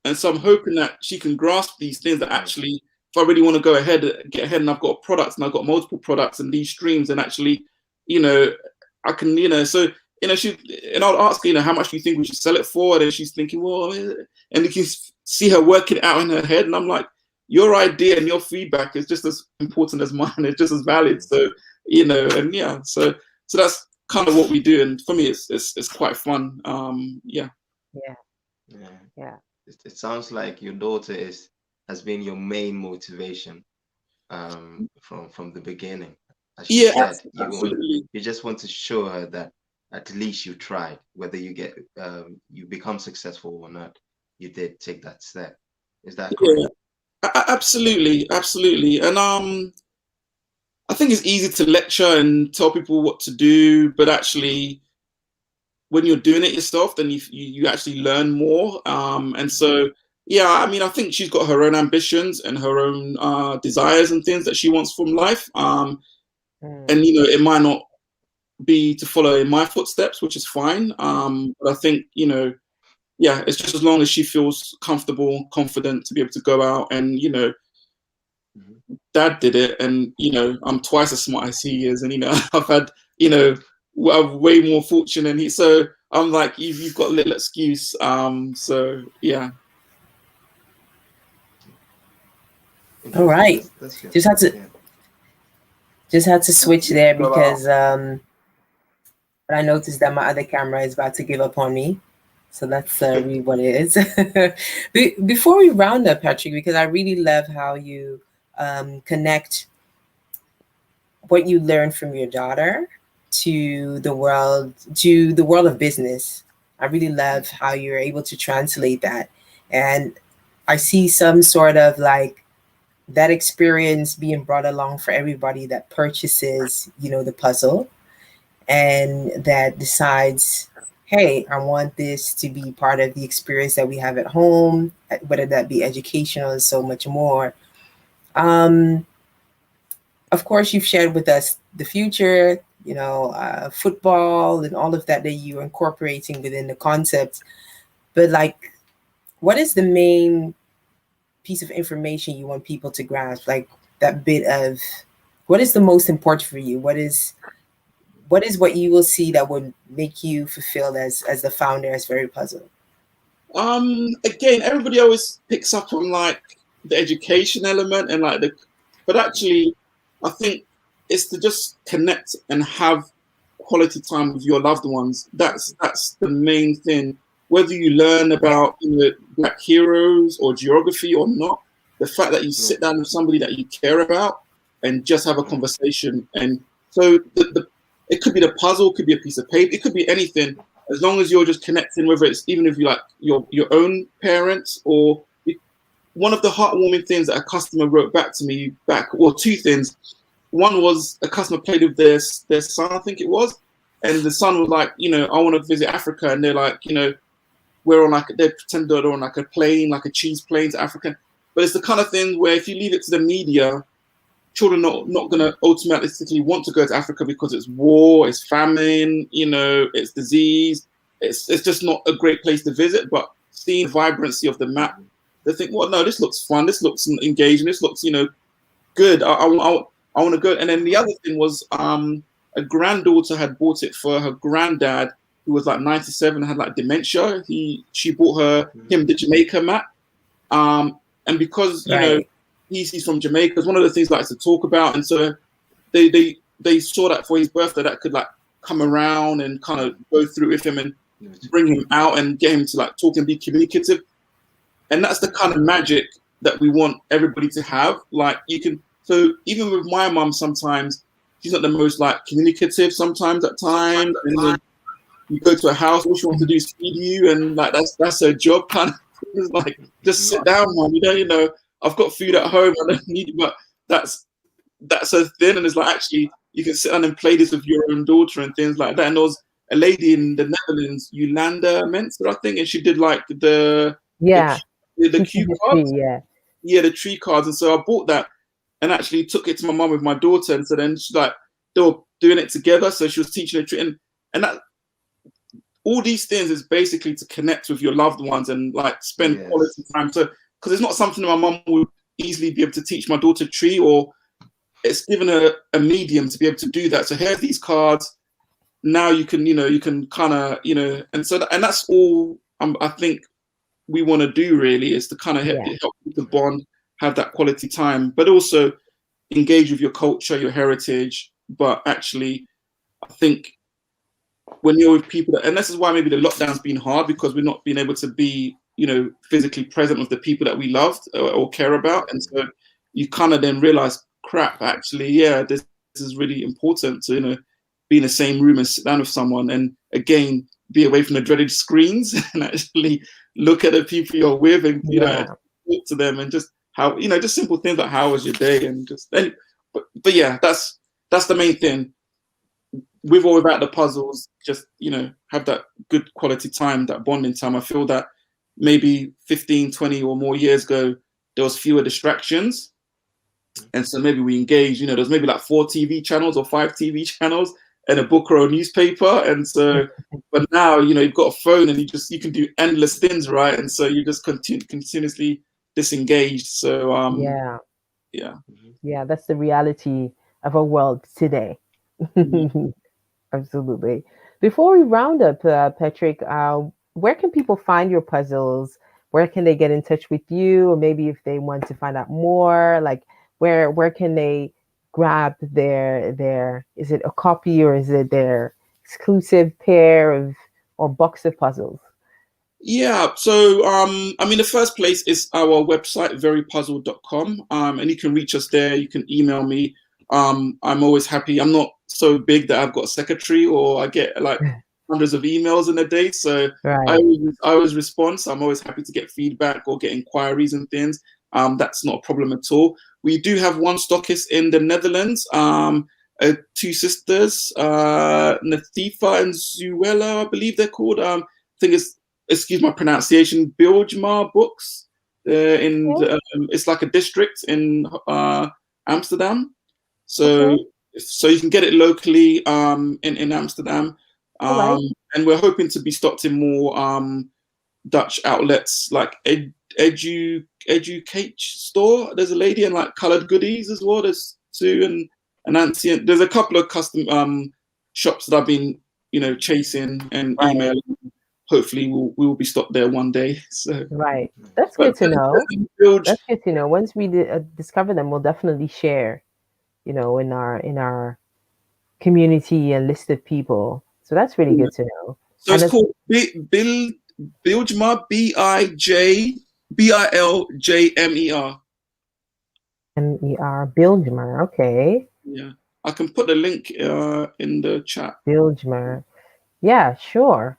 And so I'm hoping that she can grasp these things, that actually, if I really want to get ahead, and I've got products, and I've got multiple products and these streams, and actually, you know, I can, you know, so, you know, and I'll ask her, you know, how much do you think we should sell it for? And then she's thinking, well, and you can see her working it out in her head. And I'm like, your idea and your feedback is just as important as mine. It's just as valid. So, you know, and yeah, so that's kind of what we do. And for me, it's quite fun. Yeah. It sounds like your daughter has been your main motivation from the beginning. As you said, you just want to show her that at least you tried, whether you get you become successful or not, you did take that step. Is that correct? Yeah, absolutely. And I think it's easy to lecture and tell people what to do, but actually, when you're doing it yourself, then you actually learn more. And so, yeah, I mean, I think she's got her own ambitions and her own desires and things that she wants from life. And, you know, it might not be to follow in my footsteps, which is fine. But I think, you know, yeah, it's just as long as she feels comfortable, confident to be able to go out and, you know, Dad did it, and, you know, I'm twice as smart as he is. And, you know, I've had, you know, I've way more fortune than he. So I'm like, you've got a little excuse. So, yeah. All right. Just Just had to switch there because I noticed that my other camera is about to give up on me. So that's really what it is. Before we round up, Patrick, because I really love how you connect what you learned from your daughter to the world of business. I really love how you're able to translate that. And I see some sort of like that experience being brought along for everybody that purchases, the puzzle and that decides, hey, I want this to be part of the experience that we have at home, whether that be educational and so much more. Of course, you've shared with us the future, football and all of that you're incorporating within the concept. But like, what is the main piece of information you want people to grasp? Like that bit of what is the most important for you? What is what you will see that would make you fulfilled as the founder as Very Puzzle? Again, everybody always picks up on like the education element and like but actually I think it's to just connect and have quality time with your loved ones. That's the main thing. Whether you learn about Black heroes or geography or not, the fact that you sit down with somebody that you care about and just have a conversation. And so it could be the puzzle, it could be a piece of paper, it could be anything, as long as you're just connecting, whether it's even if you like your own parents or one of the heartwarming things that a customer wrote back to me two things. One was a customer played with their son, I think it was, and the son was like, I want to visit Africa, and they're like, we're on like they pretend they're on like a plane, like a cheese plane to Africa, but it's the kind of thing where if you leave it to the media, children are not going to automatically want to go to Africa because it's war, it's famine, it's disease, it's just not a great place to visit. But seeing the vibrancy of the map, they think, well, no, this looks fun, this looks engaging, this looks, good. I want to go. And then the other thing was a granddaughter had bought it for her granddad, who was like 97, had like dementia. She bought him the Jamaica map. And because, he's from Jamaica, it's one of the things he likes to talk about. And so they saw that for his birthday, that could like come around and kind of go through with him and bring him out and get him to like talk and be communicative. And that's the kind of magic that we want everybody to have. Like so even with my mom, sometimes she's not the most like communicative sometimes at times. And then you go to a house, all she wants to do is feed you, and like that's her job kind of. It's like, just sit down, mom. I've got food at home. I don't need it, but that's her thing. And it's like, actually, you can sit down and play this with your own daughter and things like that. And there was a lady in the Netherlands, Yolanda Menser, I think, and she did like the cue cards. The tree cards. And so I bought that and actually took it to my mum with my daughter. And so then she's like, they were doing it together. So she was teaching a tree, and that. All these things is basically to connect with your loved ones and like spend quality time. So, because it's not something that my mum would easily be able to teach my daughter tree, or it's given her a medium to be able to do that. So here's these cards. Now you can kind of, and so and that's all I think we want to do really, is to kind of help people bond, have that quality time, but also engage with your culture, your heritage. But actually, I think when you're with people and this is why maybe the lockdown's been hard, because we're not being able to be, physically present with the people that we loved or care about. And so you kind of then realize, crap, actually, this is really important to, be in the same room and sit down with someone and again, be away from the dreaded screens and actually look at the people you're with and, talk to them and just how, just simple things like how was your day and just, but yeah, that's the main thing. With or without the puzzles, just, have that good quality time, that bonding time. I feel that maybe 15, 20 or more years ago, there was fewer distractions. And so maybe we engage, there's maybe like 4 TV channels or 5 TV channels and a book or a newspaper. And so, but now, you've got a phone and you can do endless things, right? And so you just continuously disengaged. So, yeah, that's the reality of our world today. Absolutely. Before we round up, Patrick, where can people find your puzzles? Where can they get in touch with you? Or maybe if they want to find out more, like where can they grab their is it a copy or is it their exclusive pair of or box of puzzles? Yeah, so I mean, the first place is our website, verypuzzled.com. And you can reach us there. You can email me. I'm always happy. I'm not so big that I've got a secretary or I get like hundreds of emails in a day. So Right. I always respond. So I'm always happy to get feedback or get inquiries and things. That's not a problem at all. We do have one stockist in the Netherlands. Two sisters, Natifa and Zuela, I believe they're called. I think it's, excuse my pronunciation, Biljma Books. It's like a district in Amsterdam. So so you can get it locally in Amsterdam. And we're hoping to be stocked in more Dutch outlets like Educate store. There's a lady, and like Colored Goodies as well. There's two, and Nancy. And there's a couple of custom shops that I've been, chasing and emailing. Hopefully, we will be stopped there one day. So that's good to know. That's good to know. Once we discover them, we'll definitely share, in our community and list of people. So that's really good to know. So it's called Biljma, Biljmer. MER, Biljma, okay. Yeah, I can put the link in the chat. Biljma, yeah, sure.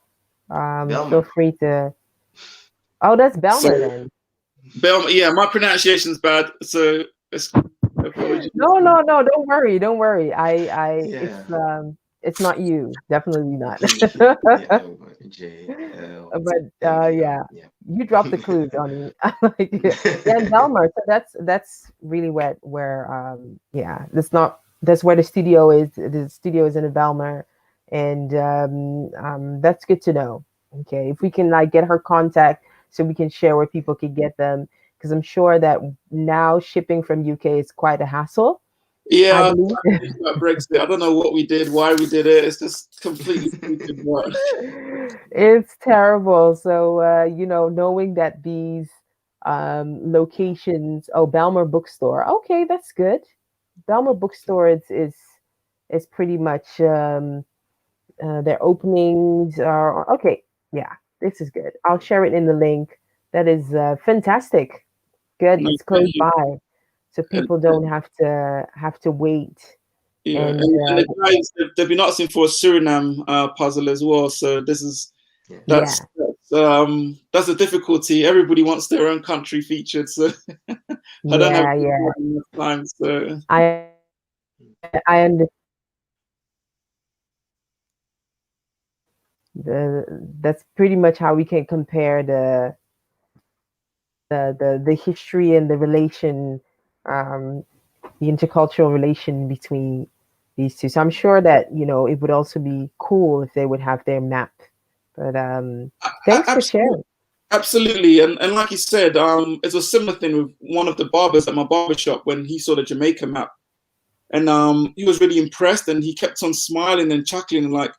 Feel free to. Oh, that's Belma then. Belma, yeah, my pronunciation's bad, so apologies. No, don't worry. It's not you, definitely not. You dropped the clue, Donny. Like, yeah, Belma. So that's really where that's where the studio is. The studio is in Belma, and that's good to know. Okay, if we can get her contact so we can share where people can get them, because I'm sure that now shipping from UK is quite a hassle. Yeah, Brexit. I don't know what we did, why we did it. It's just completely stupid work. It's terrible. So knowing that these locations, Belmer Bookstore. Okay, that's good. Belmer Bookstore is pretty much their openings are okay. Yeah, this is good. I'll share it in the link. That is fantastic. Good. It's close by, so people don't have to wait. Yeah, and the guys, they've been asking for a Suriname puzzle as well. So this is that's the difficulty. Everybody wants their own country featured. So I don't have enough time. So I understand. That's pretty much how we can compare the history and the relation, the intercultural relation between these two. So I'm sure that it would also be cool if they would have their map. But thanks for sharing. Absolutely, and like you said, it's a similar thing with one of the barbers at my barbershop when he saw the Jamaica map, and he was really impressed, and he kept on smiling and chuckling, like.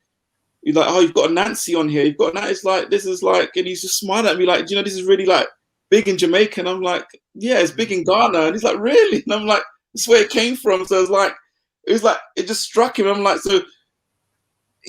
He's like, oh, you've got a Nancy on here. You've got Nancy. It's like, this is like, and he's just smiling at me like, this is really like big in Jamaica. And I'm like, yeah, it's big in Ghana. And he's like, really? And I'm like, that's where it came from. So it was like, it just struck him. I'm like, so,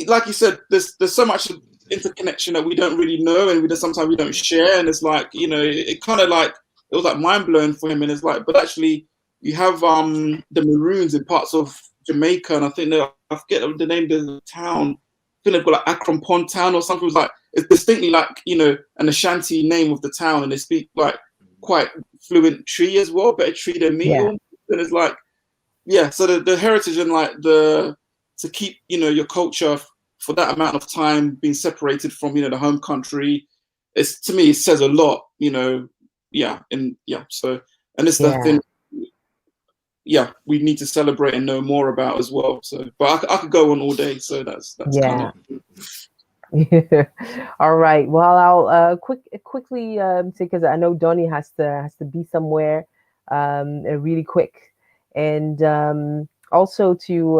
like you said, there's so much interconnection that we don't really know, and sometimes we don't share. And it's like, it kind of like, it was like mind blowing for him. And it's like, but actually, you have the Maroons in parts of Jamaica, and I think I forget the name of the town. I think they've got like Akron Pond Town or something. It's like it's distinctly like an Ashanti name of the town, and they speak like quite fluent Tree as well, better Tree than me. And it's like, so the heritage and like to keep your culture for that amount of time being separated from the home country, it's, to me, it says a lot. So and it's the thing. Yeah, we need to celebrate and know more about as well. So, but I could go on all day. So that's kind of. All right. Well, I'll quickly because I know Donny has to be somewhere really quick, and also to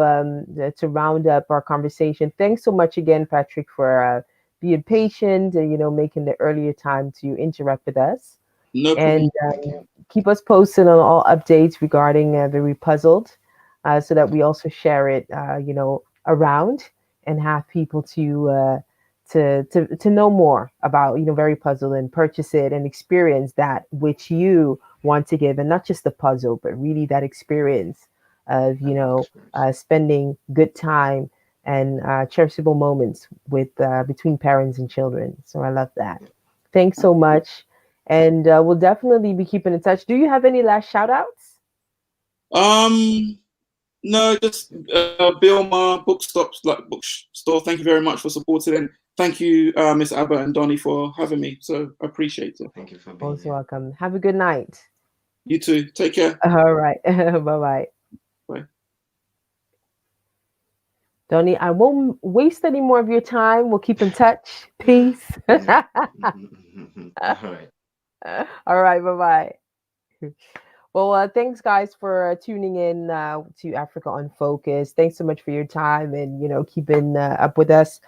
round up our conversation. Thanks so much again, Patrick, for being patient and making the earlier time to interact with us. No problem. And keep us posted on all updates regarding Very Puzzled. so that we also share it, around and have people to know more about, very puzzle, and purchase it and experience that which you want to give, and not just the puzzle, but really that experience of, spending good time and cherishable moments with between parents and children. So I love that. Thanks so much. And we'll definitely be keeping in touch. Do you have any last shout outs? No, just Bilma bookstore. Thank you very much for supporting, and thank you, MS.ABA and Donny, for having me. So I appreciate it. Thank you for being Most here. welcome. Have a good night. You too. Take care. All right. Bye-bye. Bye. Donny, I won't waste any more of your time. We'll keep in touch. Peace. Yeah. All right. All right. Bye-bye. Well, thanks guys for tuning in to Africa on Focus. Thanks so much for your time and keeping up with us.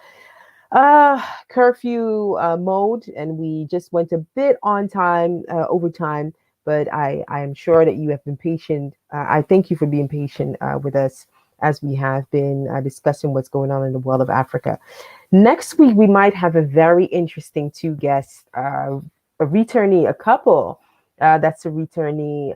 Curfew mode, and we just went a bit on time, overtime, but I am sure that you have been patient. I thank you for being patient with us as we have been discussing what's going on in the world of Africa. Next week, we might have a very interesting two guests, a returnee, a couple. That's a returnee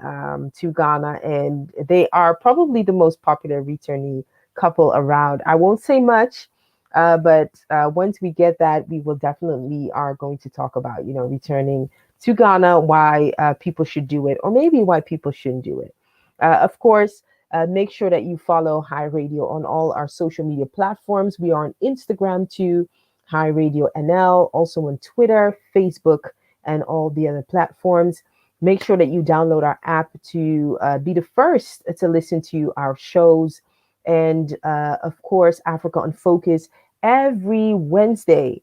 to Ghana, and they are probably the most popular returnee couple around. I won't say much, but once we get that, we will definitely are going to talk about, returning to Ghana, why people should do it, or maybe why people shouldn't do it. Of course, make sure that you follow High Radio on all our social media platforms. We are on Instagram too, High Radio NL, also on Twitter, Facebook, and all the other platforms. Make sure that you download our app to be the first to listen to our shows. And of course, Africa on Focus every Wednesday.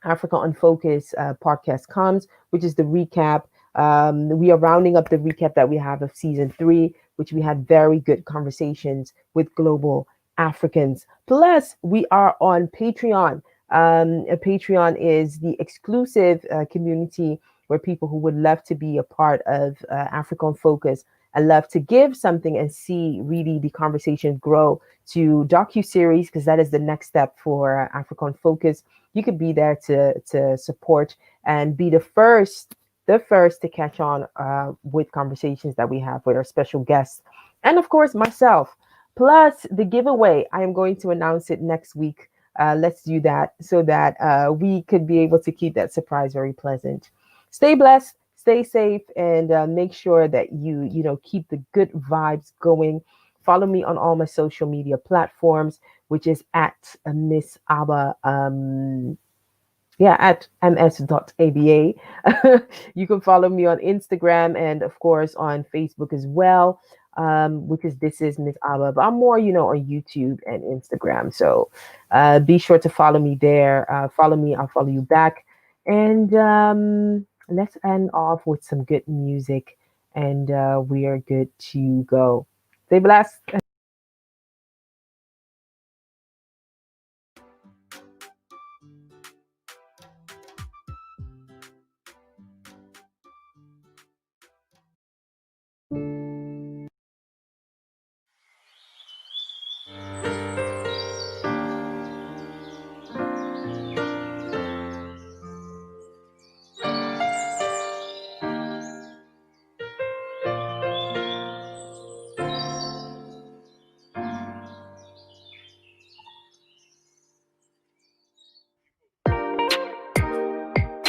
Africa on Focus podcast comes, which is the recap. We are rounding up the recap that we have of season 3, which we had very good conversations with global Africans. Plus, we are on Patreon. Patreon is the exclusive community where people who would love to be a part of Africa on Focus and love to give something and see really the conversation grow to docuseries, because that is the next step for Africa on Focus. You could be there to support and be the first to catch on with conversations that we have with our special guests. And of course, myself, plus the giveaway. I am going to announce it next week. Let's do that so that we could be able to keep that surprise very pleasant. Stay blessed, stay safe, and make sure that you keep the good vibes going. Follow me on all my social media platforms, which is at MS.ABA, at MS.ABA. You can follow me on Instagram and of course on Facebook as well, because this is MS.ABA, but I'm more, on YouTube and Instagram. So be sure to follow me there. Follow me, I'll follow you back. And let's end off with some good music, and we are good to go. Stay blessed.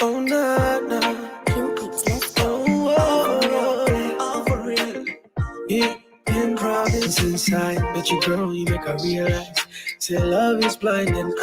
Oh, no, no. Oh, for real. Yeah, been problems inside, but you girl, you make her realize. Say love is blind and